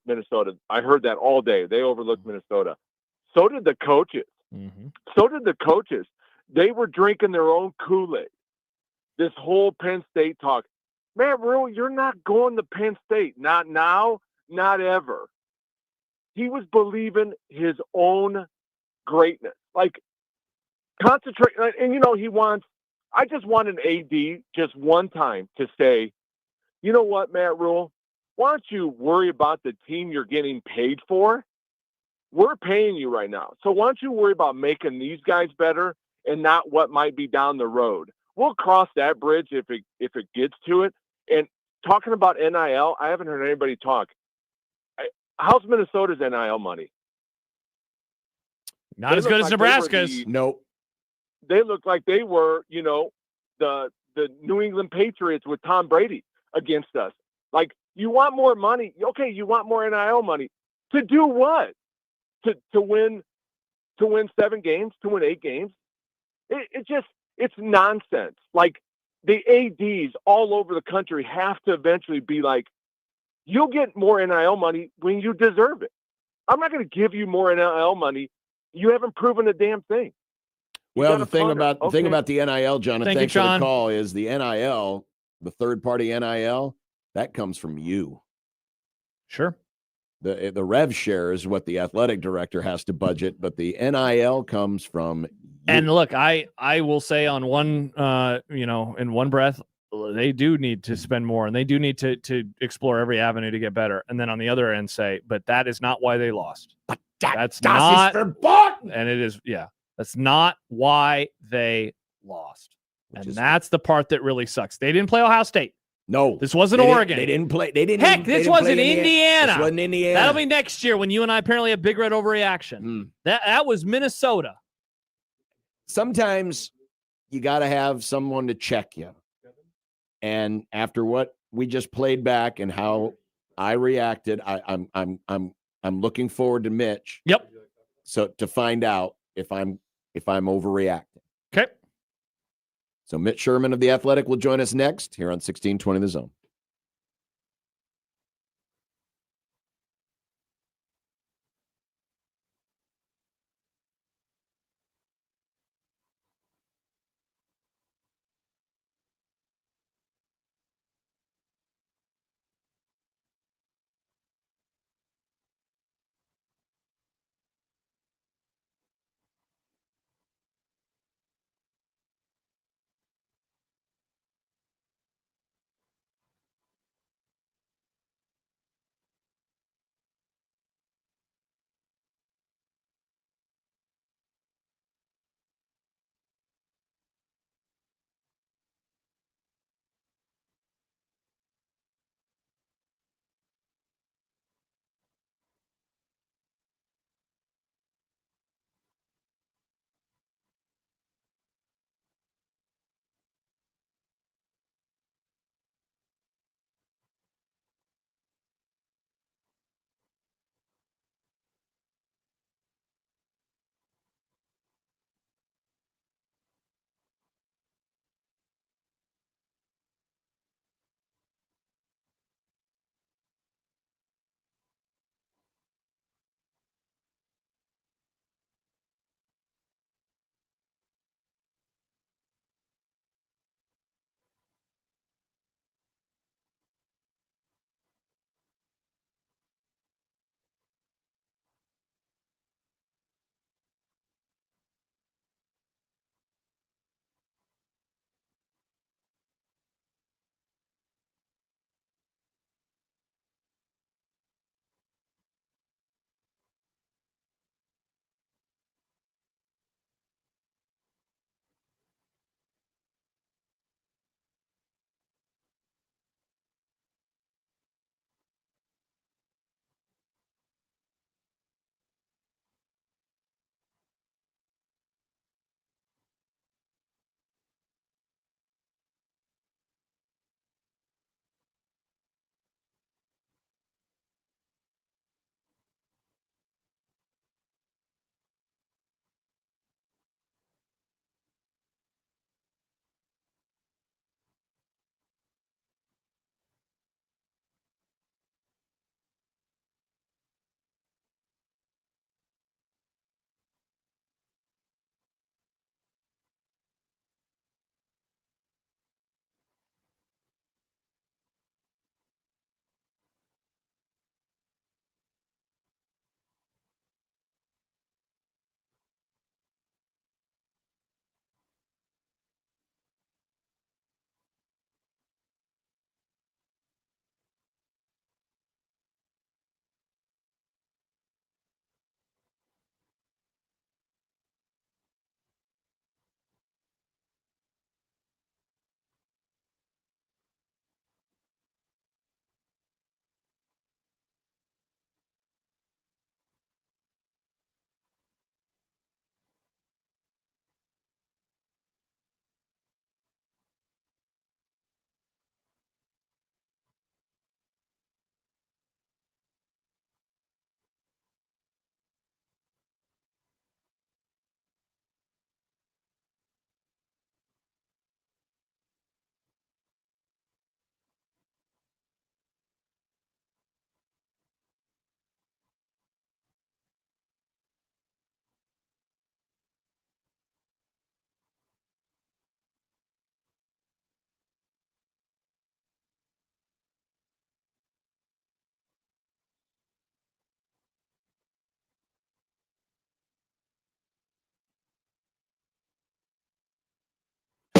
Minnesota. I heard that all day. They overlooked Minnesota. So did the coaches. So did the coaches. They were drinking their own Kool-Aid. This whole Penn State talk. Man, Rule, you're not going to Penn State. Not now, not ever. He was believing his own greatness. Concentrate. And, I just want an AD just one time to say, you know what, Matt Rule? Why don't you worry about the team you're getting paid for? We're paying you right now. So why don't you worry about making these guys better and not what might be down the road? We'll cross that bridge if it gets to it. And talking about NIL, I haven't heard anybody talk. How's Minnesota's NIL money? Not as good as Nebraska's. Nope. They look like they were, the New England Patriots with Tom Brady against us. You want more money. Okay, you want more NIL money. To do what? To win 7 games, to win 8 games? It's nonsense. The ADs all over the country have to eventually be like, you'll get more NIL money when you deserve it. I'm not going to give you more NIL money. You haven't proven a damn thing. Well, the thing about the NIL, Jonathan, thanks for John. the call, is the NIL, the third-party NIL, that comes from you. Sure. The rev share is what the athletic director has to budget, but the NIL comes from you. And look, I will say on one, in one breath, they do need to spend more and they do need to explore every avenue to get better. And then on the other end say, but that is not why they lost. That's not, and it is, that's not why they lost. And that's the part that really sucks. They didn't play Ohio State. No, this wasn't Oregon. They didn't play. Heck, this wasn't Indiana. This wasn't Indiana. That'll be next year when you and I apparently have big red overreaction. That was Minnesota. Sometimes you got to have someone to check you. And after what we just played back and how I reacted, I'm looking forward to Mitch. Yep. So to find out if I'm overreacting. Okay. So Mitch Sherman of The Athletic will join us next here on 1620 The Zone.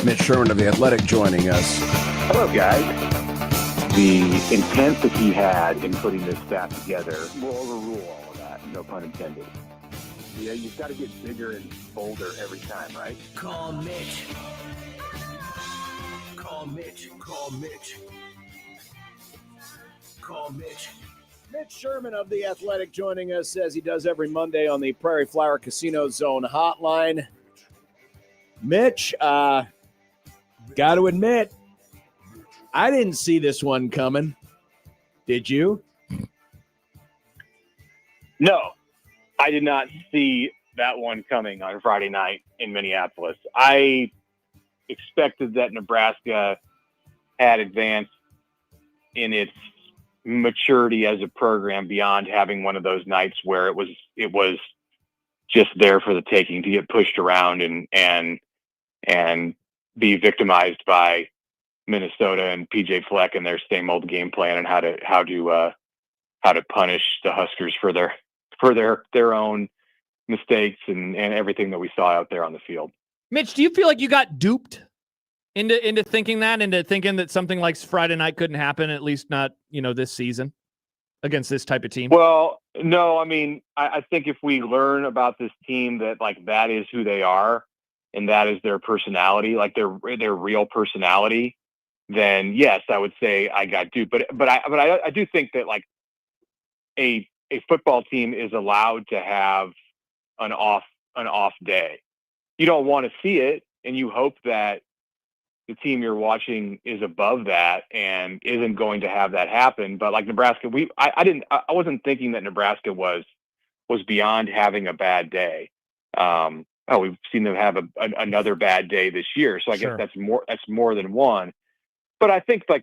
Mitch Sherman of The Athletic joining us. Hello, guys. The intent that he had in putting this staff together will overrule all of that, no pun intended. Yeah, you've got to get bigger and bolder every time, right? Call Mitch. Call Mitch. Call Mitch. Call Mitch. Mitch Sherman of The Athletic joining us as he does every Monday on the Prairie Flower Casino Zone hotline. Mitch, got to admit, I didn't see this one coming. Did you? No, I did not see that one coming on Friday night in Minneapolis. I expected that Nebraska had advanced in its maturity as a program beyond having one of those nights where it was just there for the taking, to get pushed around and be victimized by Minnesota and PJ Fleck and their same old game plan and how to punish the Huskers for their own mistakes and everything that we saw out there on the field. Mitch, do you feel like you got duped into thinking that something like Friday night couldn't happen, at least not, this season against this type of team? Well, no, I mean, I think if we learn about this team that that is who they are and that is their personality, like their real personality, then yes, I would say I got duped. But I do think that a football team is allowed to have an off day. You don't want to see it, and you hope that the team you're watching is above that and isn't going to have that happen. But like Nebraska, I wasn't thinking that Nebraska was beyond having a bad day. We've seen them have another bad day this year, so I guess that's more than one. But I think I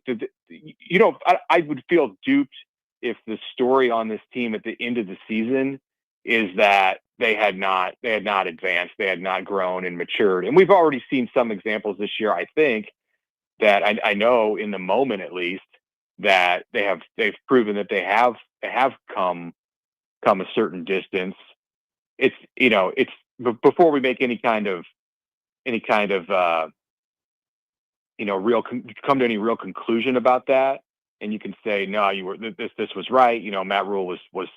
would feel duped if the story on this team at the end of the season is that they had not advanced, they had not grown and matured. And we've already seen some examples this year, I think, that I know in the moment at least that they've proven that they have come a certain distance. It's before we make any kind of come to any real conclusion about that, and you can say, no, this was right. Matt Rule was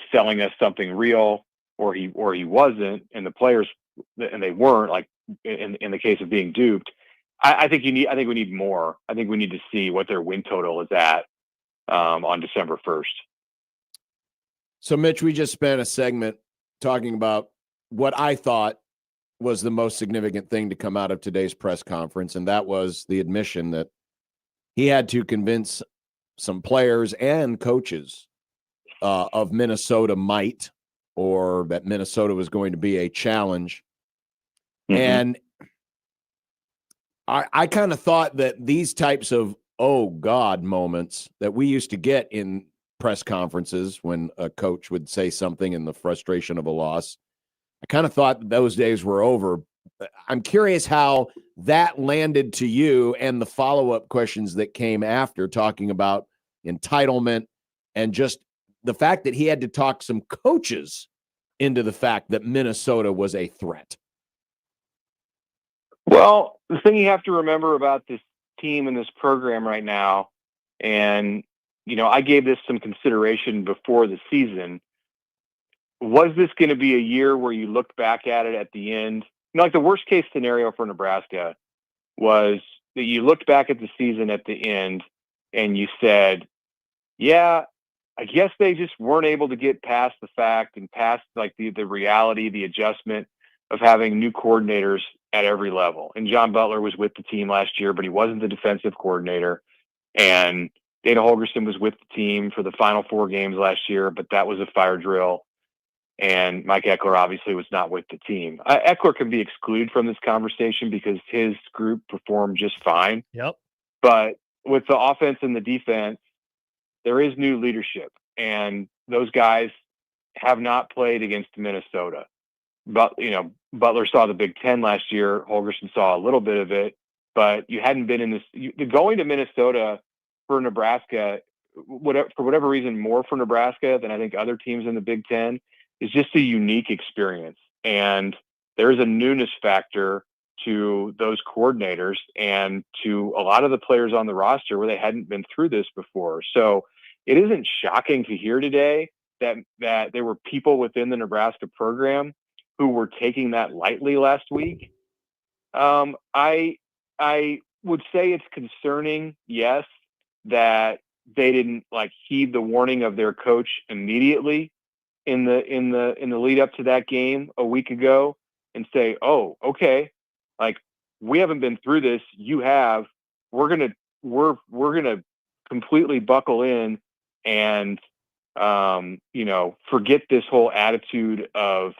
selling us something real, or he wasn't, and the players, and they weren't, like in the case of being duped. I think we need more. I think we need to see what their win total is at on December 1st. So Mitch, we just spent a segment talking about what I thought was the most significant thing to come out of today's press conference, and that was the admission that he had to convince some players and coaches of Minnesota might, or that Minnesota was going to be a challenge. Mm-hmm. And I kind of thought that these types of, oh God, moments that we used to get in press conferences when a coach would say something in the frustration of a loss, I kind of thought those days were over. I'm curious how that landed to you and the follow-up questions that came after, talking about entitlement and just the fact that he had to talk some coaches into the fact that Minnesota was a threat. Well, the thing you have to remember about this team and this program right now, and, I gave this some consideration before the season. Was this going to be a year where you looked back at it at the end? The worst case scenario for Nebraska was that you looked back at the season at the end and you said, yeah, I guess they just weren't able to get past the fact and past the reality, the adjustment of having new coordinators at every level. And John Butler was with the team last year, but he wasn't the defensive coordinator. And Dana Holgorsen was with the team for the final 4 games last year, but that was a fire drill. And Mike Eckler obviously was not with the team. Eckler can be excluded from this conversation because his group performed just fine. Yep. But with the offense and the defense, there is new leadership, and those guys have not played against Minnesota. But Butler saw the Big Ten last year. Holgorsen saw a little bit of it, but you hadn't been in this. Going to Minnesota for Nebraska, for whatever reason, more for Nebraska than I think other teams in the Big Ten, is just a unique experience. And there's a newness factor to those coordinators and to a lot of the players on the roster where they hadn't been through this before. So it isn't shocking to hear today that there were people within the Nebraska program who were taking that lightly last week. I would say it's concerning, yes, that they didn't heed the warning of their coach immediately in the lead up to that game a week ago and say, oh, okay, we haven't been through this. You have. We're going to we're going to completely buckle in and, forget this whole attitude of,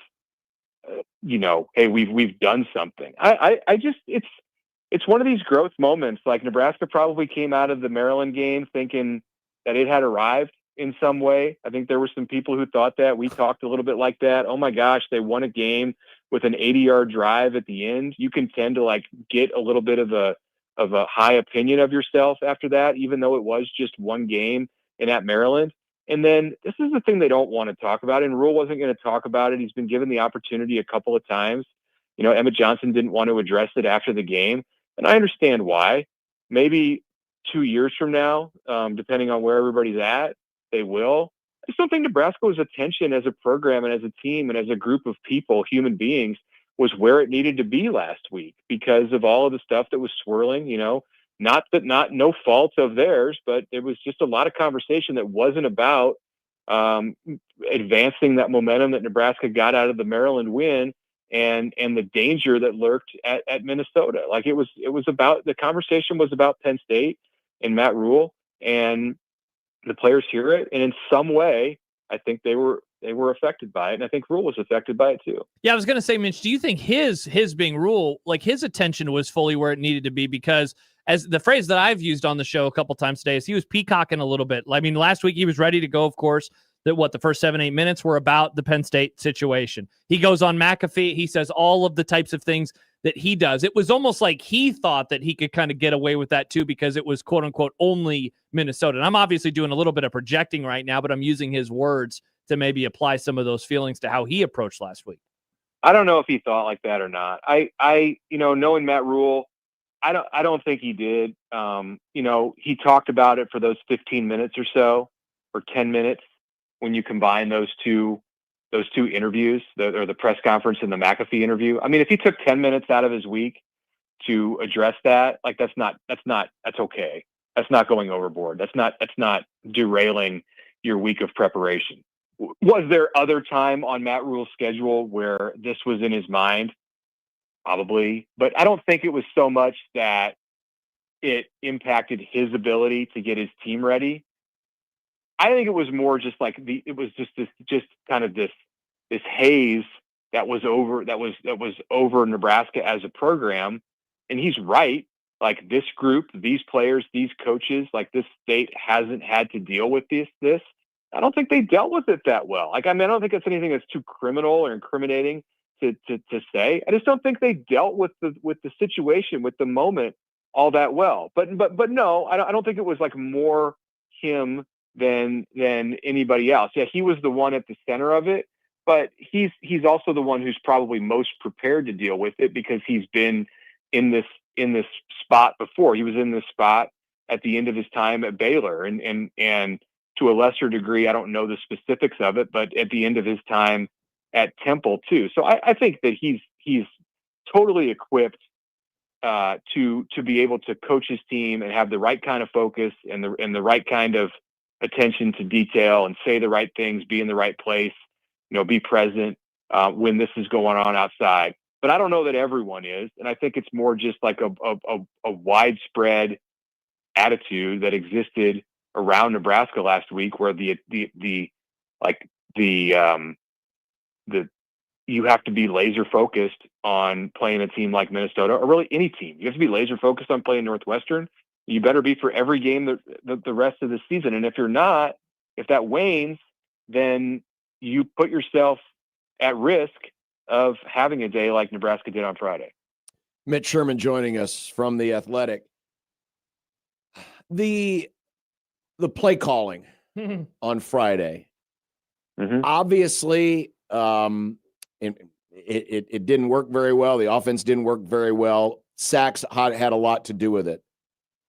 hey, we've done something. I just, it's one of these growth moments. Like Nebraska probably came out of the Maryland game thinking that it had arrived in some way. I think there were some people who thought that. We talked a little bit like that. Oh my gosh, they won a game with an 80-yard drive at the end. You can tend to like get a little bit of a high opinion of yourself after that, even though it was just one game in at Maryland. And then this is the thing they don't want to talk about, and Rule wasn't going to talk about it. He's been given the opportunity a couple of times. Emmett Johnson didn't want to address it after the game, and I understand why. Maybe 2 years from now, depending on where everybody's at, they will. I just don't think Nebraska's attention as a program and as a team and as a group of people, human beings, was where it needed to be last week because of all of the stuff that was swirling, not no fault of theirs, but it was just a lot of conversation that wasn't about advancing that momentum that Nebraska got out of the Maryland win and the danger that lurked at Minnesota. Like it was about, the conversation was about Penn State and Matt Rule, and the players hear it. And in some way, I think they were affected by it. And I think Rule was affected by it too. Yeah, I was going to say, Mitch, do you think his being Rule, like his attention was fully where it needed to be? Because as the phrase that I've used on the show a couple times today is he was peacocking a little bit. I mean, last week he was ready to go, of course, the first 7-8 minutes were about the Penn State situation. He goes on McAfee. He says all of the types of things that he does. It was almost like he thought that he could kind of get away with that too, because it was quote unquote only Minnesota. And I'm obviously doing a little bit of projecting right now, but I'm using his words to maybe apply some of those feelings to how he approached last week. I don't know if he thought like that or not. I knowing Matt Rule, I don't think he did. He talked about it for those 15 minutes or so, or 10 minutes when you combine those two interviews, the press conference and the McAfee interview. I mean, if he took 10 minutes out of his week to address that, like that's okay. That's not going overboard. That's not derailing your week of preparation. Was there other time on Matt Rule's schedule where this was in his mind? Probably, but I don't think it was so much that it impacted his ability to get his team ready. I think it was more just like it was just kind of this haze that was over Nebraska as a program. And he's right. Like this group, these players, these coaches, like this state hasn't had to deal with this. I don't think they dealt with it that well. Like, I mean, I don't think it's anything that's too criminal or incriminating to say. I just don't think they dealt with the situation, with the moment all that well. But no, I don't think it was like more him than anybody else. Yeah, he was the one at the center of it, but he's also the one who's probably most prepared to deal with it because he's been in this spot before. He was in this spot at the end of his time at Baylor, and to a lesser degree, I don't know the specifics of it, but at the end of his time at Temple too. So I think that he's totally equipped to be able to coach his team and have the right kind of focus and the right kind of attention to detail and say the right things, be in the right place, be present when this is going on outside. But I don't know that everyone is. And I think it's more just like a widespread attitude that existed around Nebraska last week, where you have to be laser focused on playing a team like Minnesota, or really any team. You have to be laser focused on playing Northwestern. You better be for every game the rest of the season. And if you're not, if that wanes, then you put yourself at risk of having a day like Nebraska did on Friday. Mitch Sherman joining us from The Athletic. The play calling on Friday, obviously, it didn't work very well. The offense didn't work very well. Sacks had a lot to do with it.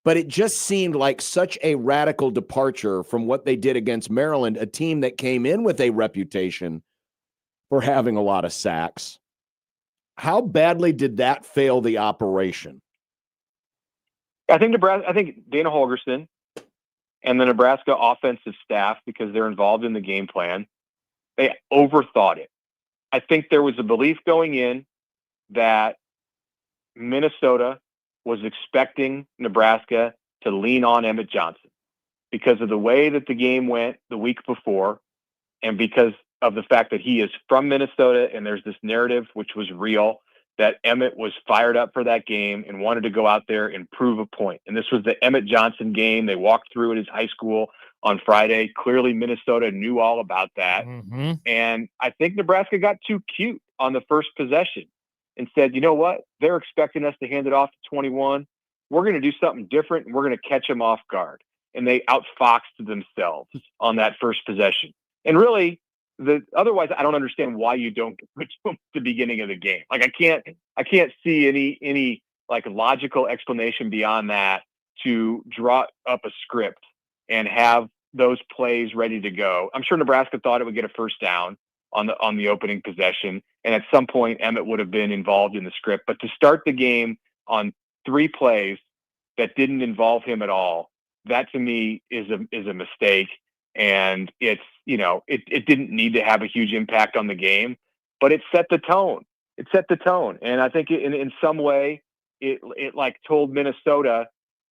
But it just seemed like such a radical departure from what they did against Maryland, a team that came in with a reputation for having a lot of sacks. How badly did that fail the operation? I think Dana Holgorsen and the Nebraska offensive staff, because they're involved in the game plan, they overthought it. I think there was a belief going in that Minnesota was expecting Nebraska to lean on Emmett Johnson because of the way that the game went the week before, and because of the fact that he is from Minnesota, and there's this narrative, which was real, that Emmett was fired up for that game and wanted to go out there and prove a point. And this was the Emmett Johnson game. They walked through at his high school on Friday. Clearly, Minnesota knew all about that. Mm-hmm. And I think Nebraska got too cute on the first possession and said, you know what? They're expecting us to hand it off to 21. We're going to do something different, and we're going to catch them off guard. And they outfoxed themselves on that first possession. And really, otherwise, I don't understand why you don't put them at the beginning of the game. Like, I can't see any like logical explanation beyond that to draw up a script and have those plays ready to go. I'm sure Nebraska thought it would get a first down on the opening possession, and at some point Emmett would have been involved in the script. But to start the game on 3 plays that didn't involve him at all, that to me is a mistake. And it's, it didn't need to have a huge impact on the game, but it set the tone. It set the tone. And I think in some way it like told Minnesota,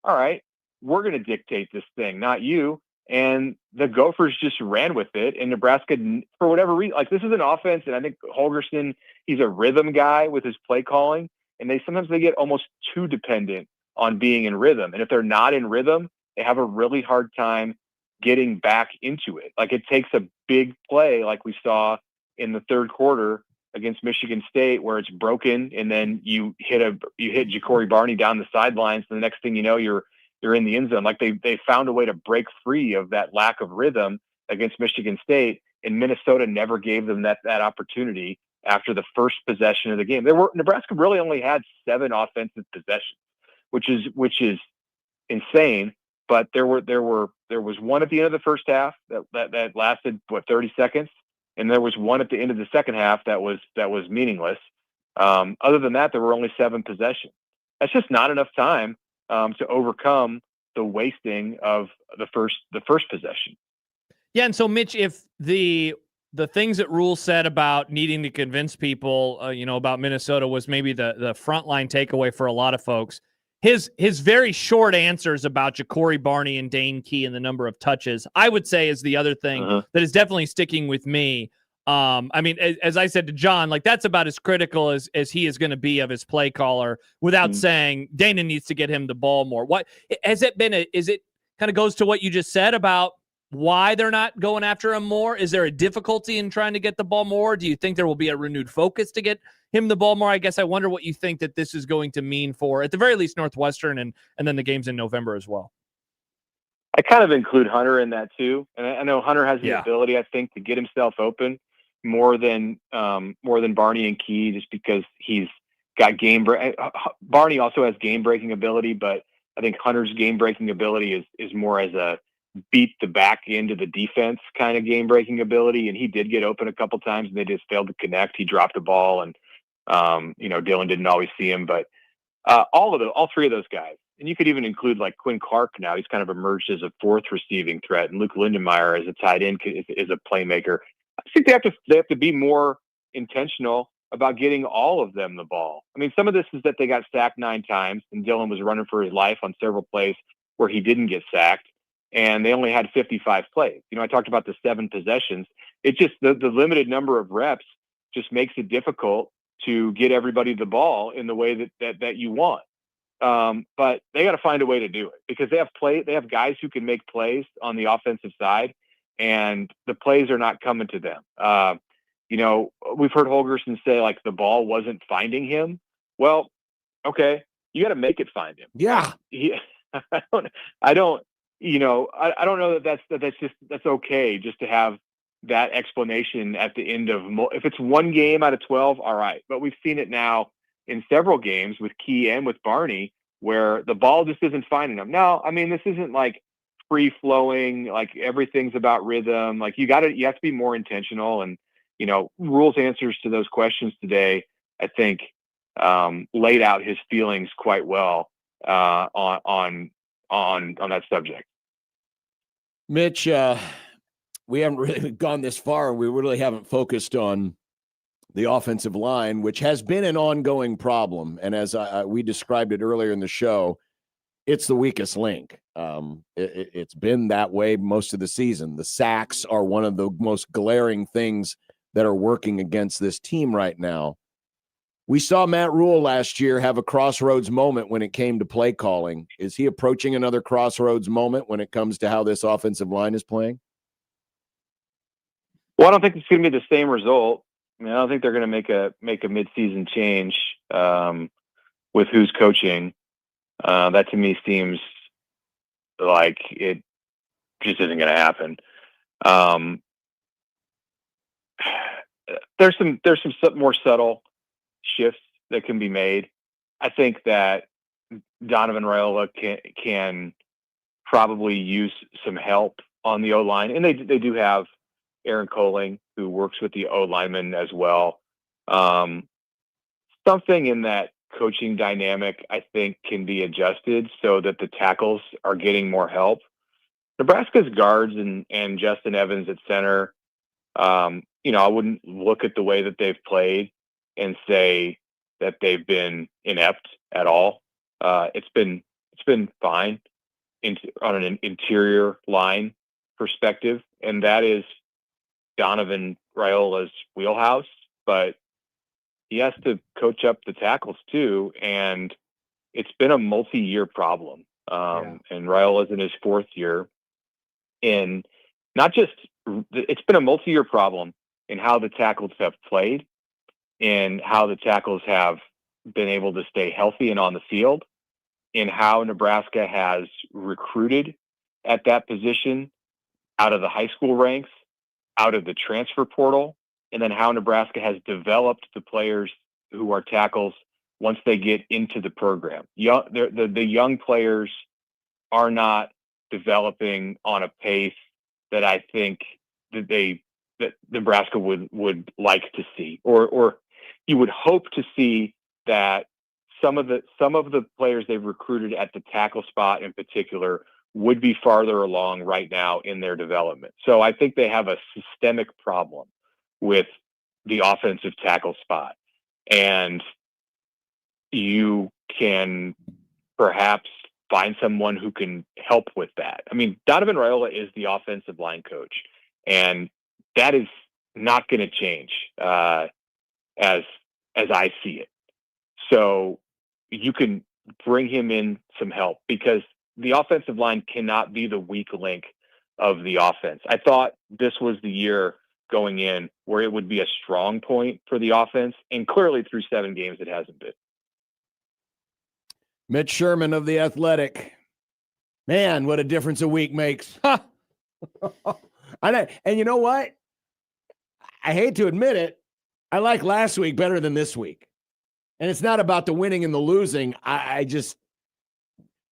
all right, we're going to dictate this thing, not you. And the Gophers just ran with it. And Nebraska, for whatever reason, like, this is an offense. And I think Holgorsen, he's a rhythm guy with his play calling. And sometimes they get almost too dependent on being in rhythm. And if they're not in rhythm, they have a really hard time getting back into it. Like, it takes a big play like we saw in the third quarter against Michigan State, where it's broken, and then you hit Ja'Cory Barney down the sidelines, and the next thing you know, you're in the end zone. Like, they found a way to break free of that lack of rhythm against Michigan State, and Minnesota never gave them that opportunity after the first possession of the game. Nebraska really only had 7 offensive possessions, which is insane. But there was one at the end of the first half that lasted 30 seconds, and there was one at the end of the second half that was meaningless. Other than that, there were only 7 possessions. That's just not enough time to overcome the wasting of the first possession. Yeah, and so Mitch, if the things that Rule said about needing to convince people, about Minnesota was maybe the frontline takeaway for a lot of folks. His very short answers about Ja'Cory Barney and Dane Key and the number of touches, I would say, is the other thing that is definitely sticking with me. I mean, as I said to John, like, that's about as critical as he is going to be of his play caller, without saying Dana needs to get him the ball more. What has it been? Is it kind of goes to what you just said about why they're not going after him more? Is there a difficulty in trying to get the ball more? Do you think there will be a renewed focus to get him the ball more? I guess I wonder what you think that this is going to mean for, at the very least, Northwestern and then the games in November as well. I kind of include Hunter in that too. And I know Hunter has the ability, I think, to get himself open more than Barney and Key, just because he's got Barney also has game breaking ability, but I think Hunter's game breaking ability is more as a beat the back end of the defense kind of game breaking ability. And he did get open a couple times and they just failed to connect. He dropped the ball, and Dylan didn't always see him, but all 3 of those guys, and you could even include like Quinn Clark now. He's kind of emerged as a 4th receiving threat, and Luke Lindenmeyer as a tight end is a playmaker. I think they have to be more intentional about getting all of them the ball. I mean, some of this is that they got sacked 9 times, and Dylan was running for his life on several plays where he didn't get sacked, and they only had 55 plays. I talked about the 7 possessions. It just the limited number of reps just makes it difficult to get everybody the ball in the way that you want. But they got to find a way to do it, because they have guys who can make plays on the offensive side, and the plays are not coming to them. We've heard Holgorsen say, like, the ball wasn't finding him. Well, okay, you got to make it find him. Yeah. I don't know that's okay just to have that explanation at the end of, if it's 1 game out of 12, all right. But we've seen it now in several games with Key and with Barney, where the ball just isn't finding them. Now, I mean, this isn't like free flowing, like everything's about rhythm. Like, you have to be more intentional. And, Rule's answers to those questions today, I think, laid out his feelings quite well on that subject. Mitch, we haven't really gone this far. We really haven't focused on the offensive line, which has been an ongoing problem. And as we described it earlier in the show, it's the weakest link. It's been that way most of the season. The sacks are one of the most glaring things that are working against this team right now. We saw Matt Rule last year have a crossroads moment when it came to play calling. Is he approaching another crossroads moment when it comes to how this offensive line is playing? Well, I don't think it's going to be the same result. I mean, I don't think they're going to make a midseason change with who's coaching. That to me seems like it just isn't going to happen. There's some more subtle shifts that can be made. I think that Donovan Raiola can probably use some help on the O-line, and they do have Aaron Coling, who works with the O-lineman as well. Something in that coaching dynamic, I think, can be adjusted so that the tackles are getting more help. Nebraska's guards and Justin Evans at center, I wouldn't look at the way that they've played and say that they've been inept at all. It's been fine on an interior line perspective, and that is Donovan Raiola's wheelhouse, but he has to coach up the tackles too, and it's been a multi-year problem. And Raiola's in his fourth year, and it's been a multi-year problem in how the tackles have played and how the tackles have been able to stay healthy and on the field, and how Nebraska has recruited at that position out of the high school ranks, out of the transfer portal, and then how Nebraska has developed the players who are tackles once they get into the program. The young players are not developing on a pace that I think that Nebraska would like to see, or you would hope to see that some of the players they've recruited at the tackle spot in particular would be farther along right now in their development. So I think they have a systemic problem with the offensive tackle spot, and you can perhaps find someone who can help with that. I mean, Donovan Raiola is the offensive line coach, and that is not going to change as I see it. So you can bring him in some help, because the offensive line cannot be the weak link of the offense. I thought this was the year going in where it would be a strong point for the offense, and clearly through 7 games it hasn't been. Mitch Sherman of The Athletic. Man, what a difference a week makes. And you know what? I hate to admit it, I like last week better than this week. And it's not about the winning and the losing. I just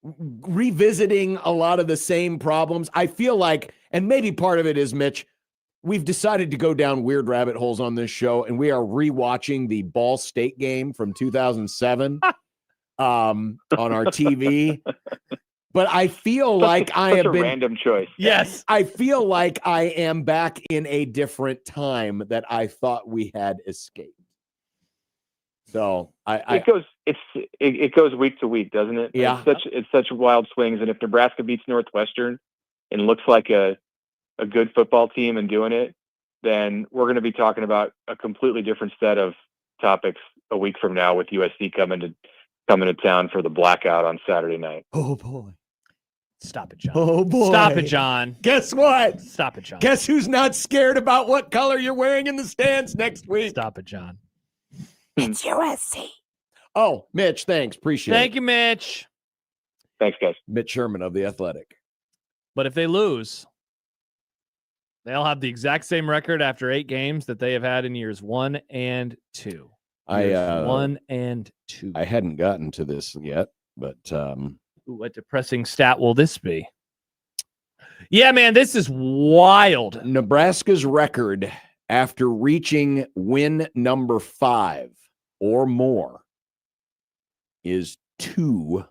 revisiting a lot of the same problems. I feel like, and maybe part of it is, Mitch, we've decided to go down weird rabbit holes on this show, and we are rewatching the Ball State game from 2007 on our TV. But I feel like I have been random choice. Yes, I feel like I am back in a different time that I thought we had escaped. So it goes week to week, doesn't it? Yeah, it's such wild swings. And if Nebraska beats Northwestern and looks like a good football team and doing it, then we're going to be talking about a completely different set of topics a week from now, with USC coming to town for the blackout on Saturday night. Oh boy. Stop it, John. Oh boy. Stop it, John. Guess what? Stop it, John. Guess who's not scared about what color you're wearing in the stands next week? Stop it, John. It's USC. Oh, Mitch, thanks. Appreciate it. Thank you, Mitch. Thanks, guys. Mitch Sherman of The Athletic. But if they lose, they'll have the exact same record after 8 games that they have had in years 1 and 2. 1 and 2. I hadn't gotten to this yet, but Ooh, what depressing stat will this be? Yeah, man, this is wild. Nebraska's record after reaching win number 5 or more is 2-10.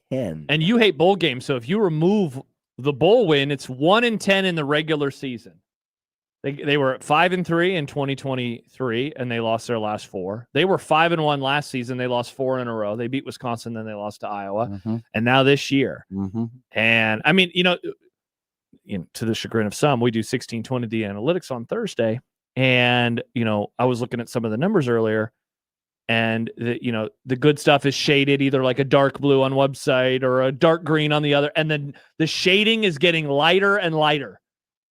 And you hate bowl games, so if you remove the bowl win, it's 1-10 in the regular season. They were 5-3 in 2023, and they lost their last 4. They were 5-1 last season. They lost 4 in a row. They beat Wisconsin, then they lost to Iowa, and now this year. And I mean, to the chagrin of some, we do 1620 the analytics on Thursday, and I was looking at some of the numbers earlier, and the good stuff is shaded either like a dark blue on website or a dark green on the other, and then the shading is getting lighter and lighter.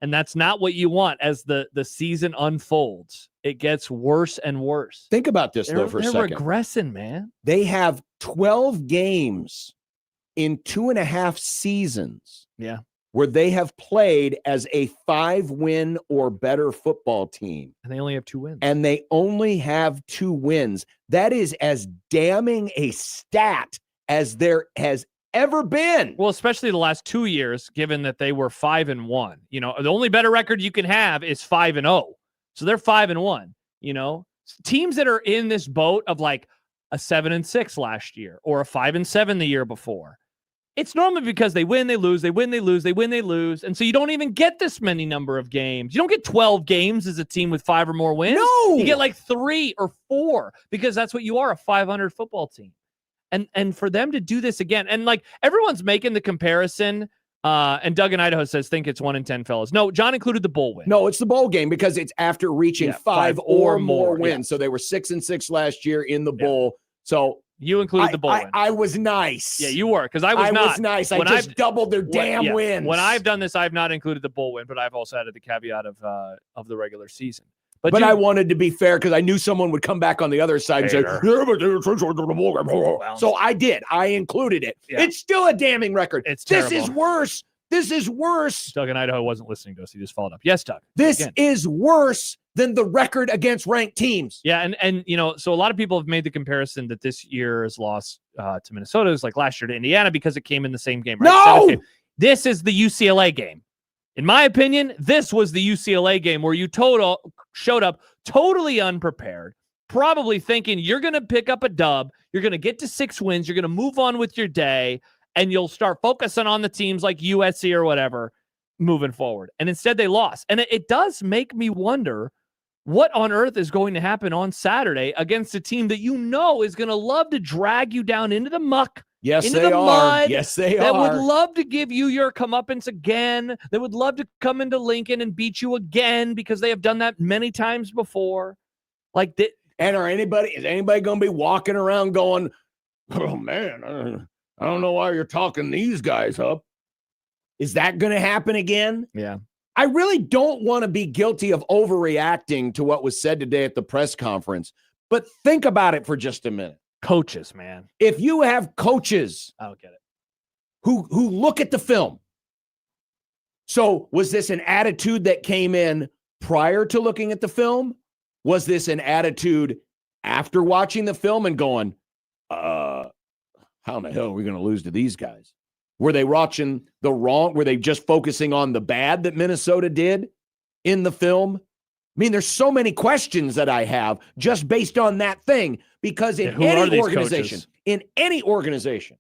And that's not what you want as the season unfolds. It gets worse and worse. Think about this, though, for a second. They're regressing, man. They have 12 games in 2.5 seasons where they have played as a 5-win or better football team. And they only have 2 wins. And they only have 2 wins. That is as damning a stat as there has ever been. Well, especially the last 2 years, given that they were 5-1. The only better record you can have is 5-0. So they're 5-1. Teams that are in this boat of like a 7-6 last year or a 5-7 the year before, it's normally because they win, they lose, they win, they lose, they win, they lose. And so you don't even get this many number of games. You don't get 12 games as a team with 5 or more wins. No! You get like 3 or 4 because that's what you are, a 500 football team. And for them to do this again, and like everyone's making the comparison, and Doug in Idaho says, think it's 1 in 10, fellas. No, John included the bowl win. No, it's the bowl game because it's after reaching 5 or more wins. Yeah. So they were 6-6 last year in the bowl. So you included the bowl win. I was nice. Yeah, you were, because I was not. I was nice. I just doubled their damn wins. When I've done this, I've not included the bowl win, but I've also added the caveat of the regular season. But I wanted to be fair because I knew someone would come back on the other side and say, yeah, but they were the bowl game. So I did. I included it. Yeah. It's still a damning record. It's terrible. This is worse. This is worse. Doug in Idaho wasn't listening to us. He just followed up. Yes, Doug. This is worse than the record against ranked teams. Yeah, and so a lot of people have made the comparison that this year's loss to Minnesota is like last year to Indiana because it came in the same game. Right? No! This is the UCLA game. In my opinion, this was the UCLA game where you showed up totally unprepared, probably thinking you're going to pick up a dub, you're going to get to 6 wins, you're going to move on with your day, and you'll start focusing on the teams like USC or whatever moving forward. And instead they lost. And it does make me wonder what on earth is going to happen on Saturday against a team that is going to love to drag you down into the muck. Yes, into they the are. mud, yes, they that are. would love to give you your comeuppance again. They would love to come into Lincoln and beat you again because they have done that many times before. And is anybody going to be walking around going, oh man, I don't know why you're talking these guys up. Is that going to happen again? Yeah. I really don't want to be guilty of overreacting to what was said today at the press conference, but think about it for just a minute. Coaches, man. If you have coaches I don't get it. who look at the film. So was this an attitude that came in prior to looking at the film? Was this an attitude after watching the film and going, how in the hell are we going to lose to these guys? Were they watching the wrong? Were they just focusing on the bad that Minnesota did in the film? I mean, there's so many questions that I have just based on that thing, because in any organization,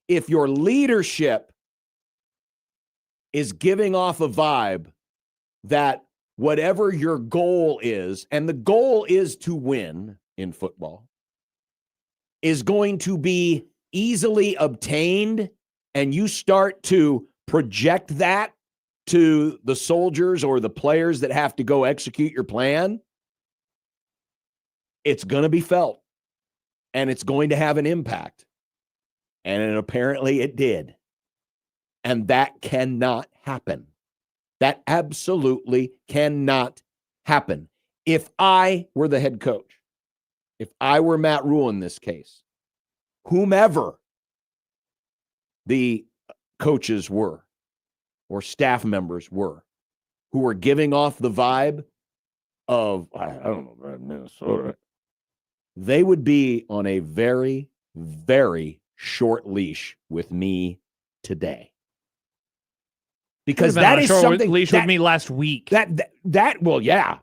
if your leadership is giving off a vibe that whatever your goal is, and the goal is to win in football, is going to be easily obtained, and you start to project that to the soldiers or the players that have to go execute your plan, it's going to be felt, and it's going to have an impact. And apparently it did. And that cannot happen. That absolutely cannot happen. If I were the head coach, if I were Matt Rule in this case, whomever the coaches were or staff members were, who were giving off the vibe of, I don't know, Minnesota, they would be on a very, very short leash with me today. Because that is something leash with me last week. Well, yeah.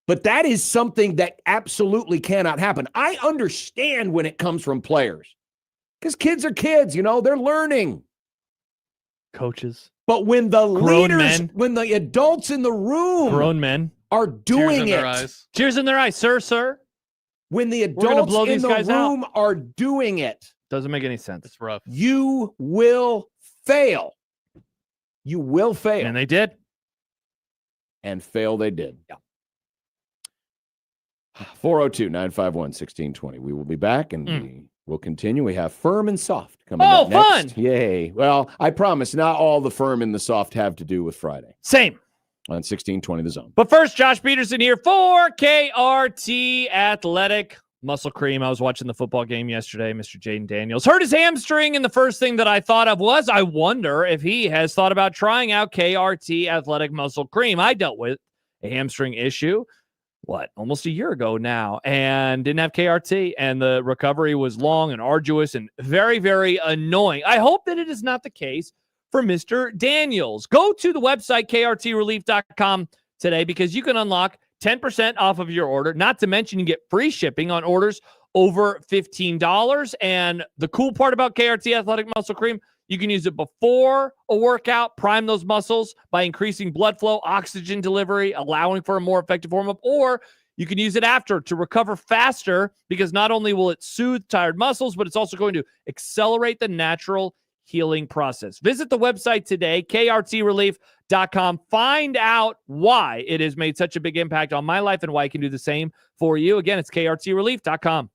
But that is something that absolutely cannot happen. I understand when it comes from players, because kids are kids, they're learning. Coaches. But when the Grown leaders, men. when the adults in the room Grown men. are doing Tears in it, their eyes. Tears in their eyes, sir. when the We're gonna adults blow in these the guys out. room are doing it, Doesn't make any sense. It's rough. you will fail. You will fail. And they did. And fail they did. Yeah. 402-951-1620. We will be back and we will continue. We have firm and soft coming up next. Fun! Yay. Well, I promise not all the firm and the soft have to do with Friday. Same. On 1620 The Zone. But first, Josh Peterson here for KRT Athletic Muscle Cream. I was watching the football game yesterday. Mr. Jaden Daniels hurt his hamstring, and the first thing that I thought of was, I wonder if he has thought about trying out KRT Athletic Muscle Cream. I dealt with a hamstring issue, almost a year ago now, and didn't have KRT, and the recovery was long and arduous and very, very annoying. I hope that it is not the case for Mr. Daniels. Go to the website, krtrelief.com today, because you can unlock 10% off of your order. Not to mention, you get free shipping on orders over $15. And the cool part about KRT Athletic Muscle Cream, you can use it before a workout, prime those muscles by increasing blood flow, oxygen delivery, allowing for a more effective warm-up, or you can use it after to recover faster, because not only will it soothe tired muscles, but it's also going to accelerate the natural healing process. Visit the website today, krtrelief.com. Find out why it has made such a big impact on my life and why I can do the same for you. Again, it's krtrelief.com.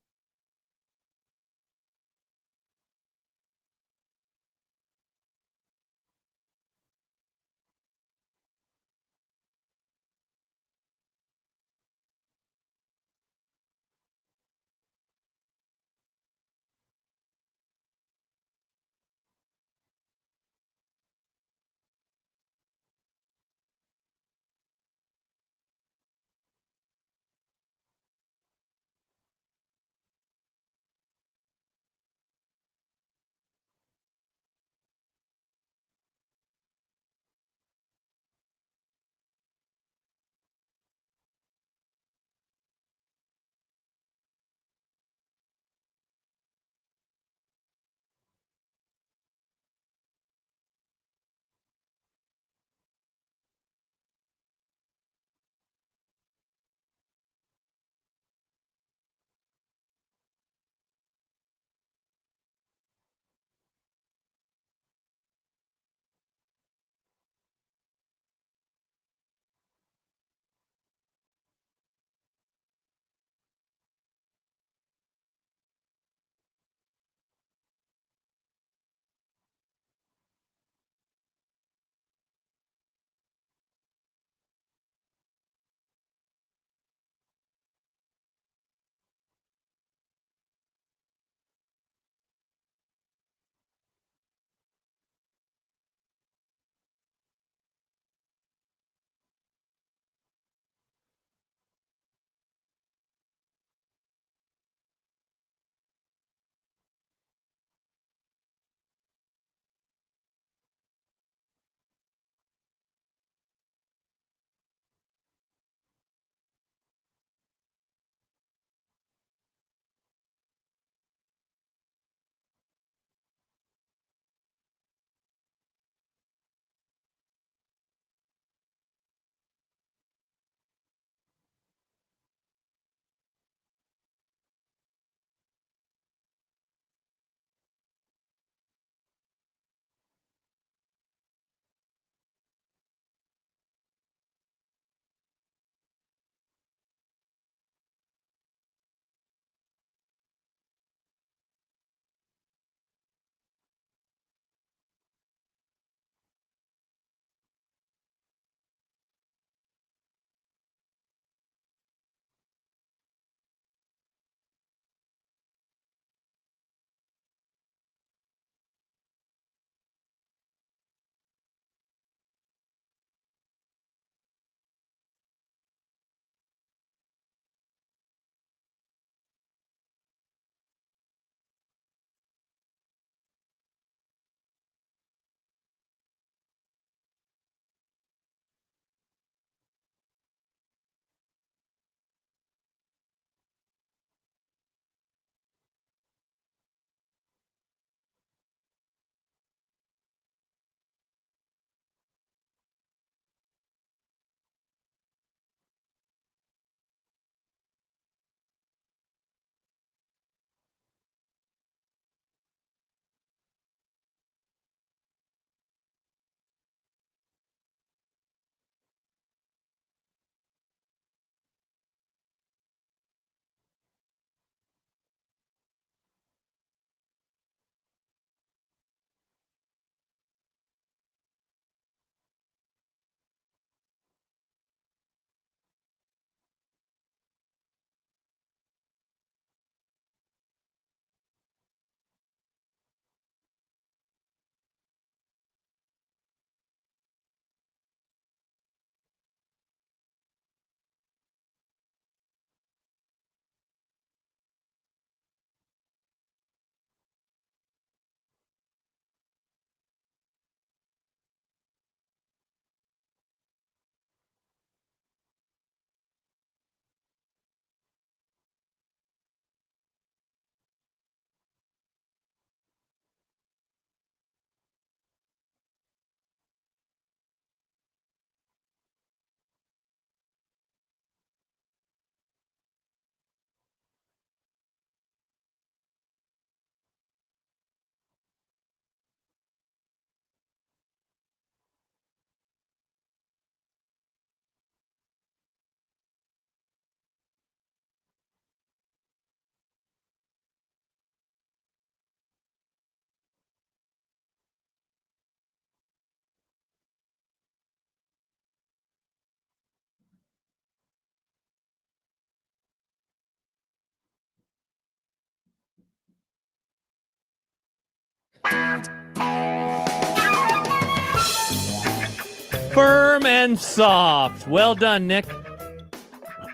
Firm and soft. Well done, Nick.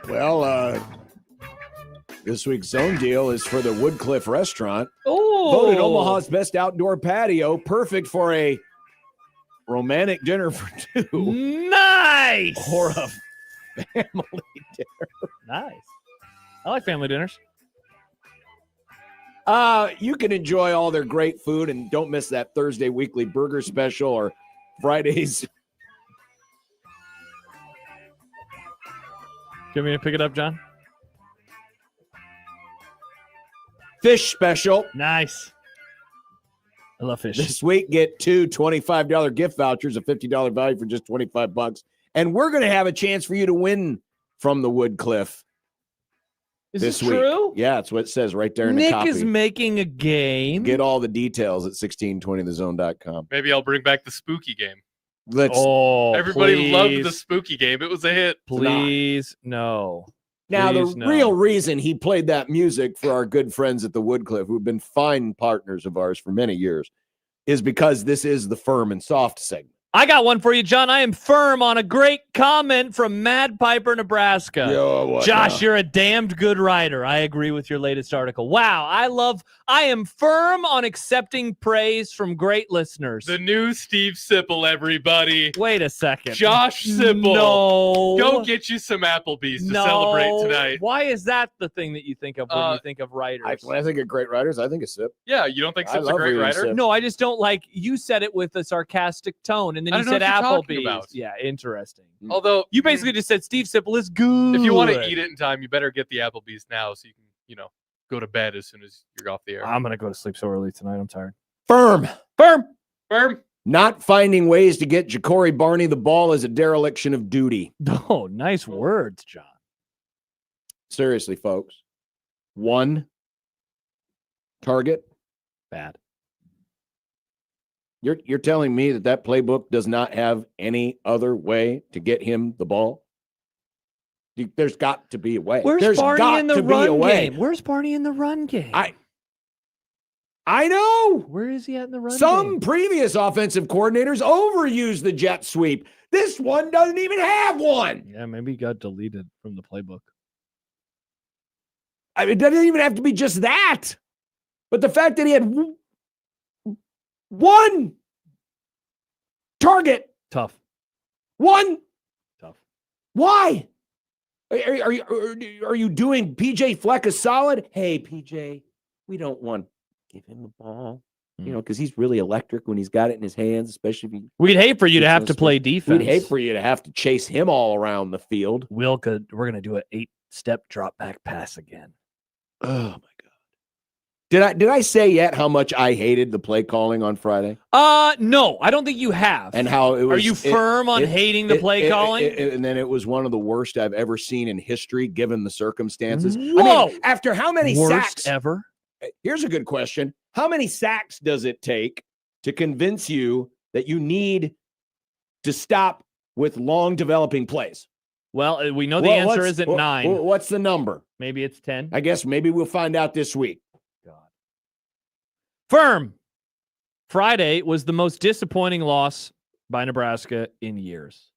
Well, this week's zone deal is for the Woodcliff Restaurant. Oh, voted Omaha's best outdoor patio, perfect for a romantic dinner for two. Nice. Or a family dinner. Nice. I like family dinners. You can enjoy all their great food and don't miss that Thursday weekly burger special or Fridays. Give me to pick it up, John. Fish special. Nice. I love fish. This week, get two $25 gift vouchers, a $50 value for just $25. And we're going to have a chance for you to win from the Woodcliff. Is this this week. true? Yeah, it's what it says right there in the Nick copy. is making a game. Get all the details at 1620thezone.com. Maybe I'll bring back the spooky game. Let's. Everybody loved the please. spooky game. It was a hit. Please, no. Now, Please, the no. real reason he played that music for our good friends at the Woodcliff, who've been fine partners of ours for many years, is because this is the firm and soft segment. I got one for you, John. I am firm on a great comment from Mad Piper, Nebraska. Yo, what Josh, now? you're a damned good writer. I agree with your latest article. Wow, I am firm on accepting praise from great listeners. The new Steve Sipple, everybody. Wait a second. Josh Sipple. No. Go get you some Applebee's to No. celebrate tonight. Why is that the thing that you think of when you think of writers? When I think of great writers, I think of Sip. Yeah, you don't think I Sip's a love great reading writer? Sip. No, I just don't like, you said it with a sarcastic tone, and then I you don't know said what you're talking Applebee's. about. Yeah, interesting. Although You basically just said Steve Sipple is good. if you want to eat it in time, you better get the Applebee's now so you can, go to bed as soon as you're off the air. I'm going to go to sleep so early tonight. I'm tired. Firm. Firm. Not finding ways to get Ja'Cory Barney the ball is a dereliction of duty. Oh, nice words, John. Seriously, folks. One target. Bad. You're telling me that playbook does not have any other way to get him the ball? There's got to be a way. Where's There's Barney got in the to be a run way. game? Where's Barney in the run game? I know. Where is he at in the run Some game? previous offensive coordinators overused the jet sweep. This one doesn't even have one. Yeah, maybe he got deleted from the playbook. I mean, it doesn't even have to be just that. But the fact that he had one target. Tough. One. Tough. Why? Are you doing PJ Fleck a solid? Hey, PJ, we don't want to give him the ball, because he's really electric when he's got it in his hands, especially if he. We'd hate for you to have to play defense. We'd hate for you to have to chase him all around the field. We're going to do an 8-step drop back pass again. Oh my God. Did I say yet how much I hated the play calling on Friday? No, I don't think you have. And how it was. Are you firm on hating the play calling? And then it was one of the worst I've ever seen in history, given the circumstances. Whoa! I mean, after how many Worst sacks ever? Here's a good question. How many sacks does it take to convince you that you need to stop with long developing plays? Well, we know the answer isn't 9. What's the number? Maybe it's 10. I guess maybe we'll find out this week. Firm. Friday was the most disappointing loss by Nebraska in years.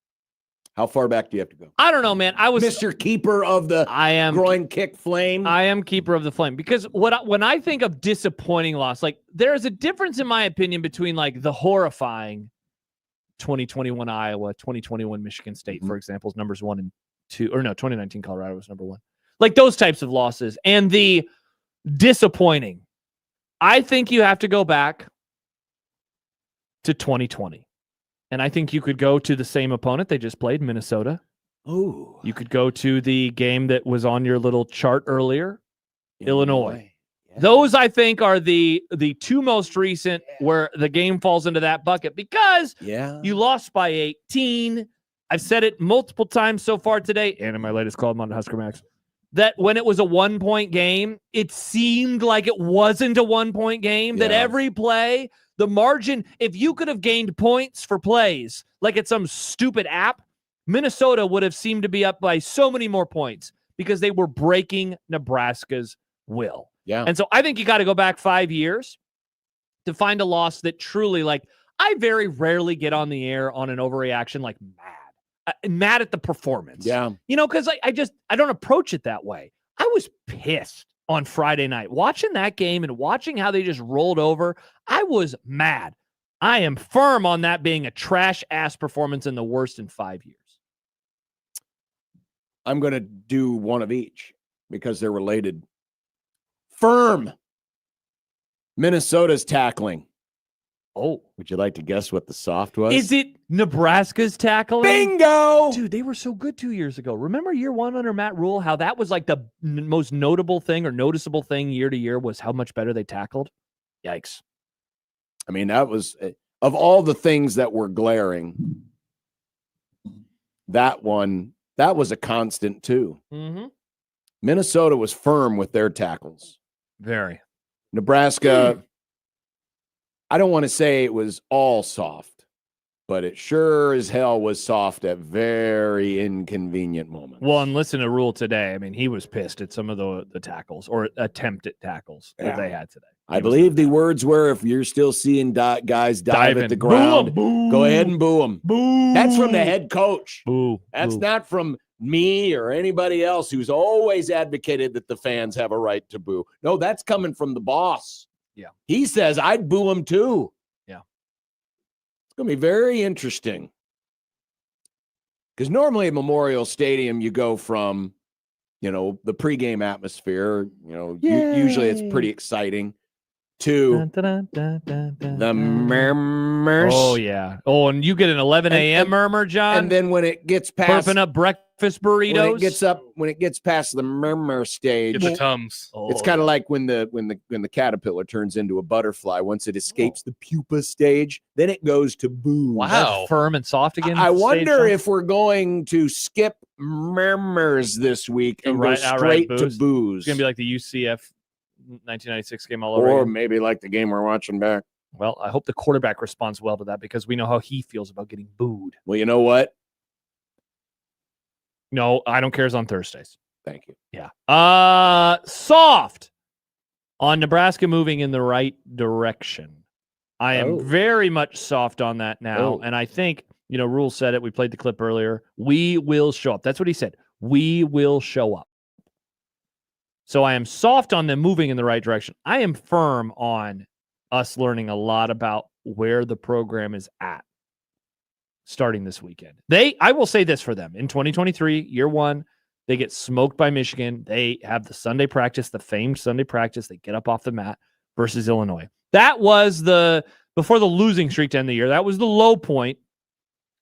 How far back do you have to go? I don't know, man. I was Mr. Keeper of the groin kick flame. I am keeper of the flame because when I think of disappointing loss, like there's a difference in my opinion between like the horrifying 2021 Iowa, 2021 Michigan State, for example, is numbers 1 and 2, or no, 2019 Colorado was number 1. Like those types of losses and the disappointing. I think you have to go back to 2020. And I think you could go to the same opponent they just played, Minnesota. Oh. You could go to the game that was on your little chart earlier, Illinois. Yeah. Those, I think, are the two most recent where the game falls into that bucket because you lost by 18. I've said it multiple times so far today, and in my latest column on Husker Max, that when it was a 1-point game, it seemed like it wasn't a 1-point game, that every play, the margin, if you could have gained points for plays, like it's some stupid app, Minnesota would have seemed to be up by so many more points because they were breaking Nebraska's will. Yeah. And so I think you got to go back 5 years to find a loss that truly, like, I very rarely get on the air on an overreaction, like mad at the performance. Yeah. Because I don't approach it that way. I was pissed on Friday night watching that game and watching how they just rolled over. I was mad. I am firm on that being a trash ass performance and the worst in 5 years. I'm going to do one of each because they're related. Firm. Minnesota's tackling. Oh. Would you like to guess what the soft was? Is it Nebraska's tackling? Bingo! Dude, they were so good 2 years ago. Remember year one under Matt Rule, how that was like the most notable thing or noticeable thing year to year was how much better they tackled? Yikes. I mean, that was, of all the things that were glaring, that was a constant too. Mm-hmm. Minnesota was firm with their tackles. Very. Nebraska, I don't want to say it was all soft, but it sure as hell was soft at very inconvenient moments. Well, and listen to Rule today. I mean, he was pissed at some of the tackles or attempt at tackles that they had today. I believe the words were, if you're still seeing dies dive at the ground, go ahead and boo them. Boo. That's from the head coach. Boo. That's not from me or anybody else who's always advocated that the fans have a right to boo. No, that's coming from the boss. Yeah. He says, I'd boo him too. Yeah. It's going to be very interesting. Because normally at Memorial Stadium, you go from, the pregame atmosphere, usually it's pretty exciting, to the murmurs. Oh, yeah. Oh, and you get an 11 a.m. murmur, John? And then when it gets past... Burping up breakfast burritos? When it gets past the murmur stage... Get the Tums. It's kind of like when the caterpillar turns into a butterfly. Once it escapes the pupa stage, then it goes to boo. Wow. That's firm and soft again? I wonder if we're going to skip murmurs this week and go straight to boos. It's going to be like the UCF 1996 game all over Or again. maybe like the game we're watching back. Well, I hope the quarterback responds well to that because we know how he feels about getting booed. Well, you know what? No, I don't care. It's on Thursdays. Thank you. Yeah. Soft on Nebraska moving in the right direction. I am very much soft on that now. And I think, Rule said it. We played the clip earlier. We will show up. That's what he said. We will show up. So I am soft on them moving in the right direction. I am firm on us learning a lot about where the program is at starting this weekend. I will say this for them. In 2023, year one, they get smoked by Michigan. They have the Sunday practice, the famed Sunday practice. They get up off the mat versus Illinois. That was before the losing streak to end the year, that was the low point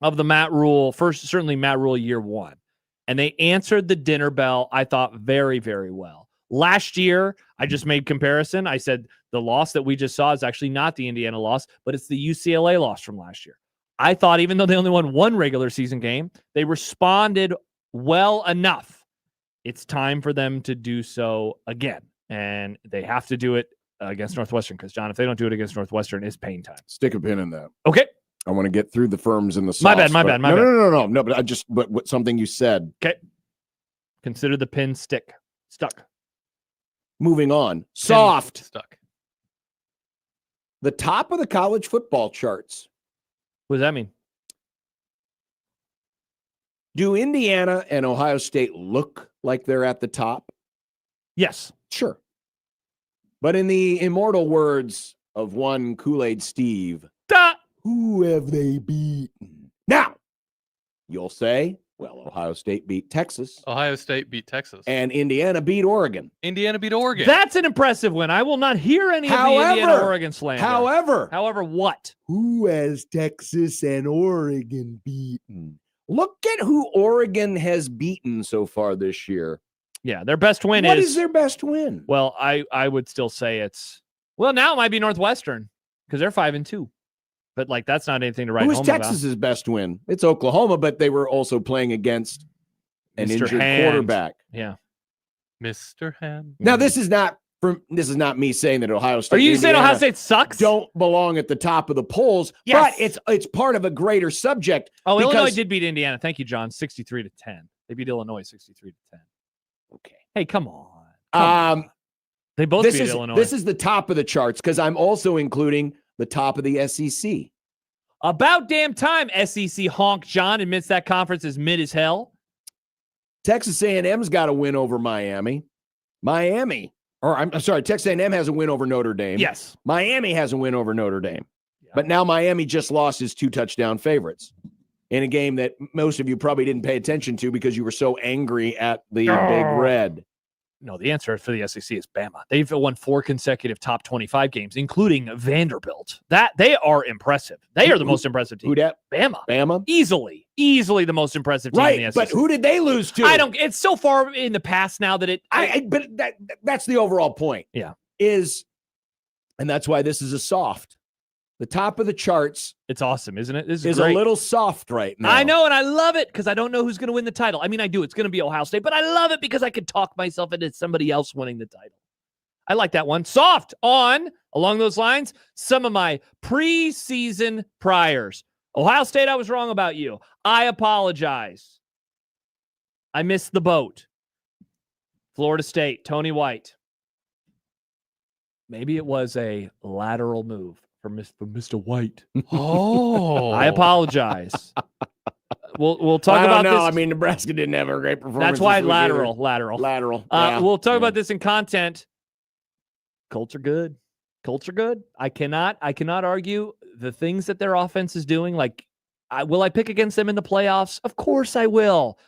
of the Matt Rule, certainly Matt Rule year one. And they answered the dinner bell, I thought, very, very well. Last year, I just made comparison. I said the loss that we just saw is actually not the Indiana loss, but it's the UCLA loss from last year. I thought even though they only won one regular season game, they responded well enough. It's time for them to do so again. And they have to do it against Northwestern because, John, if they don't do it against Northwestern, it's pain time. Stick a pin in that. Okay. I want to get through the firms and the softs. My bad. No. But what something you said. Okay. Consider the pin stuck. Moving on. Soft. Stuck. The top of the college football charts. What does that mean? Do Indiana and Ohio State look like they're at the top? Yes. Sure. But in the immortal words of one Kool-Aid Steve, who have they beaten? Now, you'll say, well, Ohio State beat Texas. Ohio State beat Texas. And Indiana beat Oregon. Indiana beat Oregon. That's an impressive win. I will not hear any of the Indiana-Oregon slander. However, what? Who has Texas and Oregon beaten? Look at who Oregon has beaten so far this year. Yeah, their best win What is their best win? Well, I would still say now it might be Northwestern because they're 5-2. But that's not anything to write home about. Who is Texas's best win? It's Oklahoma, but they were also playing against an injured quarterback. Yeah. Mr. Hand. Now, this is not me saying that Ohio State. Are you saying Ohio State sucks? Don't belong at the top of the polls. Yes. But it's part of a greater subject. Oh, Illinois did beat Indiana. Thank you, John. 63-10. They beat Illinois 63-10. Okay. Hey, come on. They both this beat is Illinois. this is the top of the charts because I'm also including the top of the SEC. About damn time SEC honk John admits that conference is mid as hell. Texas A&M's got a win over Miami. I'm sorry, Texas A&M has a win over Notre Dame. Yes. Miami has a win over Notre Dame. Yeah. But now Miami just lost his 2-touchdown favorites in a game that most of you probably didn't pay attention to because you were so angry at the Big Red. No, the answer for the SEC is Bama. They've won 4 consecutive top 25 games, including Vanderbilt. That they are impressive. They are the most impressive team. Who dat? Bama. Easily the most impressive team in the SEC. But who did they lose to? It's so far in the past now that but that's the overall point. Yeah. And that's why this is a soft. The top of the charts. It's awesome, isn't it? This is great. a little soft right now. I know, and I love it because I don't know who's going to win the title. I mean, I do. It's going to be Ohio State, but I love it because I can talk myself into somebody else winning the title. I like that one. Soft on, along those lines, some of my preseason priors. Ohio State, I was wrong about you. I apologize. I missed the boat. Florida State, Tony White. Maybe it was a lateral move. For Mr. White. Oh, I apologize. We'll talk about this. I mean, Nebraska didn't have a great performance. That's why lateral. Yeah. We'll talk about this in content. Colts are good. I cannot argue the things that their offense is doing. Like, will I pick against them in the playoffs? Of course I will.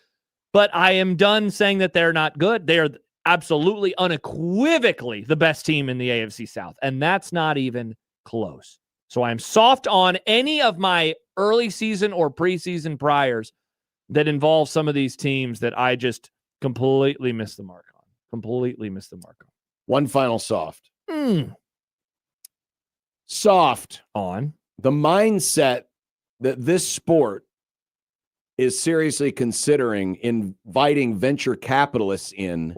But I am done saying that they're not good. They are absolutely, unequivocally the best team in the AFC South, and that's not even close. So I'm soft on any of my early season or preseason priors that involve some of these teams that I just completely missed the mark on. One final soft. Soft on the mindset that this sport is seriously considering inviting venture capitalists in.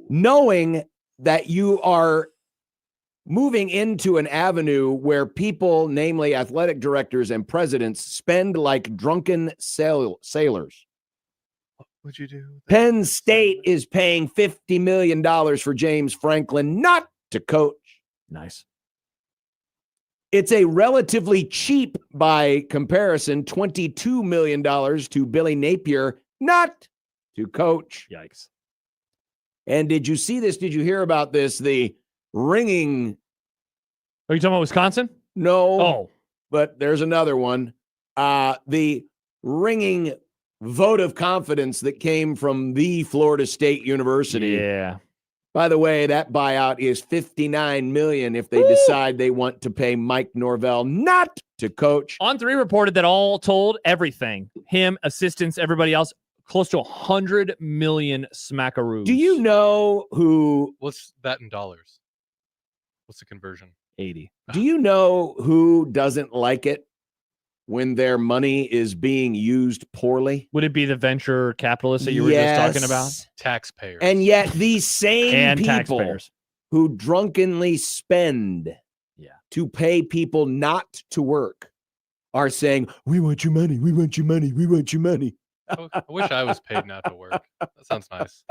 Knowing that you are moving into an avenue where people, namely athletic directors and presidents, spend like drunken sailors. What would you do? Penn State is paying $50 million for James Franklin not to coach. Nice. It's a relatively cheap, by comparison, $22 million to Billy Napier not to coach. Yikes. And did you see this? Did you hear about this? The ringing. Are you talking about Wisconsin? No. Oh. But there's another one. The ringing vote of confidence that came from the Florida State University. Yeah. By the way, that buyout is $59 million if they decide they want to pay Mike Norvell not to coach. On3 reported that all told, everything, him, assistants, everybody else, close to 100 million smackaroos. Do you know who? What's that in dollars? What's the conversion? 80. Do you know who doesn't like it when their money is being used poorly? Would it be the venture capitalists that you were just talking about? Taxpayers. And yet these same And people taxpayers who drunkenly spend to pay people not to work are saying, we want your money, we want your money, we want your money. I wish I was paid not to work. That sounds nice.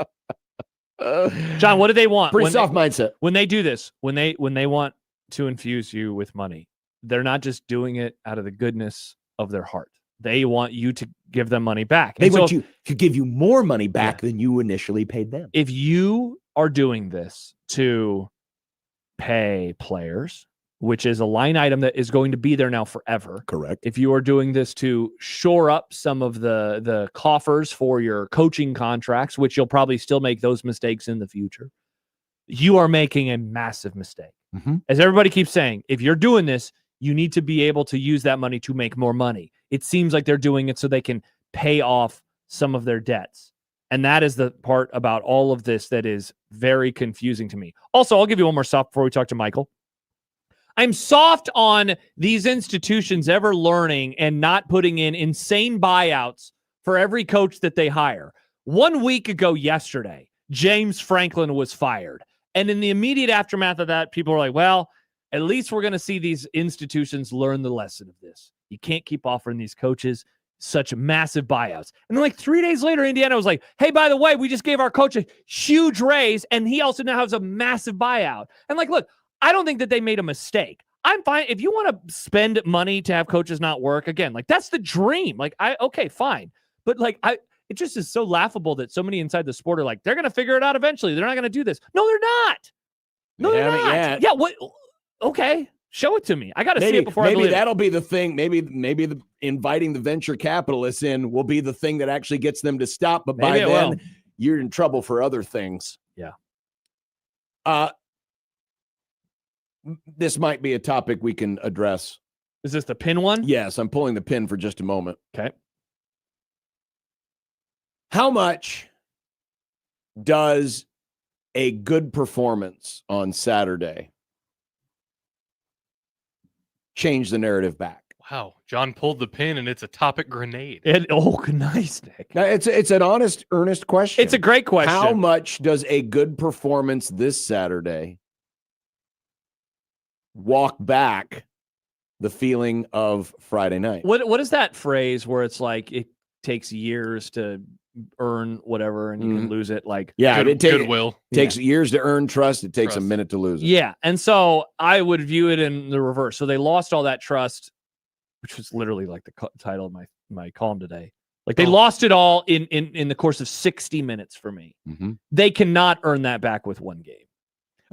John, what do they want? Pretty soft mindset. When they do this, when they want to infuse you with money, they're not just doing it out of the goodness of their heart. They want you to give them money back. They want you to give you more money back than you initially paid them. If you are doing this to pay players, which is a line item that is going to be there now forever. Correct. If you are doing this to shore up some of the coffers for your coaching contracts, which you'll probably still make those mistakes in the future, you are making a massive mistake. Mm-hmm. As everybody keeps saying, if you're doing this, you need to be able to use that money to make more money. It seems like they're doing it so they can pay off some of their debts. And that is the part about all of this that is very confusing to me. Also, I'll give you one more soft before we talk to Michael. I'm soft on these institutions ever learning and not putting in insane buyouts for every coach that they hire. 1 week ago yesterday, James Franklin was fired. And in the immediate aftermath of that, people were like, well, at least we're going to see these institutions learn the lesson of this. You can't keep offering these coaches such massive buyouts. And then like 3 days later, Indiana was like, hey, by the way, we just gave our coach a huge raise, and he also now has a massive buyout. And like, look, I don't think that they made a mistake. I'm fine. If you want to spend money to have coaches not work, again, like that's the dream. Like, okay, fine. But like, it just is so laughable that so many inside the sport are like, they're going to figure it out eventually. They're not going to do this. No, they're not. No, they're not. Yet. Yeah. What? Okay. Show it to me. I got to see it before I believe that'll be the thing. Maybe the inviting the venture capitalists in will be the thing that actually gets them to stop. But by then, you're in trouble for other things. Yeah. This might be a topic we can address. Is this the pin one? Yes, I'm pulling the pin for just a moment. Okay. How much does a good performance on Saturday change the narrative back? Wow, John pulled the pin, and it's a topic grenade. Nice, Nick. Now, it's an honest, earnest question. It's a great question. How much does a good performance this Saturday walk back the feeling of Friday night? What is that phrase where it's like it takes years to earn whatever and you can lose it? Like, goodwill. It takes years to earn trust. It takes a minute to lose it. Yeah. And so I would view it in the reverse. So they lost all that trust, which was literally like the title of my column today. Like they lost it all in the course of 60 minutes for me. Mm-hmm. They cannot earn that back with one game.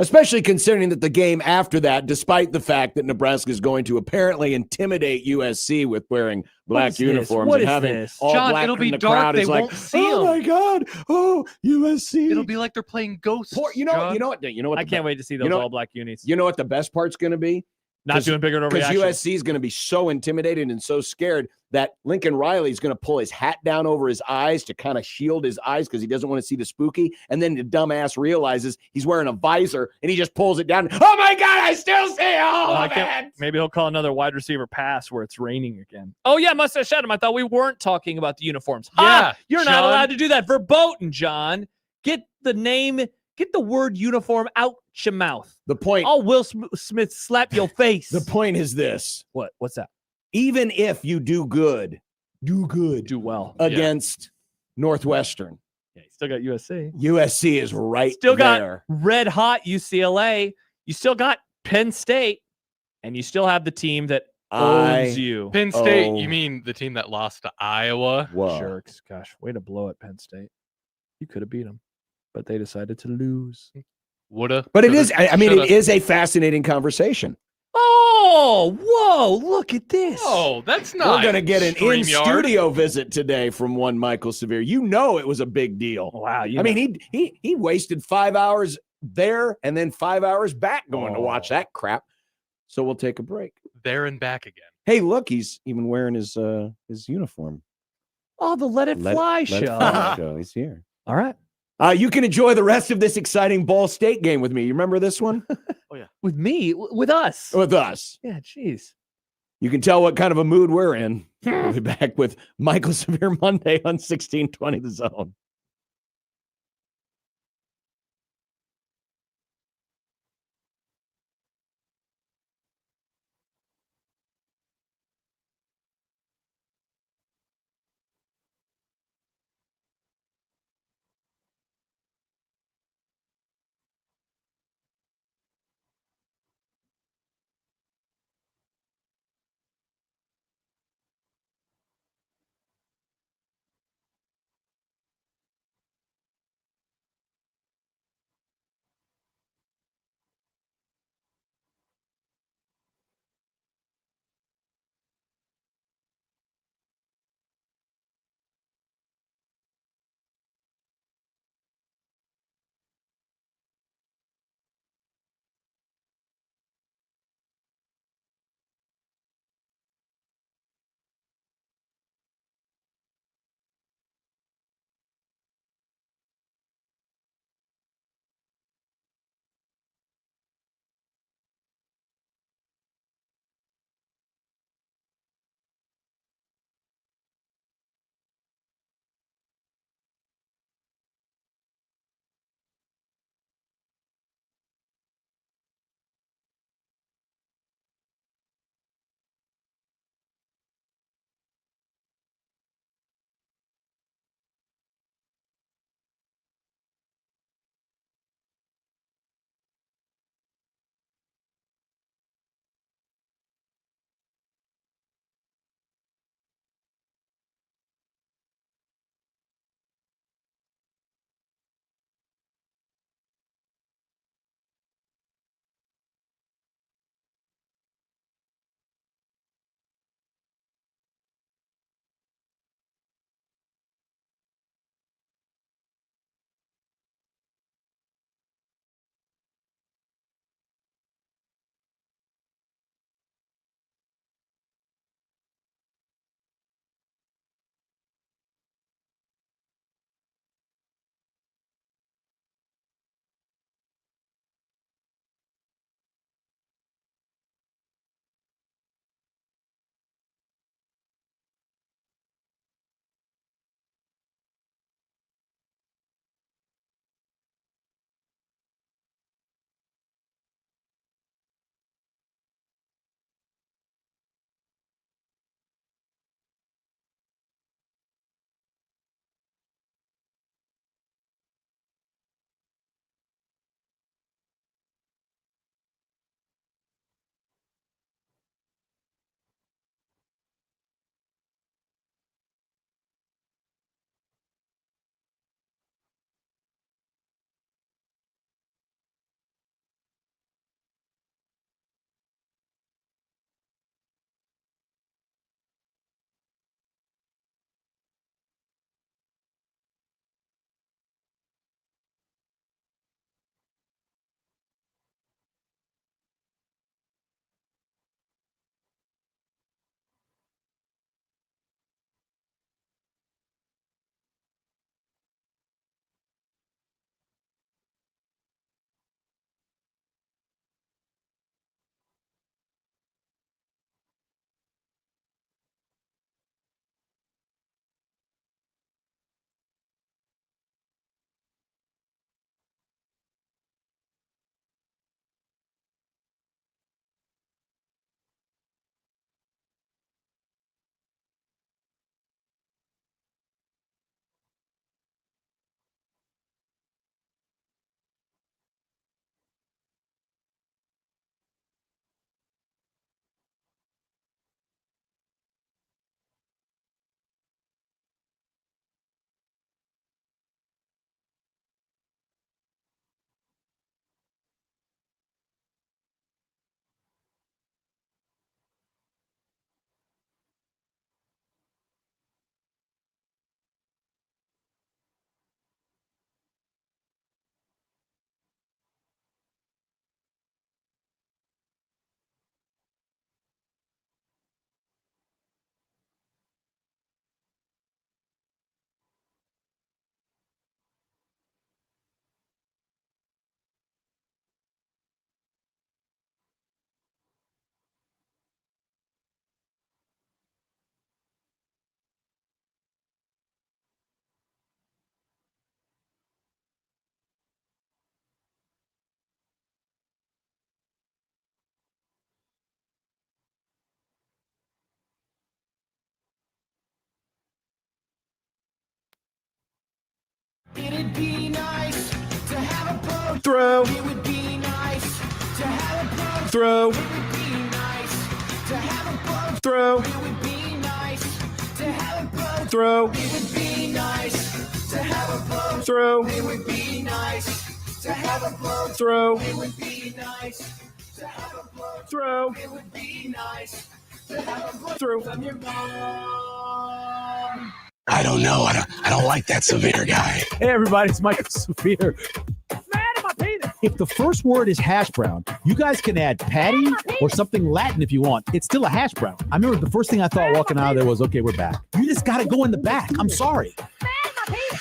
Especially considering that the game after that, despite the fact that Nebraska is going to apparently intimidate USC with wearing black uniforms and having all John, black it'll in be the dark. crowd, They is like, won't see oh my God, oh USC. It'll be like they're playing ghosts. You know what? I can't wait to see those all black unis. You know what the best part's going to be? Not doing bigger overreaction. Because USC is going to be so intimidated and so scared that Lincoln Riley is going to pull his hat down over his eyes to kind of shield his eyes because he doesn't want to see the spooky. And then the dumbass realizes he's wearing a visor and he just pulls it down. Oh my God, I still see all of it. Maybe he'll call another wide receiver pass where it's raining again. Oh yeah, must have said him. I thought we weren't talking about the uniforms. Yeah, you're not allowed to do that. Verboten, John. Get the word uniform out your mouth. The point. Oh, Will Smith slap your face. The point is this. What's that? Even if you do well against Northwestern. Yeah, you still got USC. USC is right still there. Got red hot UCLA. You still got Penn State, and you still have the team that owns you. Penn State, you mean the team that lost to Iowa? Whoa. Jerks. Gosh, way to blow it, Penn State. You could have beat them, but they decided to lose. Woulda. But it is, I mean, it is a fascinating conversation. Oh, whoa, look at this. Oh, that's not. We're going to get an StreamYard. in-studio visit today from one Michael Severe. You know it was a big deal. Wow. I mean, he wasted 5 hours there and then 5 hours back going to watch that crap. So we'll take a break. There and back again. Hey, look, he's even wearing his uniform. Oh, the Let It Fly show. Let It Fly show. He's here. All right. You can enjoy the rest of this exciting Ball State game with me. You remember this one? Oh, yeah. With me? With us? With us. Yeah, jeez. You can tell what kind of a mood we're in. We'll be back with Michael Severe Monday on 1620 The Zone. It'd be nice to have a boat. Throw. It would be nice to have a boat. Throw. It would be nice to have a boat. Throw. It would be nice to have a boat. Throw. It would be nice to have a boat. Throw. It would be nice to have a boat. Throw. It would be nice to have a boat. Throw. It would be nice to have a boat. Throw. From your mom. I don't know. I don't like that severe guy. Hey, everybody, it's Michael Severe. If the first word is hash brown, you guys can add patty or something Latin if you want. It's still a hash brown. I remember the first thing I thought walking out of there was, okay, we're back. You just got to go in the back. I'm sorry.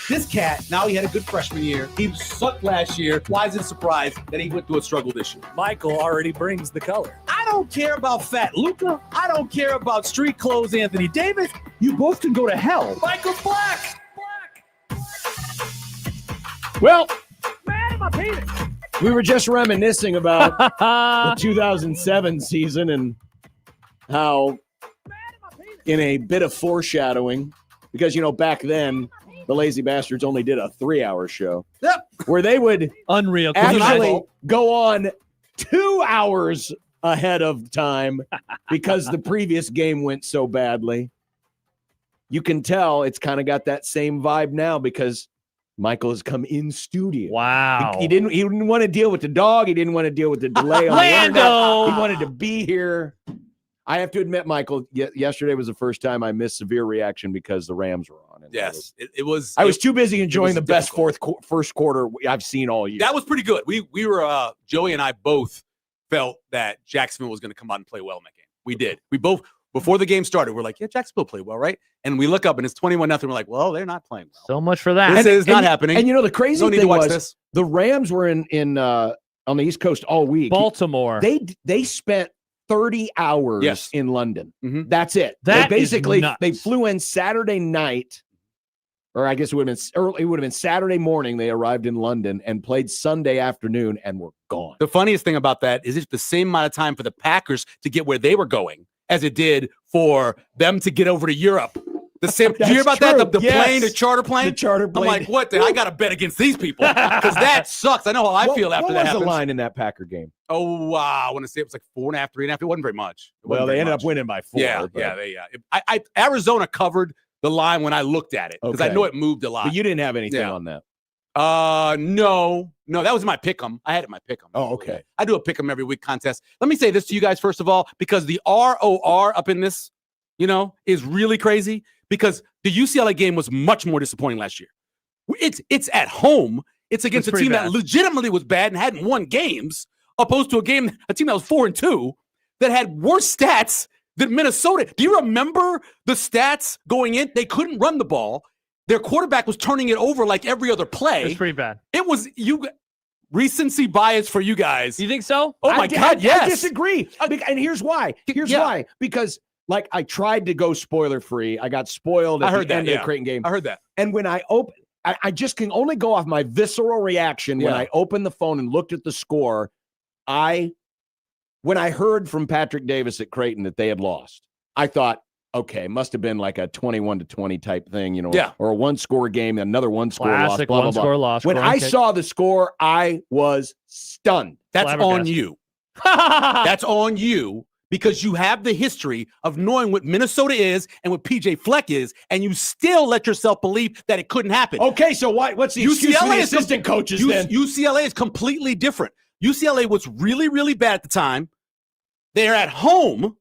This cat, now he had a good freshman year. He sucked last year. Why is it a surprise that he went through a struggle this year? Michael already brings the color. I don't care about fat Luca. I don't care about street clothes Anthony Davis. You both can go to hell. Michael's black. Well, We were just reminiscing about the 2007 season and how, in a bit of foreshadowing, because, back then, the Lazy Bastards only did a 3-hour show. Yep. Where they would Unreal. actually go on 2 hours ahead of time because the previous game went so badly. You can tell it's kind of got that same vibe now because Michael has come in studio. Wow. He didn't want to deal with the dog. He didn't want to deal with the delay on the internet. Lando! He wanted to be here. I have to admit, Michael, yesterday was the first time I missed severe reaction because the Rams were on. And Yes, it was. I was too busy enjoying the best difficult. first quarter I've seen all year. That was pretty good. We were Joey and I both felt that Jacksonville was going to come out and play well in that game. We did. We both, before the game started, we're like, yeah, Jacksonville played well, right? And we look up and it's 21-0. We're like, well, they're not playing well. So much for that. This is not happening. And the crazy Don't need thing to watch was this. the Rams were in on the East Coast all week. Baltimore. They spent 30 hours in London. Mm-hmm. That's it. That they is basically nuts. they flew in Saturday night, or I guess it would have been early. It would have been Saturday morning. They arrived in London and played Sunday afternoon and were gone. The funniest thing about that is it's the same amount of time for the Packers to get where they were going as it did for them to get over to Europe. The same. Did you hear about that? The plane, the charter plane. The charter plane. I'm like, what? I got to bet against these people because that sucks. I know how I feel after that What was happens. the line in that Packer game? Oh, wow. I want to say it was like 4.5, 3.5. It wasn't very much. Well, they ended up winning by 4. Yeah, but- yeah. Arizona covered the line when I looked at it because I Okay. know it moved a lot. But you didn't have anything Yeah. on that. No, that was my pick'em. I had it in my pick'em. Oh, okay. I do a pick'em every week contest. Let me say this to you guys first of all, because the ROR up in this, is really crazy because the UCLA game was much more disappointing last year. It's at home. It's against a pretty team that bad. legitimately was bad and hadn't won games, opposed to a team that was 4-2 that had worse stats than Minnesota. Do you remember the stats going in? They couldn't run the ball. Their quarterback was turning it over like every other play. It's pretty bad. It was recency bias for you guys. You think so? Oh my God, yes. I disagree. And here's why. Why. Because I tried to go spoiler free. I got spoiled at the end of the Creighton game. I heard that. And when I open, I just can only go off my visceral reaction when I opened the phone and looked at the score. When I heard from Patrick Davis at Creighton that they had lost, I thought, okay, must have been like a 21-20 type thing, or a one-score game, another one-score loss, Classic blah, blah, blah. one-score loss. When I saw the score, I was stunned. That's on you. That's on you because you have the history of knowing what Minnesota is and what PJ Fleck is, and you still let yourself believe that it couldn't happen. Okay, so what's the excuse for the assistant coaches then? UCLA is completely different. UCLA was really, really bad at the time. They're at home.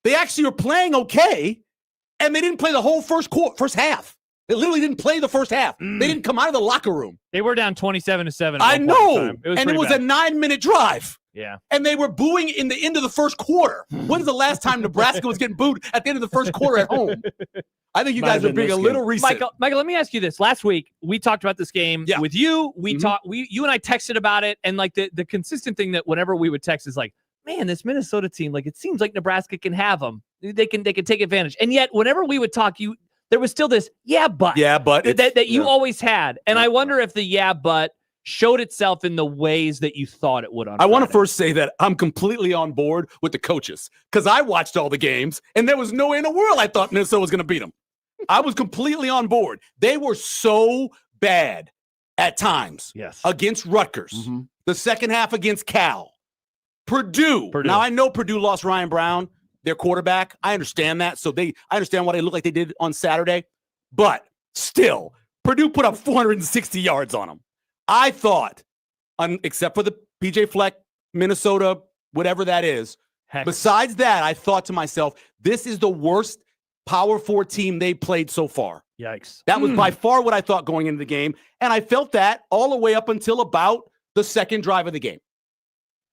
They actually were playing okay, and they didn't play the whole first half. They literally didn't play the first half. They didn't come out of the locker room. They were down 27-7. I know, and it was a 9-minute drive. Yeah. And they were booing in the end of the first quarter. When's the last time Nebraska was getting booed at the end of the first quarter at home? I think you guys are being a little recent. Michael, let me ask you this. Last week, we talked about this game with you. We talked. You and I texted about it, and like the consistent thing that whenever we would text is like, man, this Minnesota team, like it seems like Nebraska can have them. They can take advantage. And yet, whenever we would talk, there was still this but that you always had. And I wonder if the but showed itself in the ways that you thought it would. I want to first say that I'm completely on board with the coaches because I watched all the games and there was no way in the world I thought Minnesota was going to beat them. I was completely on board. They were so bad at times. Yes. Against Rutgers. Mm-hmm. The second half against Cal. Purdue. Now, I know Purdue lost Ryan Brown, their quarterback. I understand that. I understand why they look like they did on Saturday. But still, Purdue put up 460 yards on them. I thought, except for the PJ Fleck, Minnesota, whatever that is, besides that, I thought to myself, this is the worst Power 4 team they played so far. Yikes. That was by far what I thought going into the game. And I felt that all the way up until about the second drive of the game.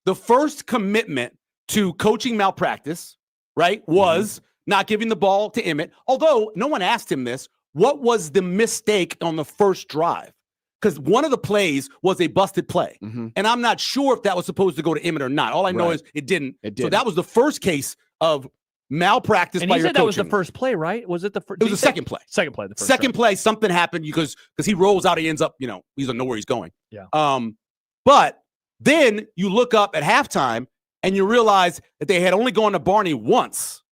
The first commitment to coaching malpractice, right, was not giving the ball to Emmett. Although no one asked him this, what was the mistake on the first drive? Because one of the plays was a busted play. And I'm not sure if that was supposed to go to Emmett or not. All I know is it didn't. So that was the first case of malpractice And by he your said that was coaching. the first play, right? Was it the first? It was the second play. Second play. The first Second play, something happened because he rolls out, he ends up, he doesn't know where he's going. Yeah. But then you look up at halftime and you realize that they had only gone to Barney once.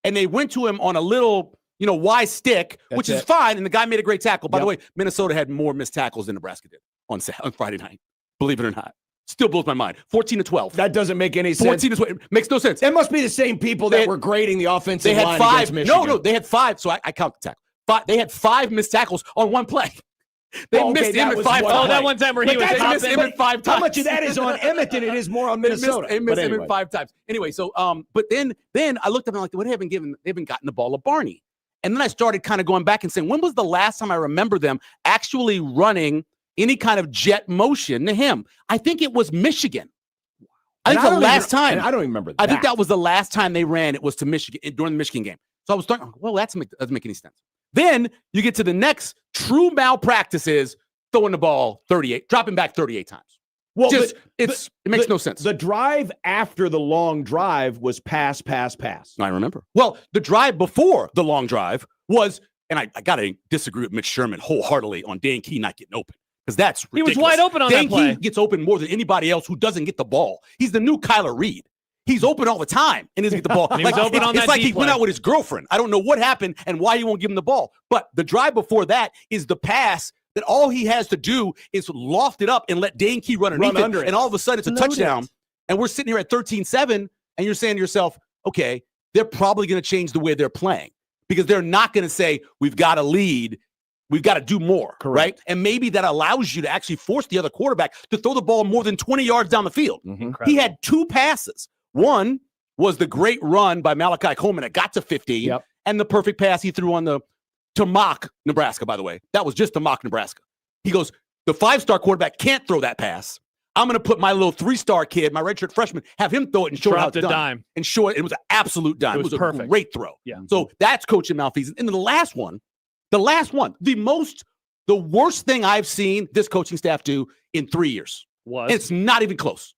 And they went to him on a little, wide stick, which is fine. And the guy made a great tackle. By the way, Minnesota had more missed tackles than Nebraska did on Friday night. Believe it or not. Still blows my mind. 14-12. That doesn't make any sense. 14-12. Makes no sense. It must be the same people that were grading the offensive They had line 5. against Michigan. No, they had 5. So I count the tackle. They had 5 missed tackles on one play. They missed Emmett 5 times. Oh, that one time where he was They missed Emmett 5 times. How much of that is on Emmett than it is more on Minnesota? They missed Emmett 5 times. Anyway, so but then I looked up and I'm like, what have they haven't gotten the ball to Barney. And then I started kind of going back and saying, when was the last time I remember them actually running any kind of jet motion to him? I think it was Michigan. I think the last time. I don't even remember that. I think that was the last time they ran. It was to Michigan during the Michigan game. So I was thinking, well, that doesn't make any sense. Then you get to the next true malpractice is throwing the ball 38, dropping back 38 times. Well, it makes no sense. The drive after the long drive was pass. I remember. Well, the drive before the long drive was, and I got to disagree with Mitch Sherman wholeheartedly on Dan Key not getting open. Because that's ridiculous. He was wide open on Dan that play. Key gets open more than anybody else who doesn't get the ball. He's the new Kyler Reed. He's open all the time and doesn't get the ball. He was open on that it's like deep he went play. out with his girlfriend. I don't know what happened and why he won't give him the ball. But the drive before that is the pass that all he has to do is loft it up and let Dan Key run underneath it. And all of a sudden it's a touchdown. And we're sitting here at 13-7 and you're saying to yourself, okay, they're probably going to change the way they're playing because they're not going to say, we've got to lead. We've got to do more, right? And maybe that allows you to actually force the other quarterback to throw the ball more than 20 yards down the field. He had 2 passes. One was the great run by Malachi Coleman that got to 15, and the perfect pass he threw to mock Nebraska, by the way. That was just to mock Nebraska. He goes, the 5-star quarterback can't throw that pass. I'm going to put my little 3-star kid, my redshirt freshman, have him throw it and show it how it's done. Dime. And show it. It was an absolute dime. It was perfect. A great throw. Yeah. So that's coaching malfeasance. And the last one, the worst thing I've seen this coaching staff do in 3 years. Was? It's not even close.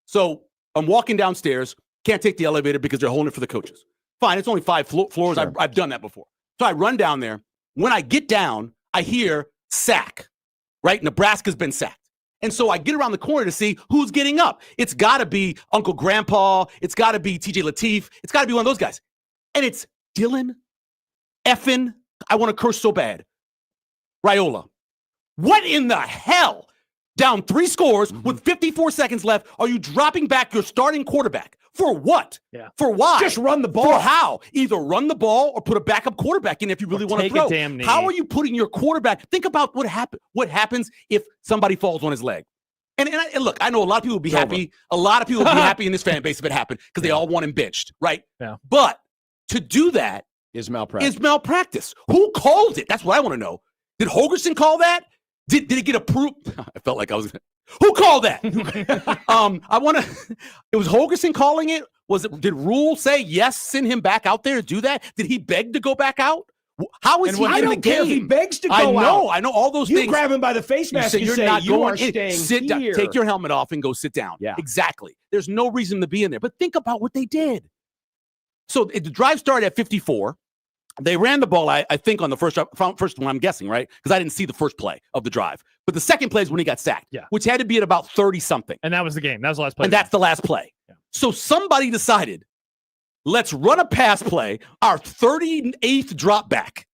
So I'm walking downstairs, can't take the elevator because they're holding it for the coaches. Fine, it's only 5 floors. Sure. I've done that before. So I run down there. When I get down, I hear sack, right? Nebraska's been sacked. And so I get around the corner to see who's getting up. It's got to be Uncle Grandpa. It's got to be TJ Lateef. It's got to be one of those guys. And it's Dylan effing, I want to curse so bad, Raiola. What in the hell? Down 3 scores with 54 seconds left. Are you dropping back your starting quarterback? For what? Yeah. For why? Just run the ball. For how? Either run the ball or put a backup quarterback in if you really want to take a throw. damn knee. How are you putting your quarterback? Think about what happens if somebody falls on his leg. And look, I know a lot of people would be happy. A lot of people would be happy in this fan base if it happened because they all want him benched, right? Yeah. But to do that is malpractice. Who called it? That's what I want to know. Did Holgerson call that? Did it get approved? I felt like I was. Who called that? It was Holgerson calling it. Did Rule say yes? Send him back out there to do that? Did he beg to go back out? How is he in the game? I don't care if he begs to go out. I know all those things. You grab him by the face mask and say, you are staying sit down, here. take your helmet off and go sit down. Yeah. Exactly. There's no reason to be in there. But think about what they did. So the drive started at 54. They ran the ball, I think, on the first one, I'm guessing, right? Because I didn't see the first play of the drive. But the second play is when he got sacked, which had to be at about 30-something. And that was the game. That was the last play. And that's the last play. Yeah. So somebody decided, let's run a pass play, our 38th drop back.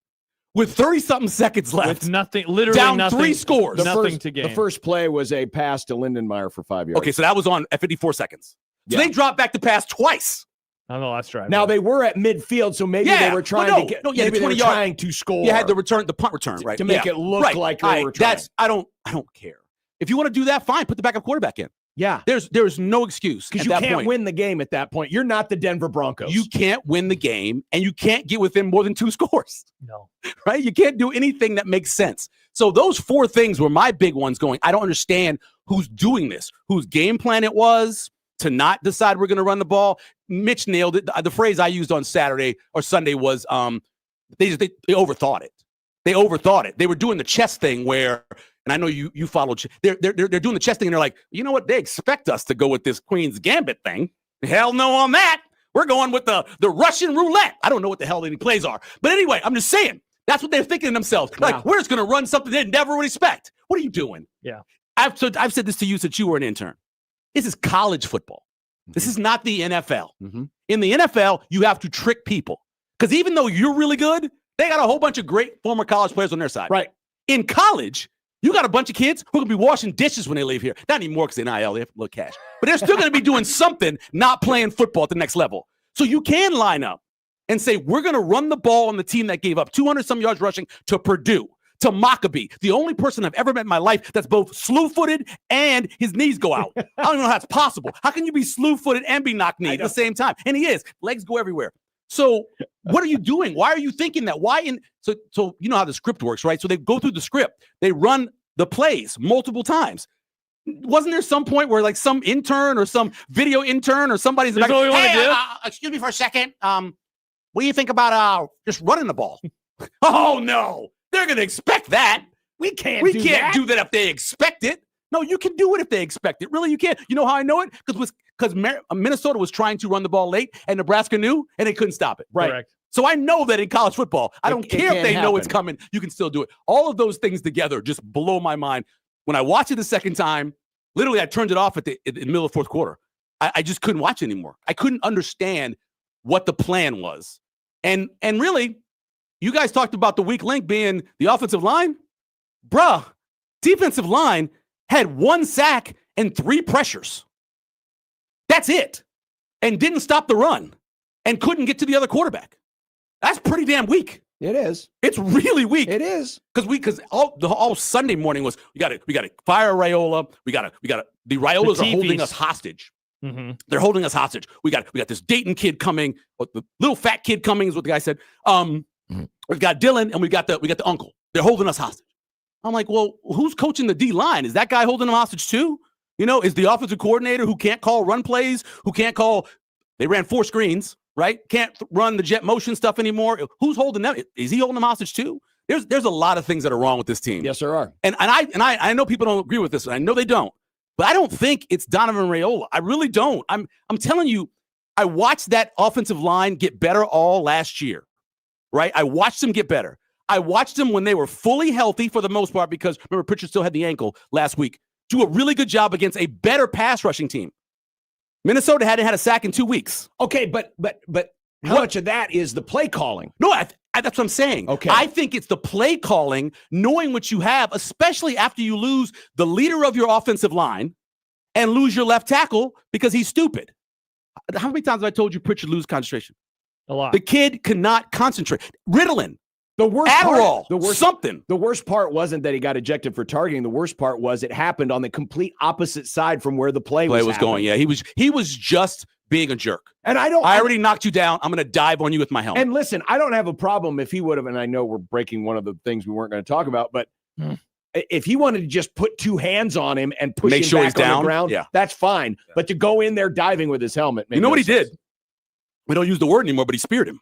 with 30-something seconds left. With nothing, literally down nothing, 3 scores. nothing to gain. The first play was a pass to Lindenmeyer for 5 yards. Okay, so that was on at 54 seconds. So Yeah. they dropped back to pass twice. On the last drive. Now they were at midfield, so maybe they were trying to get. Maybe they were trying to score. You had the punt return, right? to make it look like they were trying. I don't care. If you want to do that, fine. Put the backup quarterback in. Yeah, there's no excuse because you can't win the game at that point. You're not the Denver Broncos. You can't win the game, and you can't get within more than 2 scores. No, right? You can't do anything that makes sense. So those 4 things were my big ones. Going, I don't understand who's doing this, whose game plan it was to not decide we're going to run the ball. Mitch nailed it. The phrase I used on Saturday or Sunday was they overthought it. They overthought it. They were doing the chess thing where, and I know you followed. They're doing the chess thing, and they're like, you know what? They expect us to go with this Queen's Gambit thing. Hell no on that. We're going with the Russian roulette. I don't know what the hell any plays are, but anyway, I'm just saying that's what they're thinking to themselves. Like, we're just going to run something they never would expect. What are you doing? Yeah, I've said this to you since you were an intern. This is college football. This is not the NFL. In the NFL, you have to trick people because even though you're really good, they got a whole bunch of great former college players on their side. Right. In college, you got a bunch of kids who are going to be washing dishes when they leave here. Not anymore because they're NIL, they have a little cash. But they're still going to be doing something, not playing football at the next level. So you can line up and say, we're going to run the ball on the team that gave up 200-some yards rushing to Purdue, to Maccabee, the only person I've ever met in my life that's both slew-footed and his knees go out. I don't even know how that's possible. How can you be slew-footed and be knock-kneed at the same time? And he is. Legs go everywhere. So what are you doing? Why are you thinking that? So you know how the script works, right? So they go through the script. They run the plays multiple times. Wasn't there some point where like some intern or some video intern or somebody's like, hey, excuse me for a second. What do you think about just running the ball? Oh, no. They're going to expect that. We can't do that if they expect it. No, you can do it if they expect it. Really, you can't. You know how I know it? Because Minnesota was trying to run the ball late, and Nebraska knew, and they couldn't stop it. Right. Correct. So I know that in college football, I don't care if they know it's coming. You can still do it. All of those things together just blow my mind. When I watched it the second time, literally I turned it off in the middle of fourth quarter. I just couldn't watch it anymore. I couldn't understand what the plan was. And really, you guys talked about the weak link being the offensive line. Bruh, defensive line had 1 sack and 3 pressures. That's it. And didn't stop the run and couldn't get to the other quarterback. That's pretty damn weak. It is. It's really weak. It is. Because all Sunday morning was we got to fire Raiola. We got to the Raiolas are holding us hostage. Mm-hmm. They're holding us hostage. We got this Dayton kid coming, the little fat kid coming is what the guy said. We've got Dylan and we got the uncle. They're holding us hostage. I'm like, well, who's coaching the D line? Is that guy holding them hostage too? You know, is the offensive coordinator who can't call run plays, who can't call? They ran 4 screens, right? Can't run the jet motion stuff anymore. Who's holding them? Is he holding them hostage too? There's a lot of things that are wrong with this team. Yes, there are. And I know people don't agree with this, and I know they don't. But I don't think it's Donovan Raiola. I really don't. I'm telling you, I watched that offensive line get better all last year, right? I watched them get better. I watched them when they were fully healthy for the most part because, remember, Pritchard still had the ankle last week. Do a really good job against a better pass rushing team. Minnesota hadn't had a sack in 2 weeks. Okay, but how much of that is the play calling? No, that's what I'm saying. Okay. I think it's the play calling, knowing what you have, especially after you lose the leader of your offensive line and lose your left tackle because he's stupid. How many times have I told you Pritchard lose concentration? A lot. The kid cannot concentrate. Ritalin. The worst Adderall, part, something. The worst part wasn't that he got ejected for targeting. The worst part was it happened on the complete opposite side from where the play was going. Yeah, he was just being a jerk. And I already knocked you down. I'm going to dive on you with my helmet. And listen, I don't have a problem if he would have, and I know we're breaking one of the things we weren't going to talk about, but if he wanted to just put 2 hands on him and push him sure back he's down on the ground, that's fine. Yeah. But to go in there diving with his helmet, you know what he did? We don't use the word anymore, but he speared him.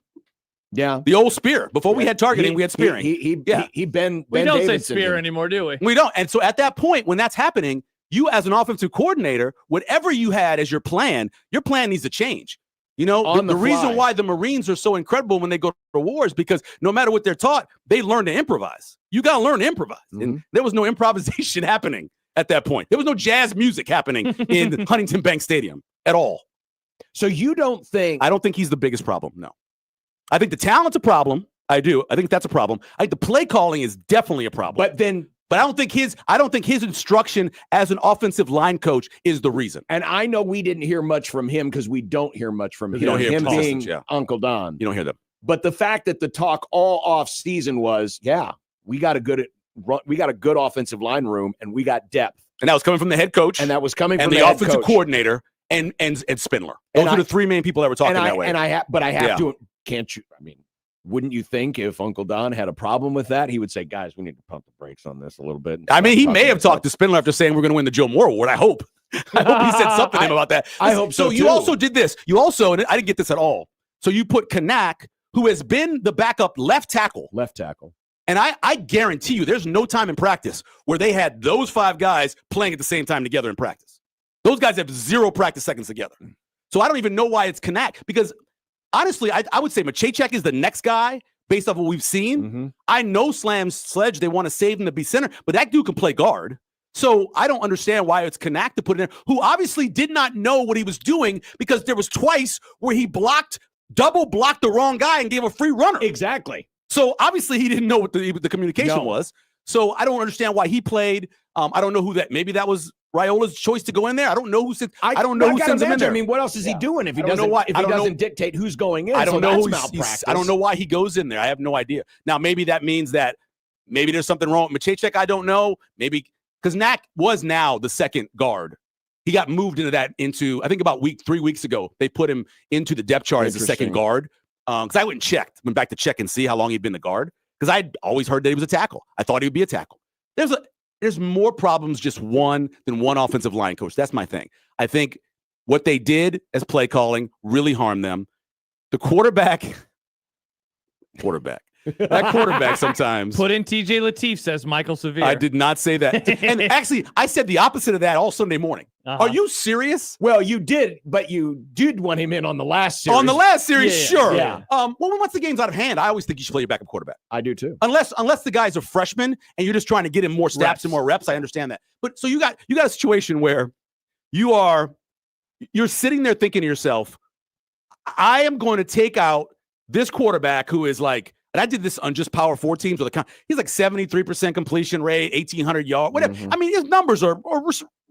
Yeah, the old spear. Before we had targeting, we had spearing. We don't say spear anymore, do we? We don't. And so at that point, when that's happening, you as an offensive coordinator, whatever you had as your plan needs to change. You know, the reason why the Marines are so incredible when they go to wars because no matter what they're taught, they learn to improvise. You got to learn to improvise. And there was no improvisation happening at that point. There was no jazz music happening in Huntington Bank Stadium at all. So you don't think? I don't think he's the biggest problem. No. I think the talent's a problem. I do. I think that's a problem. I think the play calling is definitely a problem. But I don't think his instruction as an offensive line coach is the reason. And I know we didn't hear much from him because we don't hear much from him. You don't hear him being yeah. Uncle Don. You don't hear them. But the fact that the talk all off season was, we got a good offensive line room and we got depth. And that was coming from the head coach. And that was coming from the offensive head coach. coordinator and Spindler. Those are the three main people that were talking that way. And I have to. Can't you? I mean, wouldn't you think if Uncle Don had a problem with that, he would say, "Guys, we need to pump the brakes on this a little bit." I mean, he may have talked to Spindler after saying we're going to win the Joe Moore Award. I hope. I hope he said something to him about that. I hope so. You also did this. You also, and I didn't get this at all. So you put Kanak, who has been the backup left tackle. And I guarantee you, there's no time in practice where they had those 5 guys playing at the same time together in practice. Those guys have 0 practice seconds together. So I don't even know why it's Kanak. Because honestly, I would say Machachek is the next guy based off what we've seen. Mm-hmm. I know Sledge, they want to save him to be center, but that dude can play guard. So I don't understand why it's Kanak to put in there, who obviously did not know what he was doing because there was twice where he double blocked the wrong guy and gave a free runner. Exactly. So obviously he didn't know what the communication was. So I don't understand why he played. I don't know who that. Maybe that was Raiola's choice to go in there. I don't know who sent. I don't know who sends him in there. I mean, what else is he doing if he doesn't dictate who's going in? I don't know. I don't know why he goes in there. I have no idea. Now maybe that means that maybe there's something wrong with Machachek. I don't know. Maybe because Knack was now the second guard. He got moved into I think about 3 weeks ago. They put him into the depth chart as the second guard. Because I went back to check and see how long he'd been the guard. Because I'd always heard that he was a tackle. I thought he would be a tackle. There's more problems just one than one offensive line coach. That's my thing. I think what they did as play calling really harmed them. The quarterback sometimes. Put in TJ Lateef, says Michael Severe. I did not say that. And actually, I said the opposite of that all Sunday morning. Are you serious? Well, you did, but you did want him in on the last series. On the last series, sure. Yeah. Well, once the game's out of hand, I always think you should play your backup quarterback. I do too. Unless the guy's a freshman and you're just trying to get him more snaps and more reps, I understand that. But so you got a situation where you're sitting there thinking to yourself, I am going to take out this quarterback who is like, and I did this on just Power 4 teams. He's like 73% completion rate, 1,800 yards, whatever. Mm-hmm. I mean, his numbers are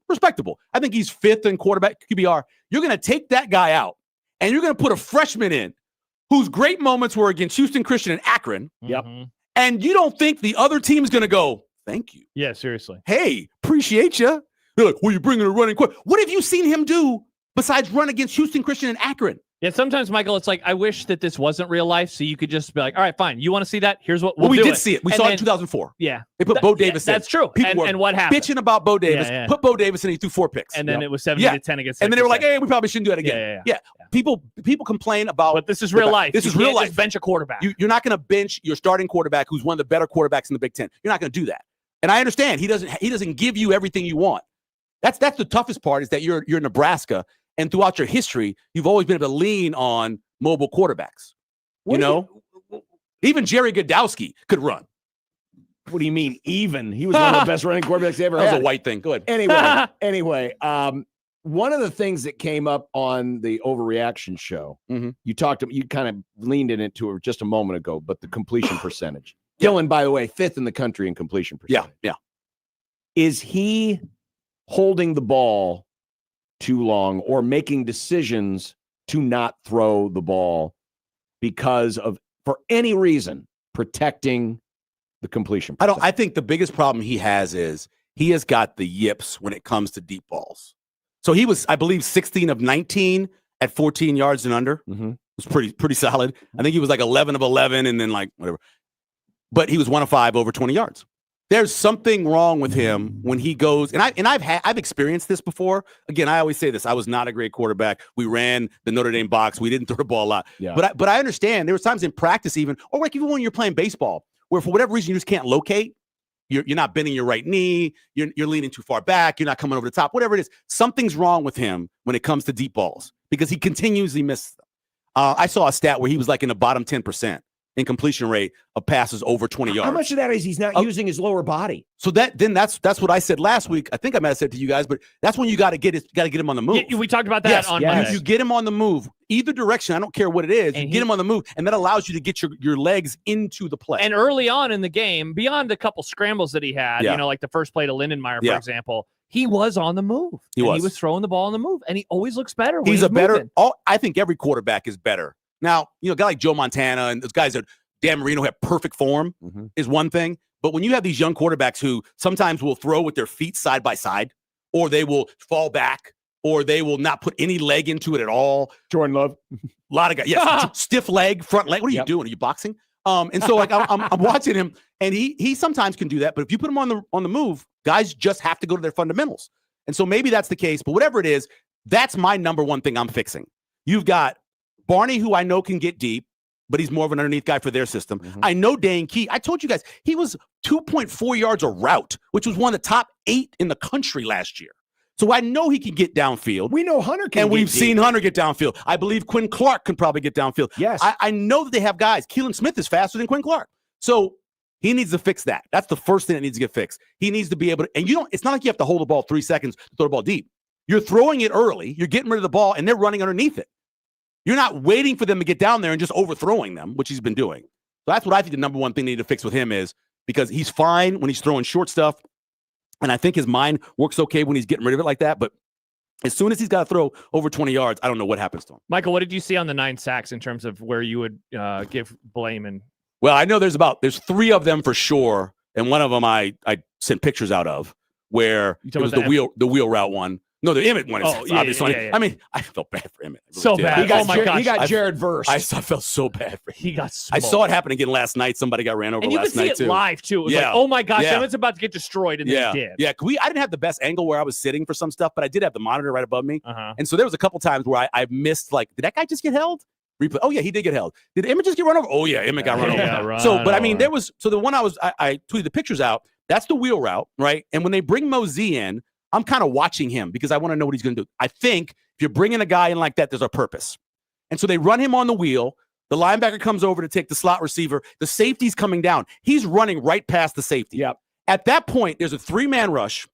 respectable. I think he's 5th in quarterback QBR. You're going to take that guy out, and you're going to put a freshman in whose great moments were against Houston Christian and Akron. Yep. And you don't think the other team's going to go, thank you. Yeah, seriously. Hey, appreciate you. They're like, well, you're bringing a running quarterback. What have you seen him do besides run against Houston Christian and Akron? Yeah, sometimes, Michael, it's like, I wish that this wasn't real life, so you could just be like, all right, fine. You want to see that? Here's what we do did see it. We saw it in 2004. Yeah. They put Bo Davis in. That's true. And what happened? Bitching about Bo Davis. Yeah. Put Bo Davis in, he threw 4 picks. And then it was 70-10 against. And then they were like, hey, we probably shouldn't do that again. Yeah. People complain about. But this is real life. This is real life. Just bench a quarterback. You're not going to bench your starting quarterback who's one of the better quarterbacks in the Big Ten. You're not going to do that. And I understand he doesn't give you everything you want. That's the toughest part is that you're Nebraska. And throughout your history, you've always been able to lean on mobile quarterbacks. Even Jerry Godowski could run. What do you mean, even? He was one of the best running quarterbacks they ever had. That was a white thing. Go ahead. Anyway, one of the things that came up on the overreaction show, you kind of leaned into it just a moment ago, but the completion percentage. Dylan, by the way, 5th in the country in completion percentage. Yeah. Is he holding the ball too long or making decisions to not throw the ball because of, for any reason, protecting the completion percentage? I think the biggest problem he has is he has got the yips when it comes to deep balls. So he was, I believe, 16 of 19 at 14 yards and under. It was pretty solid. I think he was like 11 of 11 and then like whatever. But he was 1 of 5 over 20 yards. There's something wrong with him when he goes, and I've experienced this before. Again, I always say this: I was not a great quarterback. We ran the Notre Dame box. We didn't throw the ball a lot. Yeah. But I understand there was times in practice, even or like even when you're playing baseball, where for whatever reason you just can't locate. You're not bending your right knee. You're leaning too far back. You're not coming over the top. Whatever it is, something's wrong with him when it comes to deep balls because he continuously misses them. I saw a stat where he was like in the bottom 10% in completion rate of passes over 20 yards. How much of that is he's not using his lower body? So that's what I said last week. I think I might have said to you guys, but that's when you got to get him on the move. Yeah, we talked about that on Monday. You get him on the move, either direction. I don't care what it is. You get him on the move, and that allows you to get your legs into the play. And early on in the game, beyond a couple scrambles that he had, like the first play to Lindenmeyer, for example, he was on the move. He was throwing the ball on the move, and he always looks better when he's better. I think every quarterback is better. Now, a guy like Joe Montana and those guys that Dan Marino have perfect form is one thing. But when you have these young quarterbacks who sometimes will throw with their feet side by side, or they will fall back, or they will not put any leg into it at all. Jordan Love. A lot of guys. Stiff leg, front leg. What are you doing? Are you boxing? And so I'm watching him, and he sometimes can do that. But if you put him on the move, guys just have to go to their fundamentals. And so maybe that's the case. But whatever it is, that's my number one thing I'm fixing. You've got Barney, who I know can get deep, but he's more of an underneath guy for their system. I know Dane Key. I told you guys, he was 2.4 yards a route, which was one of the top 8 in the country last year. So I know he can get downfield. We know Hunter can. And we've seen Hunter get downfield. I believe Quinn Clark can probably get downfield. Yes. I know that they have guys. Keelan Smith is faster than Quinn Clark. So he needs to fix that. That's the first thing that needs to get fixed. He needs to be able to, and it's not like you have to hold the ball 3 seconds to throw the ball deep. You're throwing it early. You're getting rid of the ball, and they're running underneath it. You're not waiting for them to get down there and just overthrowing them, which he's been doing. So that's what I think the number one thing they need to fix with him is, because he's fine when he's throwing short stuff, and I think his mind works okay when he's getting rid of it like that. But as soon as he's got to throw over 20 yards, I don't know what happens to him. Michael, what did you see on the 9 sacks in terms of where you would give blame? And well, I know there's 3 of them for sure, and one of them I sent pictures out of where it was the wheel route one. No, the Emmett one is obviously. Yeah. I mean, I felt bad for Emmett. So bad. He got Jared Verse. I felt so bad for him. He got smoked. I saw it happen again last night. Somebody got ran over and you last could see night it too. live too. It was like, oh my gosh, Emmett's about to get destroyed, and they did. Yeah, I didn't have the best angle where I was sitting for some stuff, but I did have the monitor right above me. And so there was a couple times where I missed, like, did that guy just get held? Replay. Oh yeah, he did get held. Did Emmett just get run over? Oh yeah, Emmett got run over. But I mean, there was the one I tweeted the pictures out. That's the wheel route, right? And when they bring Mosey in, I'm kind of watching him because I want to know what he's going to do. I think if you're bringing a guy in like that, there's a purpose. And so they run him on the wheel. The linebacker comes over to take the slot receiver. The safety's coming down. He's running right past the safety. Yep. At that point, there's a 3-man rush.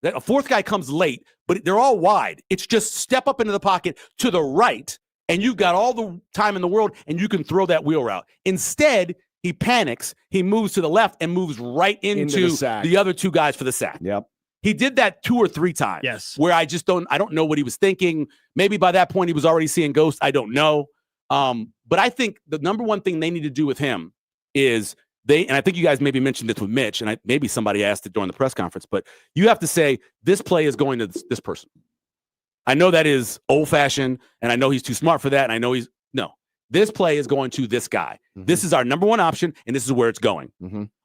That a 4th guy comes late, but they're all wide. It's just step up into the pocket to the right, and you've got all the time in the world, and you can throw that wheel route. Instead, he panics. He moves to the left and moves right into the other 2 guys for the sack. Yep. He did that 2 or 3 times. Yes. Where I don't know what he was thinking. Maybe by that point he was already seeing ghosts. I don't know. But I think the number one thing they need to do with him is and I think you guys maybe mentioned this with Mitch, and maybe somebody asked it during the press conference, but you have to say this play is going to this person. I know that is old fashioned, and I know he's too smart for that. And I know this play is going to this guy. This is our number one option, and this is where it's going.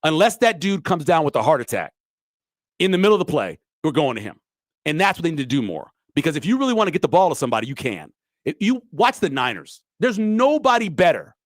Unless that dude comes down with a heart attack in the middle of the play, we're going to him. And that's what they need to do more. Because if you really want to get the ball to somebody, you can. If you watch the Niners, there's nobody better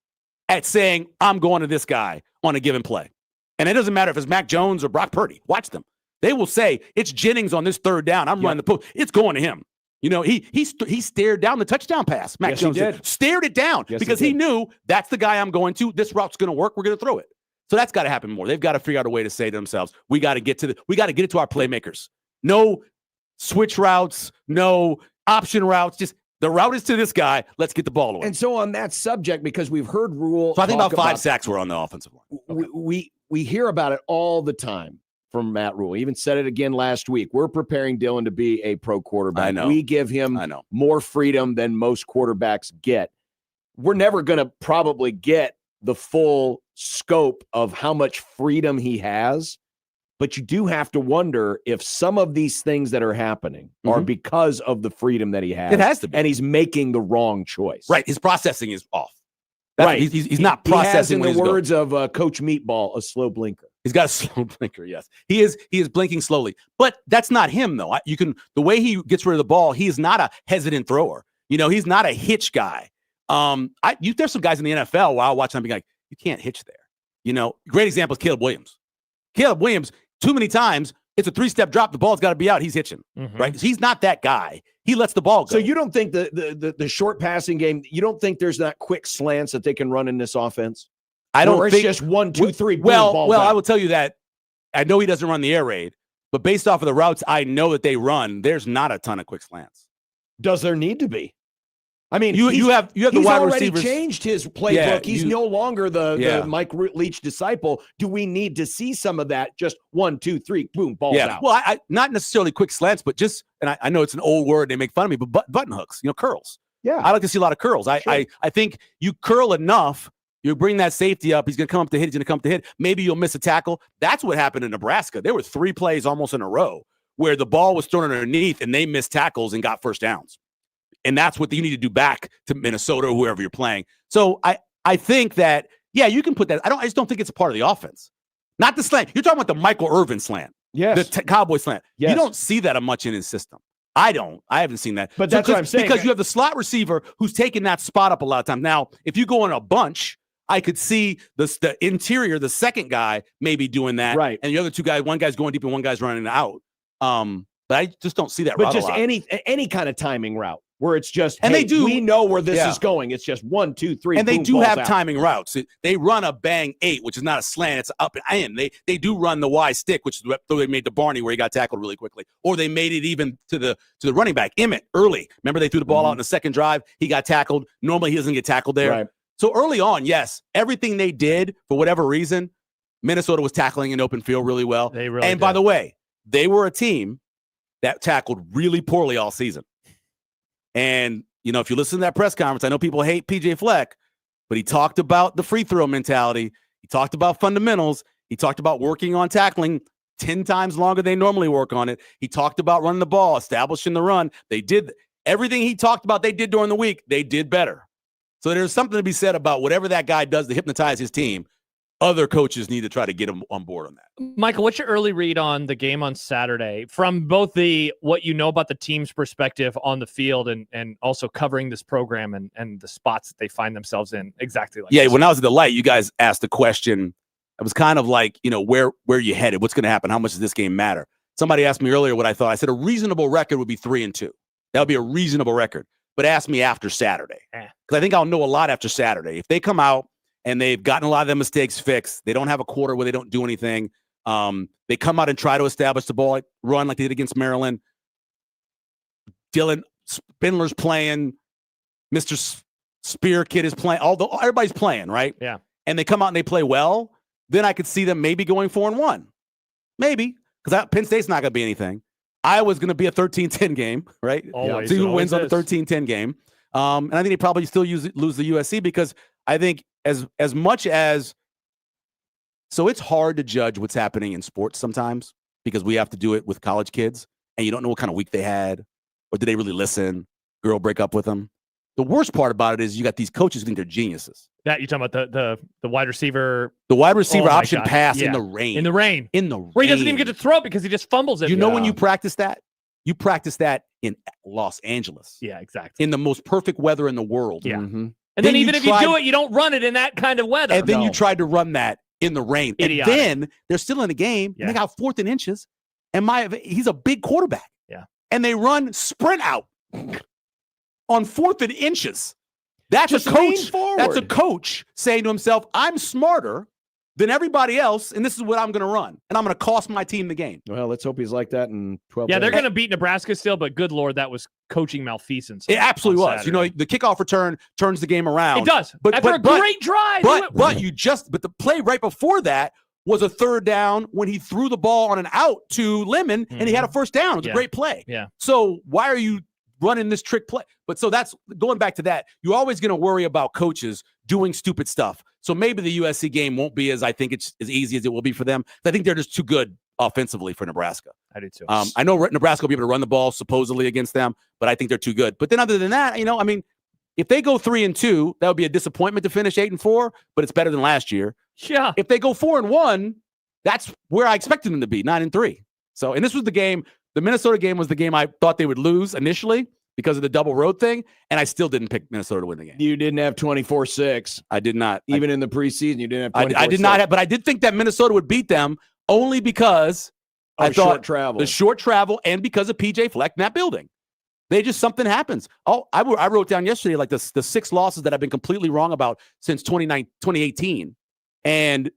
at saying, I'm going to this guy on a given play. And it doesn't matter if it's Mac Jones or Brock Purdy. Watch them. They will say, it's Jennings on this 3rd down. I'm running the post. It's going to him. He stared down the touchdown pass. Mac Jones stared it down because he knew that's the guy I'm going to. This route's going to work. We're going to throw it. So that's got to happen more. They've got to figure out a way to say to themselves, we got to get it to our playmakers. No switch routes, no option routes. Just the route is to this guy. Let's get the ball away. And so on that subject, because we've heard Rule. So I think about 5 sacks were on the offensive line. Okay. We hear about it all the time from Matt Rule. He even said it again last week. We're preparing Dylan to be a pro quarterback. I know. We give him more freedom than most quarterbacks get. We're never going to probably get the full scope of how much freedom he has, but you do have to wonder if some of these things that are happening are because of the freedom that he has. It has to be. And he's making the wrong choice. Right. His processing is off. Right. He's not processing. He has, in the words of Coach Meatball, a slow blinker. He's got a slow blinker. Yes, he is blinking slowly, but that's not him though. The way he gets rid of the ball, he is not a hesitant thrower. He's not a hitch guy. There's some guys in the NFL where I'll watch them and be like, you can't hitch there. Great example is Caleb Williams. Caleb Williams, too many times, it's a 3-step drop. The ball's got to be out. He's hitching, right? He's not that guy. He lets the ball go. So you don't think the short passing game, you don't think there's that quick slants that they can run in this offense? I don't or think it's just 1, 2, 3. Well, I will tell you that I know he doesn't run the air raid, but based off of the routes I know that they run, there's not a ton of quick slants. Does there need to be? I mean, you have the he's wide already receivers. changed his playbook. Yeah, He's no longer the Mike Leach disciple. Do we need to see some of that? Just 1, 2, 3, boom, balls out. Well, I not necessarily quick slants, but just, and I know it's an old word, they make fun of me, but button hooks, curls. Yeah. I like to see a lot of curls. I think you curl enough, you bring that safety up, he's going to come up to hit, he's going to come up to hit. Maybe you'll miss a tackle. That's what happened in Nebraska. There were 3 plays almost in a row where the ball was thrown underneath and they missed tackles and got first downs. And that's what you need to do back to Minnesota or whoever you're playing. So I think that, you can put that. I just don't think it's a part of the offense. Not the slant. You're talking about the Michael Irvin slant. Yes. The Cowboy slant. Yes. You don't see that much in his system. I don't. I haven't seen that. But that's what I'm saying. Because you have the slot receiver who's taking that spot up a lot of times. Now, if you go in a bunch, I could see the interior, the second guy maybe doing that. Right. And the other 2 guys, one guy's going deep and one guy's running out. But I just don't see that route But just a lot. any kind of timing route where it's just, and hey, they do, we know where this is going. It's just 1, 2, 3. And they boom, do balls have out. timing routes. They run a bang 8, which is not a slant. It's up and in. They do run the Y stick, which is what they made to Barney where he got tackled really quickly. Or they made it even to the running back, Emmett, early. Remember they threw the ball out in the second drive? He got tackled. Normally he doesn't get tackled there. Right. So early on, yes, everything they did, for whatever reason, Minnesota was tackling in open field really well. They really and by the way, they were a team that tackled really poorly all season. And if you listen to that press conference, I know people hate PJ Fleck, but he talked about the free throw mentality. He talked about fundamentals. He talked about working on tackling 10 times longer than they normally work on it. He talked about running the ball, establishing the run. They did everything he talked about they did during the week. They did better. So there's something to be said about whatever that guy does to hypnotize his team. Other coaches need to try to get him on board on that. Michael, what's your early read on the game on Saturday from both what you know about the team's perspective on the field and also covering this program and the spots that they find themselves in exactly like this? When I was at the light, you guys asked the question. I was kind of like, where you headed? What's going to happen? How much does this game matter? Somebody asked me earlier what I thought. I said a reasonable record would be 3-2. That would be a reasonable record. But ask me after Saturday. Because I think I'll know a lot after Saturday. If they come out and they've gotten a lot of their mistakes fixed, they don't have a quarter where they don't do anything. They come out and try to establish the ball, run like they did against Maryland. Dylan Spindler's playing. Mr. Spear Kid is playing. Everybody's playing, right? Yeah. And they come out and they play well. Then I could see them maybe going 4-1. Maybe. Because Penn State's not going to be anything. Iowa's going to be a 13-10 game, right? Always. See who wins on Always the is. 13-10 game. And I think they probably still lose the USC because I think as much as – so it's hard to judge what's happening in sports sometimes because we have to do it with college kids, and you don't know what kind of week they had or did they really listen, girl break up with them. The worst part about it is you got these coaches who think they're geniuses. That you're talking about the wide receiver. The wide receiver Oh my option God. pass Yeah. in the rain. In the rain. Where he doesn't even get to throw it because he just fumbles it. You know when you practice that? You practice that in Los Angeles. Yeah, exactly. In the most perfect weather in the world. Yeah. And then even if you do it, you don't run it in that kind of weather. And then you tried to run that in the rain. Idiotic. And then they're still in the game. Yeah. And they got 4th and inches. And he's a big quarterback. Yeah. And they run sprint out on 4th and inches. That's Just a coach. lean forward. That's a coach saying to himself, I'm smarter than everybody else, and this is what I'm going to run. And I'm going to cost my team the game. Well, let's hope he's like that in 12 Yeah, days. they're going to beat Nebraska still, but good Lord, that was coaching malfeasance. It absolutely on was. Saturday. The kickoff return turns the game around. It does. After a great drive. But the play right before that was a 3rd down when he threw the ball on an out to Lemon, and he had a 1st down. It was a great play. Yeah. So why are you running this trick play? But so that's going back to that. You're always going to worry about coaches doing stupid stuff. So maybe the USC game won't be as easy as it will be for them. I think they're just too good offensively for Nebraska. I do too. I know Nebraska will be able to run the ball supposedly against them, but I think they're too good. But then other than that, if they go 3-2, that would be a disappointment to finish 8-4, but it's better than last year. Yeah. If they go 4-1, that's where I expected them to be, 9-3. So, and this was the game. The Minnesota game was the game I thought they would lose initially because of the double road thing, and I still didn't pick Minnesota to win the game. You didn't have 24-6. I did not. Even in the preseason, you didn't have 24-6. I did not have, but I did think that Minnesota would beat them only because I thought short travel. the short travel and because of PJ Fleck in that building. Something happens. Oh, I wrote down yesterday like the 6 losses that I've been completely wrong about since 2018. And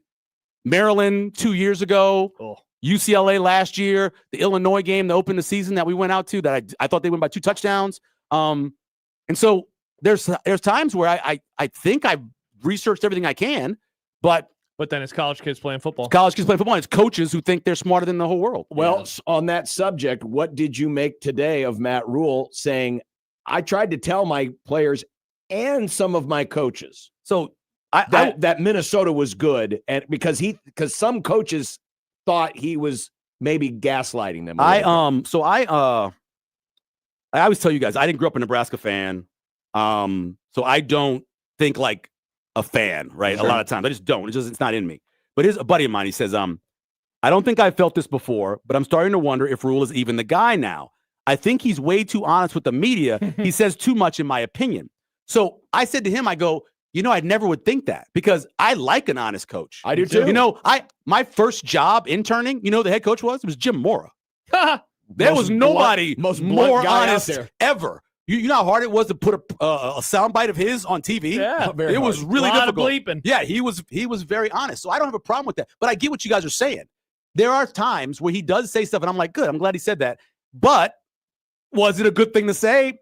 Maryland 2 years ago, UCLA last year, the Illinois game that opened the season that we went out to that I thought they went by 2 touchdowns. And so there's times where I think I've researched everything I can, but then it's college kids playing football. College kids playing football. It's coaches who think they're smarter than the whole world. Well, on that subject, what did you make today of Matt Rule saying, I tried to tell my players and some of my coaches that Minnesota was good, and because some coaches thought he was maybe gaslighting them. I always tell you guys, I didn't grow up a Nebraska fan. So I don't think like a fan, right? Sure. A lot of times I just don't. It's not in me. But here's a buddy of mine. He says, I don't think I felt this before, but I'm starting to wonder if Rule is even the guy now. I think he's way too honest with the media. He says too much, in my opinion. So I said to him, I go, I never would think that because I like an honest coach. I do too. My first job interning, the head coach was Jim Mora. There was nobody more honest ever. You know how hard it was to put a soundbite of his on TV? Yeah, it was really difficult. Bleeping. Yeah, he was very honest. So I don't have a problem with that. But I get what you guys are saying. There are times where he does say stuff, and I'm like, good. I'm glad he said that. But was it a good thing to say?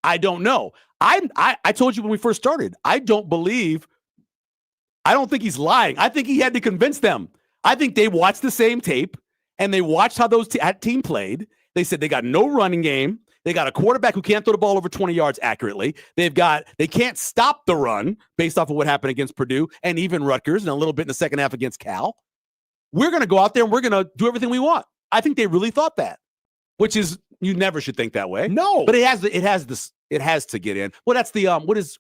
I don't know. I told you when we first started, I don't think he's lying. I think he had to convince them. I think they watched the same tape, and they watched how that team played. They said they got no running game. They got a quarterback who can't throw the ball over 20 yards accurately. They can't stop the run based off of what happened against Purdue and even Rutgers and a little bit in the second half against Cal. We're going to go out there and we're going to do everything we want. I think they really thought that, which is, you never should think that way. No, but it has to get in. Well, that's the what does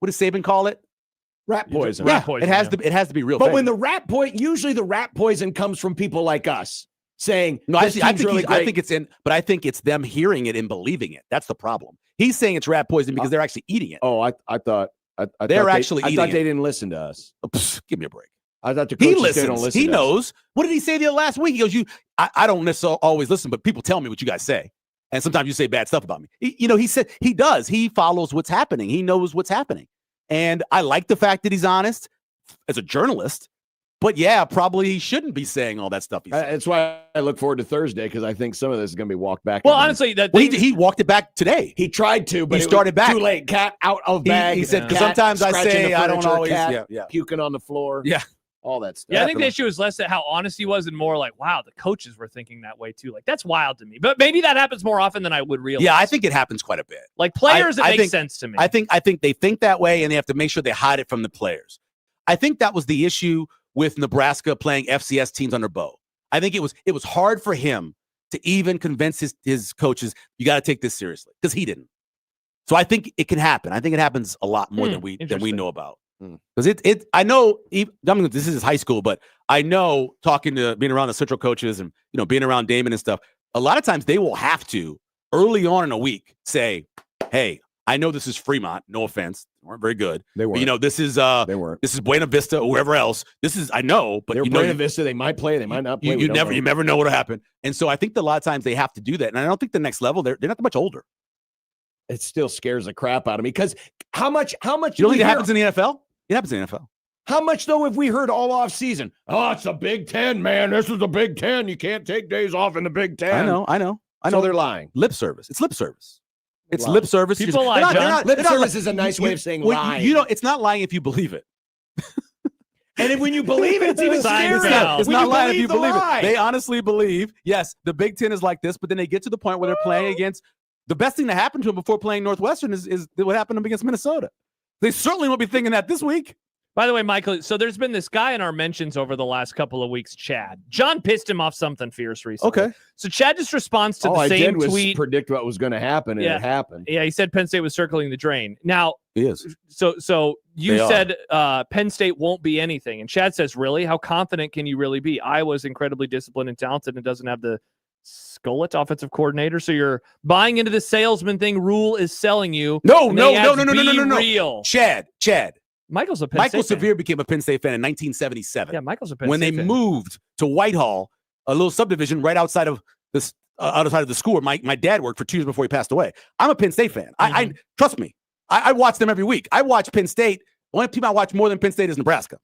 Saban call it? Rat poison. Yeah, it has to be real. But when usually the rat poison comes from people like us. Saying no, I think it's them hearing it and believing it. That's the problem. He's saying it's rat poison because they're actually eating it. Oh, I thought they're actually eating it. I thought they didn't listen to us. Give me a break. I thought the coaches don't listen. He knows. What did he say the last week? He goes, I don't necessarily always listen, but people tell me what you guys say. And sometimes you say bad stuff about me. He said he does. He follows what's happening. He knows what's happening. And I like the fact that he's honest as a journalist. But yeah, probably he shouldn't be saying all that stuff. That's why I look forward to Thursday, because I think some of this is going to be walked back. Well, honestly, he walked it back today. He tried to, but he started back too late. Cat out of bag. He said, sometimes I say I don't always. Puking on the floor. Yeah. All that stuff. Yeah, I think the issue is less at how honest he was and more like, wow, the coaches were thinking that way too. Like, that's wild to me. But maybe that happens more often than I would realize. Yeah, I think it happens quite a bit. Like players, it makes sense to me. I think they think that way, and they have to make sure they hide it from the players. I think that was the issue with Nebraska playing FCS teams under Bo. I think it was hard for him to even convince his coaches, you got to take this seriously, because he didn't. So I think it can happen. I think it happens a lot more than we know about. Because I know, this is high school, but I know being around the Central coaches and being around Damon and stuff, a lot of times they will have to early on in a week say, hey, I know this is Fremont. No offense, they weren't very good. They weren't. But, this is they weren't. This is Buena Vista or whoever else. This is, I know, but Buena Vista, they might play, they might not play. You never know what'll happen. And so I think that a lot of times they have to do that. And I don't think the next level they're not that much older. It still scares the crap out of me, because how much you don't think it happens in the NFL? It happens in the NFL. How much, though, have we heard all off season? Oh, it's the Big Ten, man. This is the Big Ten. You can't take days off in the Big Ten. I know. So they're lying. Lip service. It's lip service. It's lip service. People lie, John. Lip service is a nice way of saying lying. It's not lying if you believe it. And when you believe it, it's even scarier. It's not lying if you believe it. They honestly believe, yes, the Big Ten is like this, but then they get to the point where they're playing against the best thing that happened to them before playing Northwestern is what happened to them against Minnesota. They certainly won't be thinking that this week. By the way, Michael, so there's been this guy in our mentions over the last couple of weeks, Chad. John pissed him off something fierce recently. Okay. So Chad just responds to the same tweet. Predict what was going to happen, and it happened. Yeah, he said Penn State was circling the drain. Now, he is. So you said Penn State won't be anything. And Chad says, really? How confident can you really be? Iowa's incredibly disciplined and talented and doesn't have the Skullet offensive coordinator. So you're buying into the salesman thing. Rule is selling you. No. Real. Chad. Michael Sevier became a Penn State fan in 1977. Yeah, Michael's a Penn when State they fan. moved to Whitehall, a little subdivision right outside of this, outside of the school where my dad worked for 2 years before he passed away. I'm a Penn State fan. I trust me. I watch them every week. I watch Penn State. The only team I watch more than Penn State is Nebraska.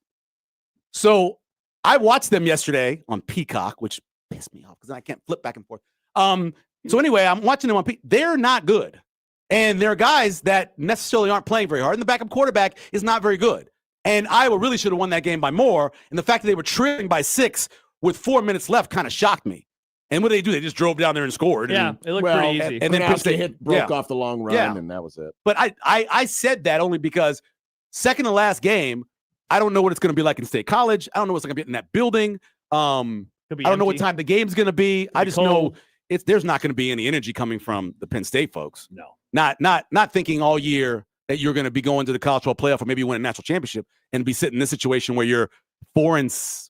So I watched them yesterday on Peacock, which pissed me off because I can't flip back and forth. So anyway, I'm watching them on Peacock. They're not good. And there are guys that necessarily aren't playing very hard. And the backup quarterback is not very good. And Iowa really should have won that game by more. And the fact that they were trailing by 6 with 4 minutes left kind of shocked me. And what did they do? They just drove down there and scored. Yeah, it looked pretty easy. And then Penn State broke off the long run, and that was it. But I said that only because second to last game, I don't know what it's going to be like in State College. I don't know what's going to be in that building. I don't know what time the game's going to be. I just know there's not going to be any energy coming from the Penn State folks. No. Not thinking all year that you're going to be going to the college football playoff or maybe win a national championship and be sitting in this situation where you're 4-7.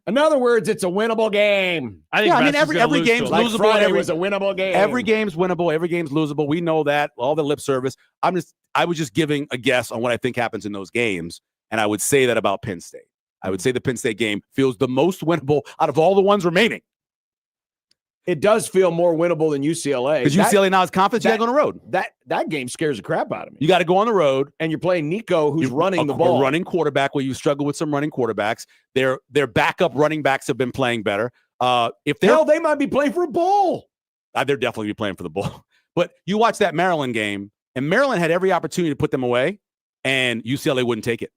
In other words, it's a winnable game. I think every game's like losable. Friday was a winnable game. Every game's winnable. Every game's losable. We know that. All the lip service. I was just giving a guess on what I think happens in those games, and I would say that about Penn State. I would say the Penn State game feels the most winnable out of all the ones remaining. It does feel more winnable than UCLA. Because UCLA now has confidence. You got to go on the road. That game scares the crap out of me. You got to go on the road. And you're playing Nico, who's running the ball. Running quarterback where you struggle with some running quarterbacks. Their backup running backs have been playing better. They might be playing for a bowl. They're definitely playing for the bowl. But you watch that Maryland game, and Maryland had every opportunity to put them away, and UCLA wouldn't take it.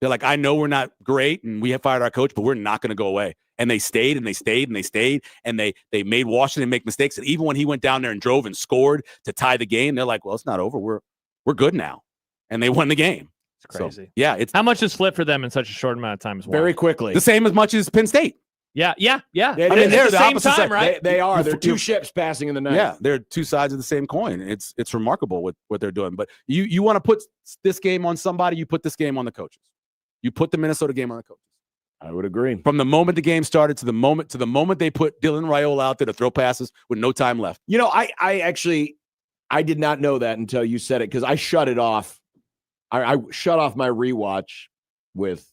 They're like, I know we're not great, and we have fired our coach, but we're not going to go away. And they stayed, and they stayed, and they stayed, and they made Washington make mistakes. And even when he went down there and drove and scored to tie the game, they're like, well, it's not over. We're good now. And they won the game. It's crazy. So, yeah. How much has flipped for them in such a short amount of time as well? Very quickly. The same as much as Penn State. Yeah. I mean, they're the same time, right? They are. They're two ships passing in the night. Yeah, they're two sides of the same coin. It's remarkable what they're doing. But you want to put this game on somebody, you put this game on the coaches. You put the Minnesota game on the coaches. I would agree. From the moment the game started to the moment they put Dylan Raiola out there to throw passes with no time left. You know, I did not know that until you said it because I shut it off. I shut off my rewatch with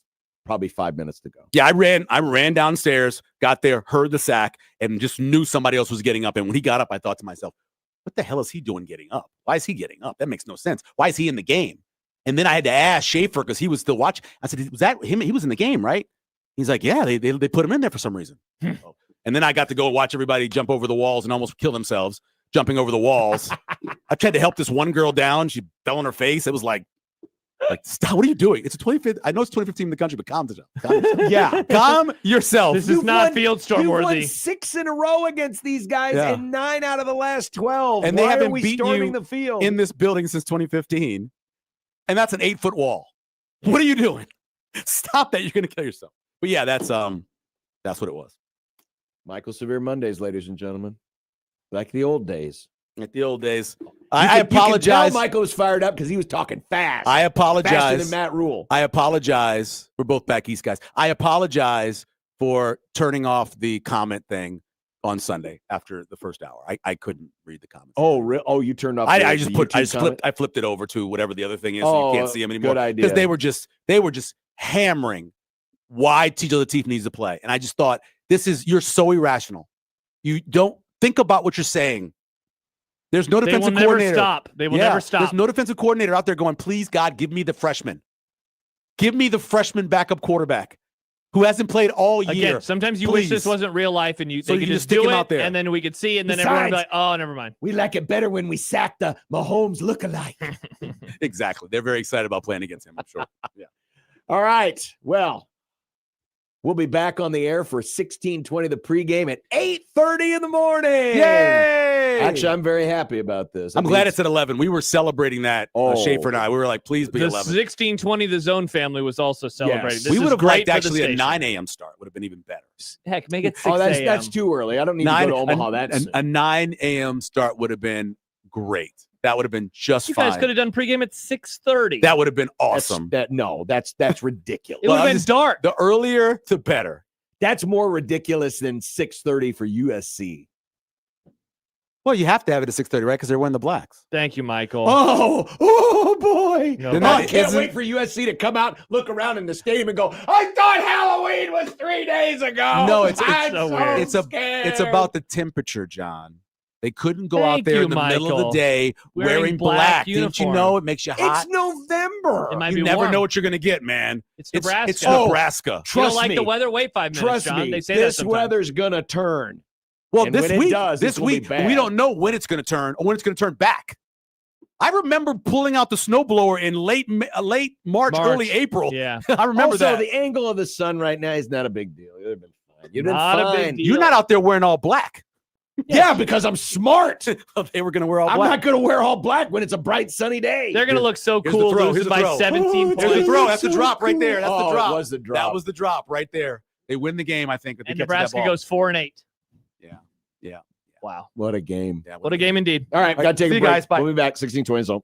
probably 5 minutes to go. Yeah, I ran downstairs, got there, heard the sack, and just knew somebody else was getting up. And when he got up, I thought to myself, what the hell is he doing getting up? Why is he getting up? That makes no sense. Why is he in the game? And then I had to ask Schaefer because he was still watching. I said, was that him? He was in the game, right? He's like, yeah, they put him in there for some reason. And then I got to go watch everybody jump over the walls and almost kill themselves jumping over the walls. I tried to help this one girl down. She fell on her face. It was like, stop. What are you doing? It's a 25th. I know it's 2015 in the country, but calm down. Yeah, calm yourself. This is not field storm worthy. You won 6 in a row against these guys and 9 out of the last 12. And Why they haven't are we beaten storming you the field in this building since 2015. And that's an 8-foot wall. What are you doing? Stop that. You're going to kill yourself. But yeah, that's what it was. Michael Severe Mondays, ladies and gentlemen. Like the old days. Like the old days. I apologize. You can tell Michael was fired up because he was talking fast. I apologize. Faster than Matt Rule. I apologize. We're both back East guys. I apologize for turning off the comment thing on Sunday after the first hour. I couldn't read the comments. Oh, really? Oh, you turned off. I flipped it over to whatever the other thing is, so you can't see them anymore. Good idea. Because they were just hammering why TJ Lateef needs to play, and I just thought you're so irrational. You don't think about what you're saying. There's no defensive coordinator. They will never stop. There's no defensive coordinator out there going, please, God, give me the freshman. Give me the freshman backup quarterback who hasn't played all year. Again, sometimes you wish this wasn't real life and so they you could just stick do him it, out there. and then we could see, and then everyone would be like, oh, never mind. We like it better when we sack the Mahomes lookalike. Exactly. They're very excited about playing against him, I'm sure. Yeah. All right. Well, we'll be back on the air for 1620, the pregame at 8:30 in the morning. Yay! Actually, I'm very happy about this. I'm glad it's at 11. We were celebrating that, Schaefer and I. We were like, please be the 11. 1620, the Zone family was also celebrating. Yes. This We would have liked actually a station. 9 a.m. start. Would have been even better. Heck, make it 6 a.m. That's too early. I don't need to go to Omaha. A 9 a.m. start would have been great. That would have been just You fine. guys could have done pregame at 6:30. That would have been awesome. That's ridiculous. It would have been dark. The earlier, the better. That's more ridiculous than 6:30 for USC. Well, you have to have it at 6:30, right? Because they're wearing the blacks. Thank you, Michael. Oh boy. No, I can't wait for USC to come out, look around in the stadium and go, I thought Halloween was 3 days ago. No, it's I'm so so weird. scared. It's about the temperature, John. They couldn't go out Thank there you, in the middle of the Michael. day wearing black. Didn't you uniform. know it makes you hot? It's November. It might You be never warm. know what you're going to get, man. It's Nebraska. It's Nebraska. You don't Trust like me. the weather? Wait 5 minutes, Trust John. me. They say that This sometimes. weather's gonna turn. Well, And this when it week, does, this it's gonna be week, bad. we don't know when it's going to turn or when it's going to turn back. I remember pulling out the snowblower in late March, early April. Yeah. I remember also, that. the angle of the sun right now is not a big deal. You've been fine. You've been Not a fine. big deal. You're not out there wearing all black. Yeah, because I'm smart. They were going to wear all I'm black. not going to wear all black when it's a bright, sunny day. They're going to look so Here's the cool throw. losing Here's the by throw. 17 Here's the points. throw. That's the drop right there. That's the Oh, drop. it was the drop. That was the drop right there. They win the game, I think. But they And get to that Nebraska ball. goes 4-8. Yeah. Wow. What a game. Yeah, What a game indeed. All right, got to take see a you break. guys. Bye. We'll be back 16:20 zone.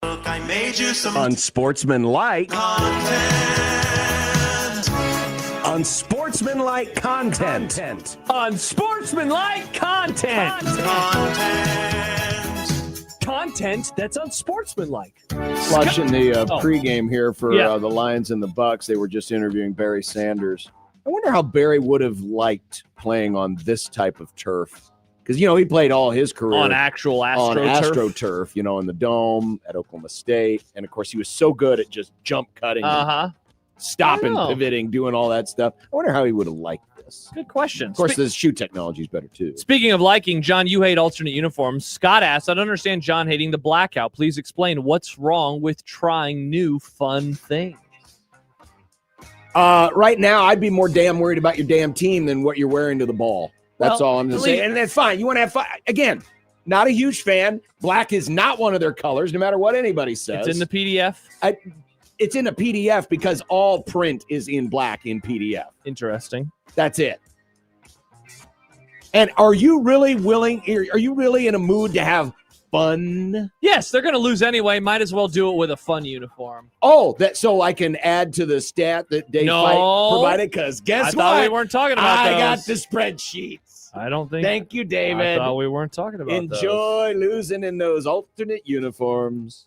I made you some Unsportsmanlike content. Unsportsmanlike content. Unsportsmanlike content. Content that's unsportsmanlike. Watching the pregame here for Yeah. the Lions and the Bucks, they were just interviewing Barry Sanders. I wonder how Barry would have liked playing on this type of turf. Because, he played all his career On actual on AstroTurf. AstroTurf, in the Dome at Oklahoma State. And, of course, he was so good at just jump cutting, and stopping, pivoting, doing all that stuff. I wonder how he would have liked this. Good question. Of course, the shoe technology is better, too. Speaking of liking, John, you hate alternate uniforms. Scott asks, I don't understand John hating the blackout. Please explain what's wrong with trying new fun things. Right now, I'd be more damn worried about your damn team than what you're wearing to the ball. That's all I'm going to say. And that's fine. You want to have fun. Again, not a huge fan. Black is not one of their colors, no matter what anybody says. It's in the PDF? It's in a PDF because all print is in black in PDF. Interesting. That's it. And are you really willing? Are you really in a mood to have fun? Yes, they're going to lose anyway. Might as well do it with a fun uniform. Oh, so I can add to the stat that Dave Fight provided? Because guess what? I thought we weren't talking about those. I got the spreadsheets. I don't think. Thank you, David. I thought we weren't talking about those. Enjoy losing in those alternate uniforms.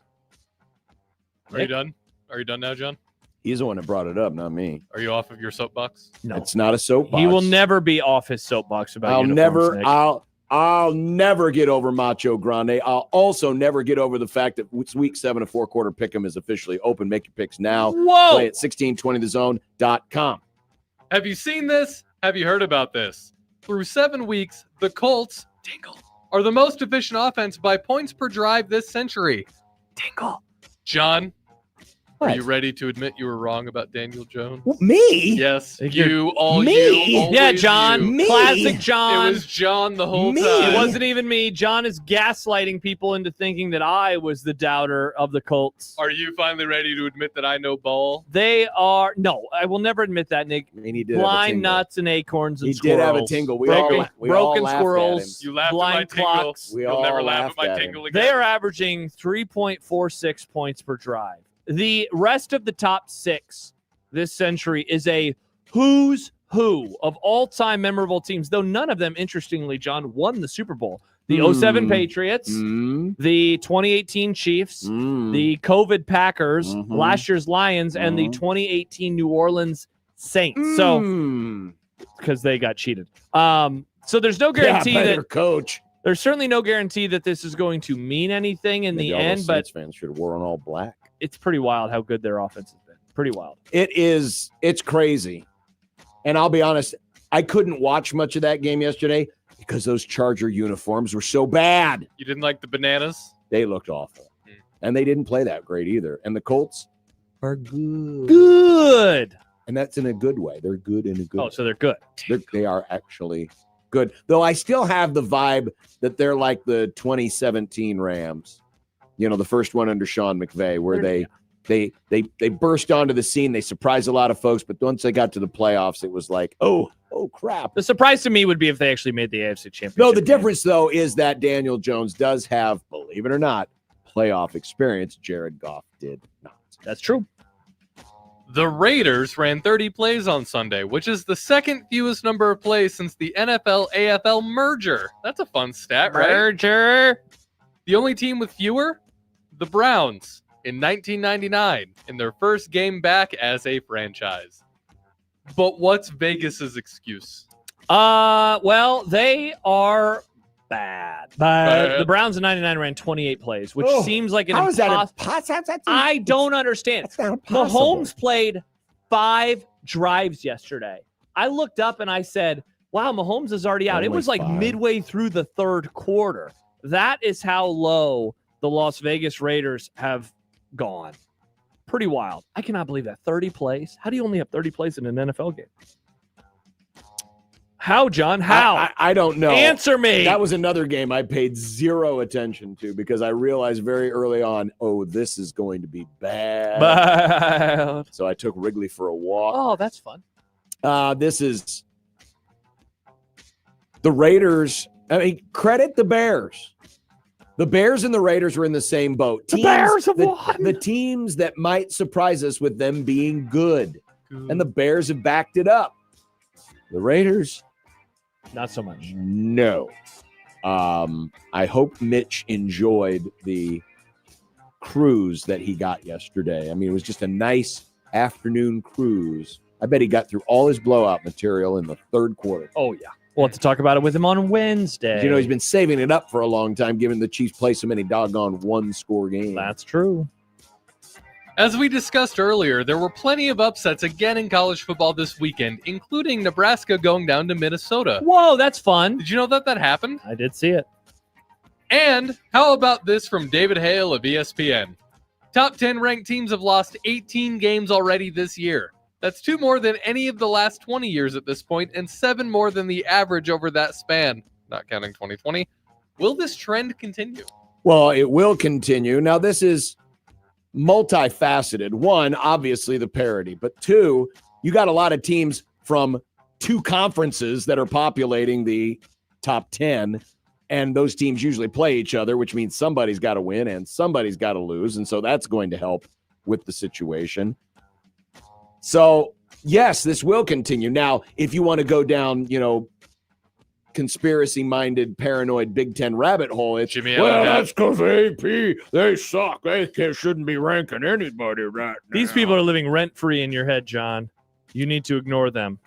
Are you done? Are you done now, John? He's the one that brought it up, not me. Are you off of your soapbox? No, it's not a soapbox. He will never be off his soapbox about uniforms, Nick. I'll never get over Macho Grande. I'll also never get over the fact that it's week 7 of 4-quarter pick'em is officially open. Make your picks now. Whoa! Play at 1620thezone.com. Have you seen this? Have you heard about this? Through 7 weeks, the Colts are the most efficient offense by points per drive this century. John, are you ready to admit you were wrong about Daniel Jones? Me? Yes, Me? you. Yeah, John. Me. Classic John. It was John the whole time. It wasn't even me. John is gaslighting people into thinking that I was the doubter of the Colts. Are you finally ready to admit that I know ball? They are. No, I will never admit that, Nick. I mean, he did have a Blind tingle. nuts and acorns and He squirrels. did have a tingle. We broken all laughed at squirrels. him. You laughed blind at my tingle. clocks. We You'll all never laugh at laughed my at tingle him. again. They are averaging 3.46 points per drive. The rest of the top 6 this century is a who's who of all-time memorable teams, though none of them, interestingly, John, won the Super Bowl. The 07 Patriots, the 2018 Chiefs, the COVID Packers, last year's Lions, and the 2018 New Orleans Saints. So, because they got cheated. So there's no guarantee by that their coach. There's certainly no guarantee that this is going to mean anything in Maybe the all end, those but Saints fans should have worn all black. it's pretty wild how good their offense has been. Pretty wild. It's crazy. And I'll be honest, I couldn't watch much of that game yesterday because those Charger uniforms were so bad. You didn't like the bananas? They looked awful. And they didn't play that great either. And the Colts are good. Good. And that's in a good way. They're good in a good way. Oh, so they're good. They are actually good. Though I still have the vibe that they're like the 2017 Rams. The first one under Sean McVay, where they burst onto the scene. They surprised a lot of folks, but once they got to the playoffs, it was like, oh crap. The surprise to me would be if they actually made the AFC Championship. No, the difference, though, is that Daniel Jones does have, believe it or not, playoff experience. Jared Goff did not. That's true. The Raiders ran 30 plays on Sunday, which is the second fewest number of plays since the NFL-AFL merger. That's a fun stat, right? Merger. The only team with fewer? The Browns in 1999 in their first game back as a franchise. But what's Vegas's excuse? Well, they are bad. But the Browns in 99 ran 28 plays, which seems like an impossible. I don't understand. Mahomes played 5 drives yesterday. I looked up and I said, wow, Mahomes is already out. It was like midway through the third quarter. That is how low the Las Vegas Raiders have gone. Pretty wild. I cannot believe that. 30 plays? How do you only have 30 plays in an NFL game? How, John? How? I don't know. Answer me. That was another game I paid zero attention to because I realized very early on, this is going to be bad. So I took Wrigley for a walk. Oh, that's fun. This is the Raiders. I mean, credit the Bears. The Bears and the Raiders are in the same boat. The Bears have won. The teams that might surprise us with them being good. And the Bears have backed it up. The Raiders, not so much. No. I hope Mitch enjoyed the cruise that he got yesterday. I mean, it was just a nice afternoon cruise. I bet he got through all his blowout material in the third quarter. Oh, yeah. We'll have to talk about it with him on Wednesday. You know, he's been saving it up for a long time, given the Chiefs play so many doggone one-score games. That's true. As we discussed earlier, there were plenty of upsets again in college football this weekend, including Nebraska going down to Minnesota. Whoa, that's fun. Did you know that happened? I did see it. And how about this from David Hale of ESPN? Top 10 ranked teams have lost 18 games already this year. That's 2 more than any of the last 20 years at this point, and 7 more than the average over that span, not counting 2020. Will this trend continue? Well, it will continue. Now, this is multifaceted. One, obviously the parity, but 2, you got a lot of teams from 2 conferences that are populating the top 10, and those teams usually play each other, which means somebody's got to win and somebody's got to lose, and so that's going to help with the situation. So, yes, this will continue. Now, if you want to go down, conspiracy-minded, paranoid Big Ten rabbit hole, it's, that's because AP, they suck. They shouldn't be ranking anybody right now. These people are living rent-free in your head, John. You need to ignore them.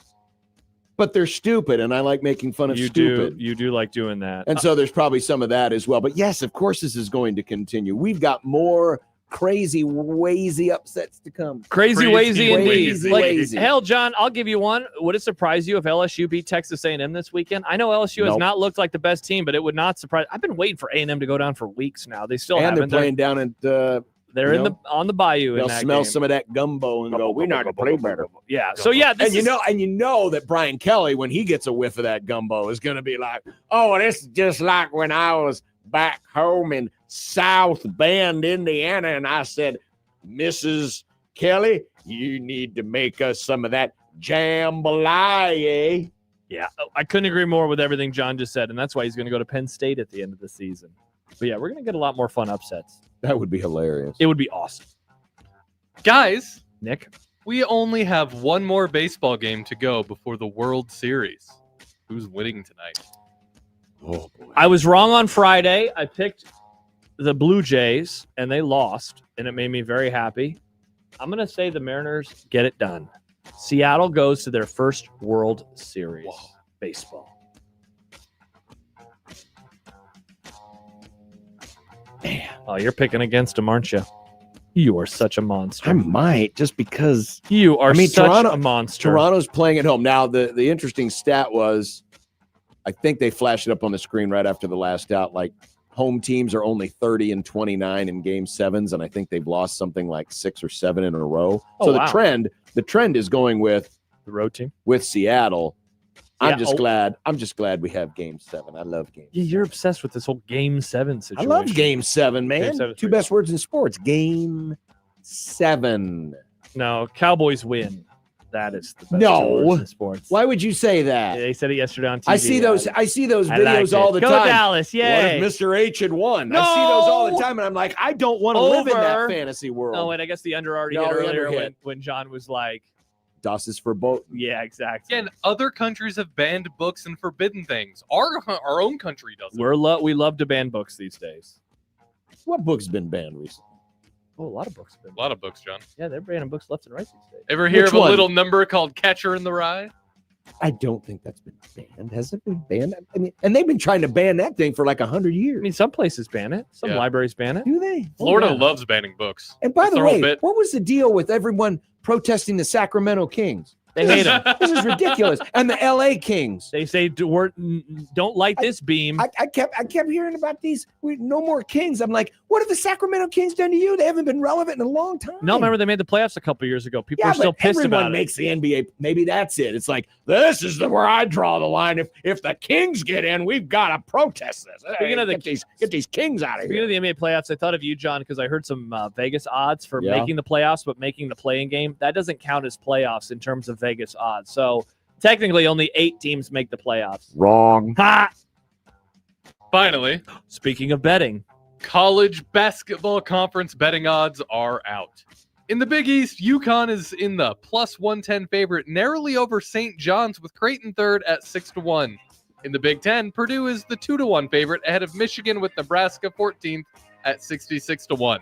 But they're stupid, and I like making fun of stupid. You do like doing that. And so there's probably some of that as well. But, yes, of course this is going to continue. We've got more crazy, wazy upsets to come. Crazy, wazy indeed. Wazy. Hell, John, I'll give you one. Would it surprise you if LSU beat Texas A&M this weekend? I know LSU has not looked like the best team, but it would not surprise. I've been waiting for A&M to go down for weeks now. They still haven't. And they're playing down at they're on the bayou. They'll in that smell game. some of that gumbo and go, we know how to play better. Yeah. So yeah, and you know that Brian Kelly, when he gets a whiff of that gumbo, is going to be like, oh, this is just like when I was back home in South Bend, Indiana, and I said, Mrs. Kelly, you need to make us some of that jambalaya. Yeah, I couldn't agree more with everything John just said, and that's why he's going to go to Penn State at the end of the season. But yeah, we're going to get a lot more fun upsets. That would be hilarious. It would be awesome. Guys, Nick, we only have one more baseball game to go before the World Series. Who's winning tonight? Oh, boy. I was wrong on Friday. I picked the Blue Jays, and they lost, and it made me very happy. I'm going to say the Mariners get it done. Seattle goes to their first World Series baseball. Man. Oh, you're picking against them, aren't you? You are such a monster. I might, just because. You are such a monster. Toronto's playing at home. Now, the interesting stat was, I think they flashed it up on the screen right after the last out, like, home teams are only 30-29 in game sevens, and I think they've lost something like 6 or 7 in a row. So the trend is going with the road team with Seattle. Yeah, I'm just glad we have game 7. I love game. Yeah, you're obsessed with this whole game 7 situation. I love game 7, man. Game 7's 2 best words in sports. Game 7. No, Cowboys win. That is the best No. words in sports. Why would you say that? They said it yesterday on TV. I see those videos all the Go time. Dallas, yay. What if Mr. H had won? No. I see those all the time, and I'm like, I don't want to live in that fantasy world. Oh, and I guess the under already No, hit the earlier under hit. when John was like, Das is verboten. yeah, exactly. Again, other countries have banned books and forbidden things. Our own country doesn't. We love to ban books these days. What book's been banned recently? Oh, a lot of books have been. A lot of books, John. Yeah, they're banning books left and right these days. Ever hear Which of a one? little number called Catcher in the Rye? I don't think that's been banned. Has it been banned? I mean, and they've been trying to ban that thing for like 100 years. I mean, some places ban it. Some Yeah. libraries ban it. Do they? Florida Oh, yeah. loves banning books. And by the Throw a way, bit. what was the deal with everyone protesting the Sacramento Kings? They hate them. This is ridiculous. And the LA Kings. They say don't light this beam. I kept hearing about these. No more Kings. I'm like, what have the Sacramento Kings done to you? They haven't been relevant in a long time. No, remember they made the playoffs a couple years ago. People Yeah, are still but pissed everyone about it. makes the NBA. Maybe that's it. It's like, this is where I draw the line. If the Kings get in, we've got to protest this. Speaking of get these Kings out of Speaking here. of the NBA playoffs, I thought of you, John, because I heard some Vegas odds for Yeah. making the playoffs, but making the play-in game. That doesn't count as playoffs in terms of Vegas odds. So technically, only 8 teams make the playoffs. Wrong. Ha! Finally, Speaking of betting, College basketball conference betting odds are out. In the Big East, UConn is in the plus 110 favorite, narrowly over St. John's, with Creighton third at 6-1. In the Big Ten, Purdue is the 2-1 favorite ahead of Michigan, with Nebraska 14th at 66-1.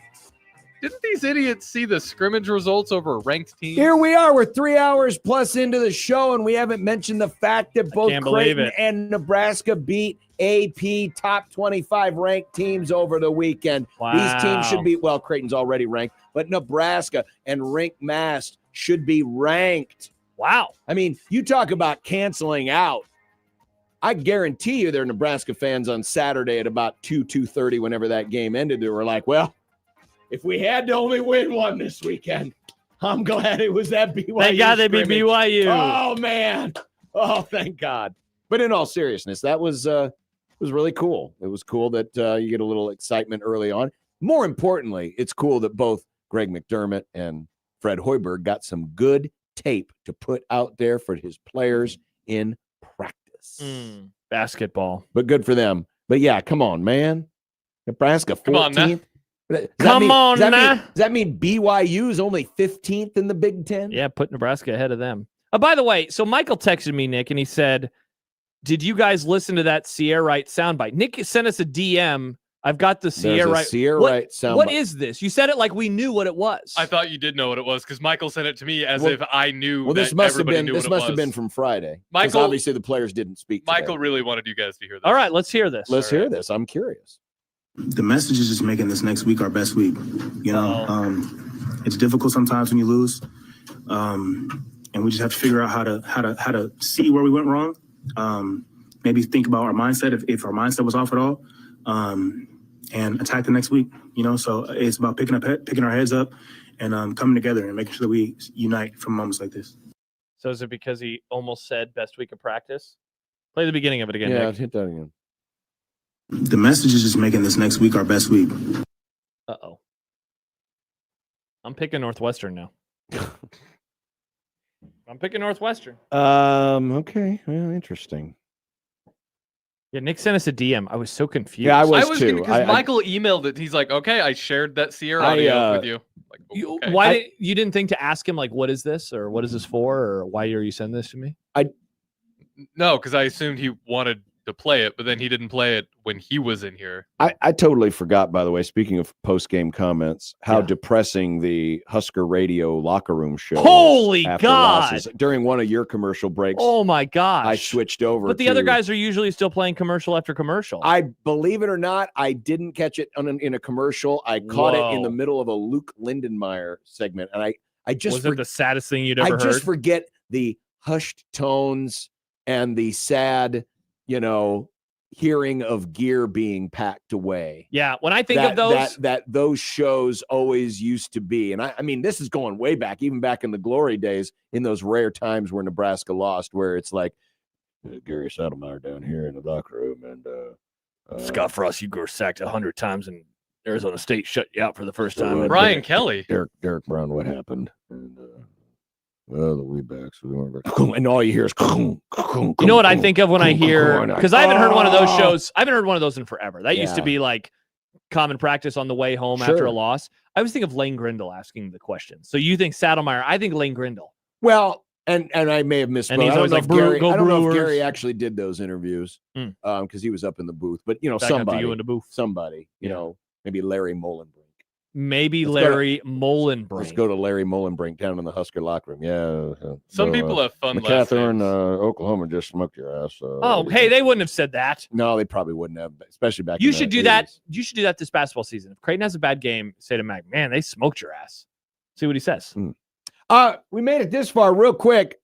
Didn't these idiots see the scrimmage results over ranked teams? Here we are. We're 3 hours plus into the show, and we haven't mentioned the fact that both Creighton and Nebraska beat AP top 25 ranked teams over the weekend. Wow. These teams should be, well, Creighton's already ranked, but Nebraska and Rink Mast should be ranked. Wow. I mean, you talk about canceling out. I guarantee you there are Nebraska fans on Saturday at about 2:30, whenever that game ended, they were like, well, if we had to only win one this weekend, I'm glad it was that BYU. Thank God they beat BYU. Oh, man. Oh, thank God. But in all seriousness, that was really cool. It was cool that you get a little excitement early on. More importantly, it's cool that both Greg McDermott and Fred Hoiberg got some good tape to put out there for his players in practice. Basketball. But good for them. But, yeah, come on, man. Nebraska 14th. Come on, now. Does that mean BYU is only 15th in the Big Ten? Yeah, put Nebraska ahead of them. By the way, so Michael texted me, Nick, and he said, did you guys listen to that Sierra Wright soundbite? Nick sent us a DM. I've got the Sierra Wright. Wright soundbite. What is this? You said it like we knew what it was. I thought you did know what it was because Michael sent it to me as if I knew. Well, that this must have everybody been knew this what it must have was. been from Friday. Michael- Because obviously the players didn't speak. Michael really wanted you guys to hear this. All right, let's hear this. Let's hear this. I'm curious. The message is just making this next week our best week. You know, it's difficult sometimes when you lose, and we just have to figure out how to see where we went wrong. Maybe think about our mindset if our mindset was off at all, and attack the next week. You know, so it's about picking our heads up and coming together and making sure that we unite from moments like this. So is it because he almost said best week of practice? Play the beginning of it again. Yeah, Nick. hit that again. The message is just making this next week our best week. Uh-oh. I'm picking Northwestern now. I'm picking Northwestern. Okay. Well, interesting. Yeah, Nick sent us a DM. I was so confused. Yeah, I was too. Because Michael emailed it. He's like, okay, I shared that Sierra audio with you. Like, okay. Why you didn't think to ask him, like, what is this? Or what is this for? Or why are you sending this to me? No, because I assumed he wanted to play it, but then he didn't play it when he was in here. I totally forgot, by the way, speaking of post-game comments, how depressing the Husker Radio locker room show Holy was after God. losses. During one of your commercial breaks, Oh, my gosh. I switched over. But the other guys are usually still playing commercial after commercial. I believe it or not, I didn't catch it in a commercial. I caught it in the Whoa. middle of a Luke Lindenmeyer segment, and I just Was it the saddest thing you'd ever I just heard? forget the hushed tones and the sad, hearing of gear being packed away. Yeah, when I think of those, that those shows always used to be, and I mean, this is going way back, even back in the glory days, in those rare times where Nebraska lost, where it's like Gary Saddlemeyer down here in the locker room, and Scott Frost, you were sacked 100 times, and Arizona State shut you out for the first time. Brian Kelly, Derek Brown, what happened? And well, the Weebacks, and all you hear is. You know what I think of when I hear, because I haven't heard one of those shows. I haven't heard one of those in forever. That used to Yeah. be like common practice on the way home after Sure. a loss. I always think of Lane Grindle asking the question. So you think Saddlemeyer? I think Lane Grindle. Well, and I may have missed. And he's I don't always know like, if Gary. "Go I don't know if Brewers." Gary actually did those interviews because he was up in the booth. But Back up to somebody, you in the booth. somebody, maybe Larry Molenbrink. Maybe Let's go to- Larry Molenbrink. Let's go to Larry Molenbrink down in the Husker locker room. Yeah. Some people have fun last McCaffrey, Oklahoma just smoked your ass. Oh, hey, they wouldn't have said that. No, they probably wouldn't have, especially back. You in should the do that. 80s. You should do that this basketball season. If Creighton has a bad game, say to Mac, man, they smoked your ass. See what he says. We made it this far real quick.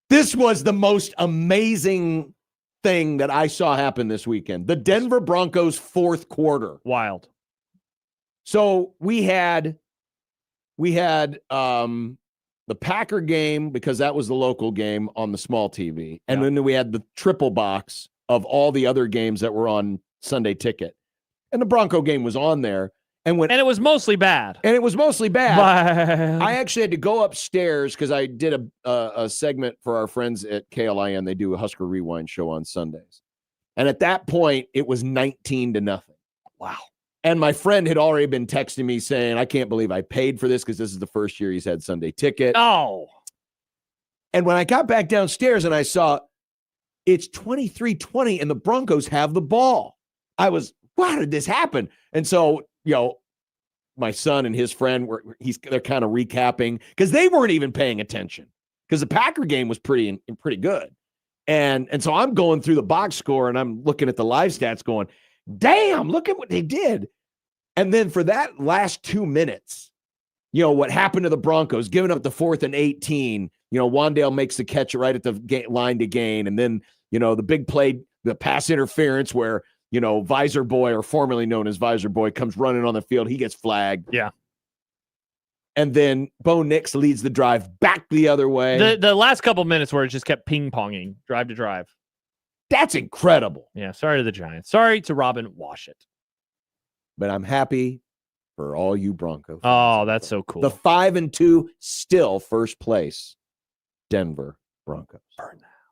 This was the most amazing thing that I saw happen this weekend. The Denver Broncos fourth quarter. Wild. So we had the Packer game because that was the local game on the small TV. And then we had the triple box of all the other games that were on Sunday Ticket. And the Bronco game was on there. And it was mostly bad. And it was mostly bad. Bad. I actually had to go upstairs because I did a segment for our friends at KLIN. They do a Husker Rewind show on Sundays. And at that point, it was 19-0. Wow. And my friend had already been texting me saying, I can't believe I paid for this because this is the first year he's had Sunday ticket. Oh. And when I got back downstairs and I saw it's 23-20 and the Broncos have the ball, I was, how did this happen? And so, my son and his friend they're kind of recapping because they weren't even paying attention because the Packer game was pretty good. And so I'm going through the box score and I'm looking at the live stats going, damn, look at what they did. And then for that last 2 minutes, what happened to the Broncos, giving up the 4th and 18, Wandale makes the catch right at the line to gain. And then, the big play, the pass interference where, Visor Boy, or formerly known as Visor Boy, comes running on the field. He gets flagged. Yeah. And then Bo Nix leads the drive back the other way. The last couple minutes where it just kept ping-ponging, drive to drive. That's incredible. Yeah, sorry to the Giants. Sorry to Robin Washit. But I'm happy for all you Bronco fans. Oh, that's so cool. The 5-2, still first place, Denver Broncos.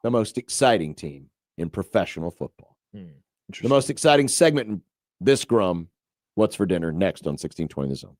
The most exciting team in professional football. The most exciting segment in this Grum, What's for Dinner, next on 1620 The Zone.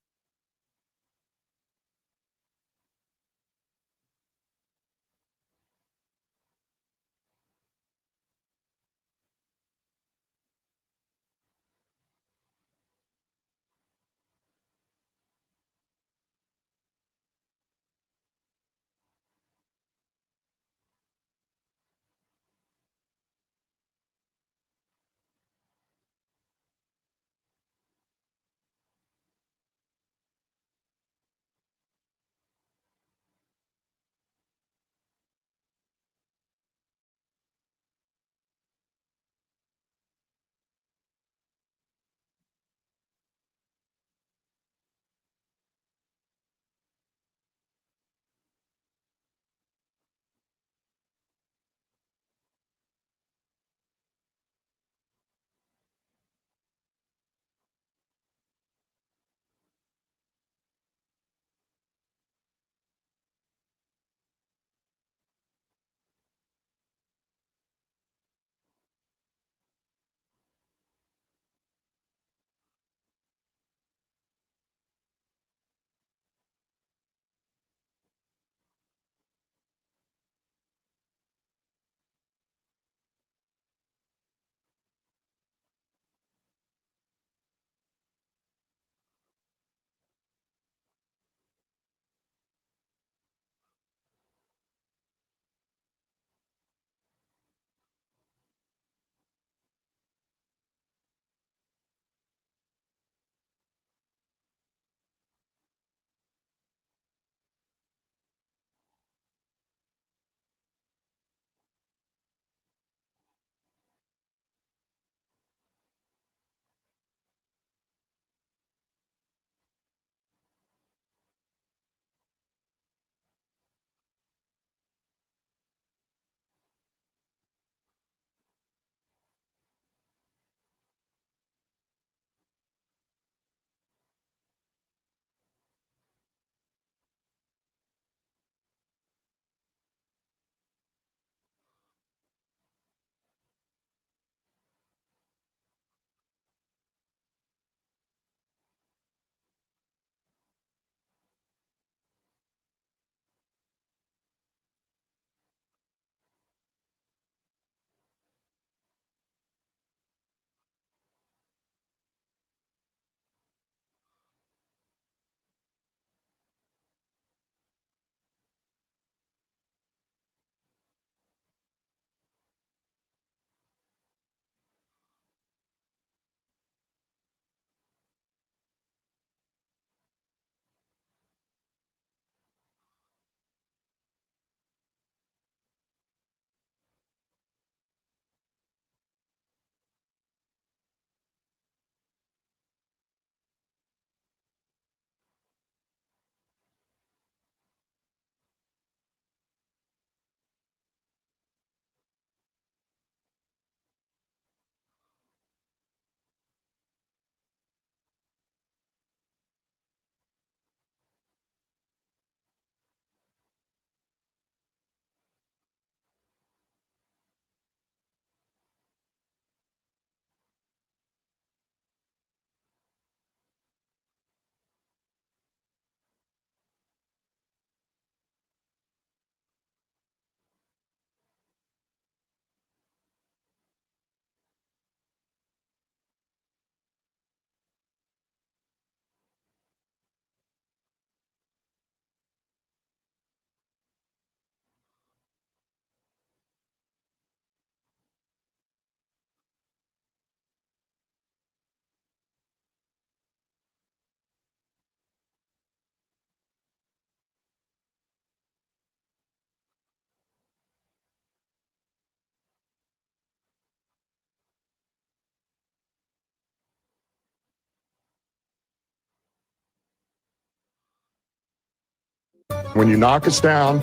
When you knock us down,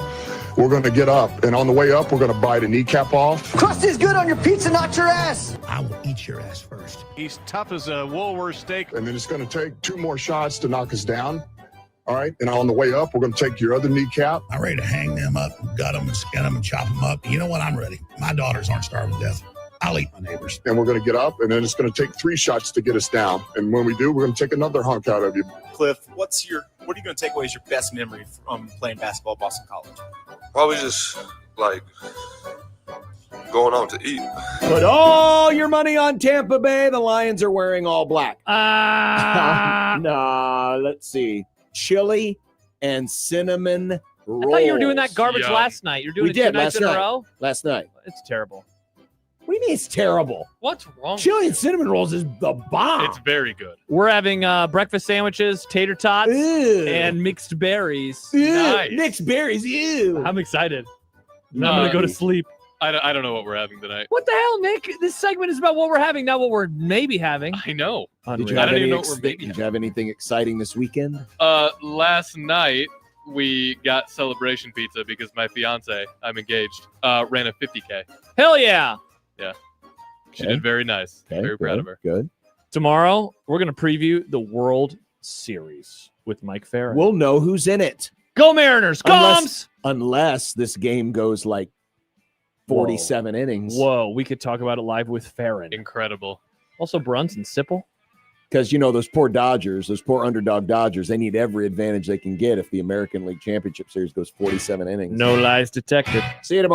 we're going to get up. And on the way up, we're going to bite a kneecap off. Crust is good on your pizza, not your ass. I will eat your ass first. He's tough as a Woolworth steak. And then it's going to take 2 more shots to knock us down. All right. And on the way up, we're going to take your other kneecap. I'm ready to hang them up, gut them, and skin them, and chop them up. You know what? I'm ready. My daughters aren't starving to death. I'll eat my neighbors. And we're going to get up, and then it's going to take 3 shots to get us down. And when we do, we're going to take another hunk out of you. Cliff, what are you going to take away as your best memory from playing basketball at Boston College? Probably just like going out to eat. Put all your money on Tampa Bay. The Lions are wearing all black. Nah, let's see. Chili and cinnamon rolls. I thought you were doing that garbage last night. You're doing it 2 nights in a row? Last night. It's terrible. What do you mean it's terrible? What's wrong? Chili and cinnamon rolls is the bomb. It's very good. We're having breakfast sandwiches, tater tots, and mixed berries. Nice. Mixed berries. Ew. I'm excited. I'm going to go to sleep. I don't know what we're having tonight. What the hell, Nick? This segment is about what we're having, not what we're maybe having. I know. Did you I have don't even any know what we're maybe Did you have anything exciting this weekend? Last night we got celebration pizza because my fiance, I'm engaged, ran a 50K. Hell yeah. Yeah. She did very nice. Very proud of her. Good. Tomorrow, we're going to preview the World Series with Mike Farron. We'll know who's in it. Go Mariners. Goms! Unless this game goes like 47 innings. Whoa, we could talk about it live with Farron. Incredible. Also Bruns and Sipple. Because, those poor Dodgers, those poor underdog Dodgers, they need every advantage they can get if the American League Championship Series goes 47 innings. No lies detected. See you tomorrow.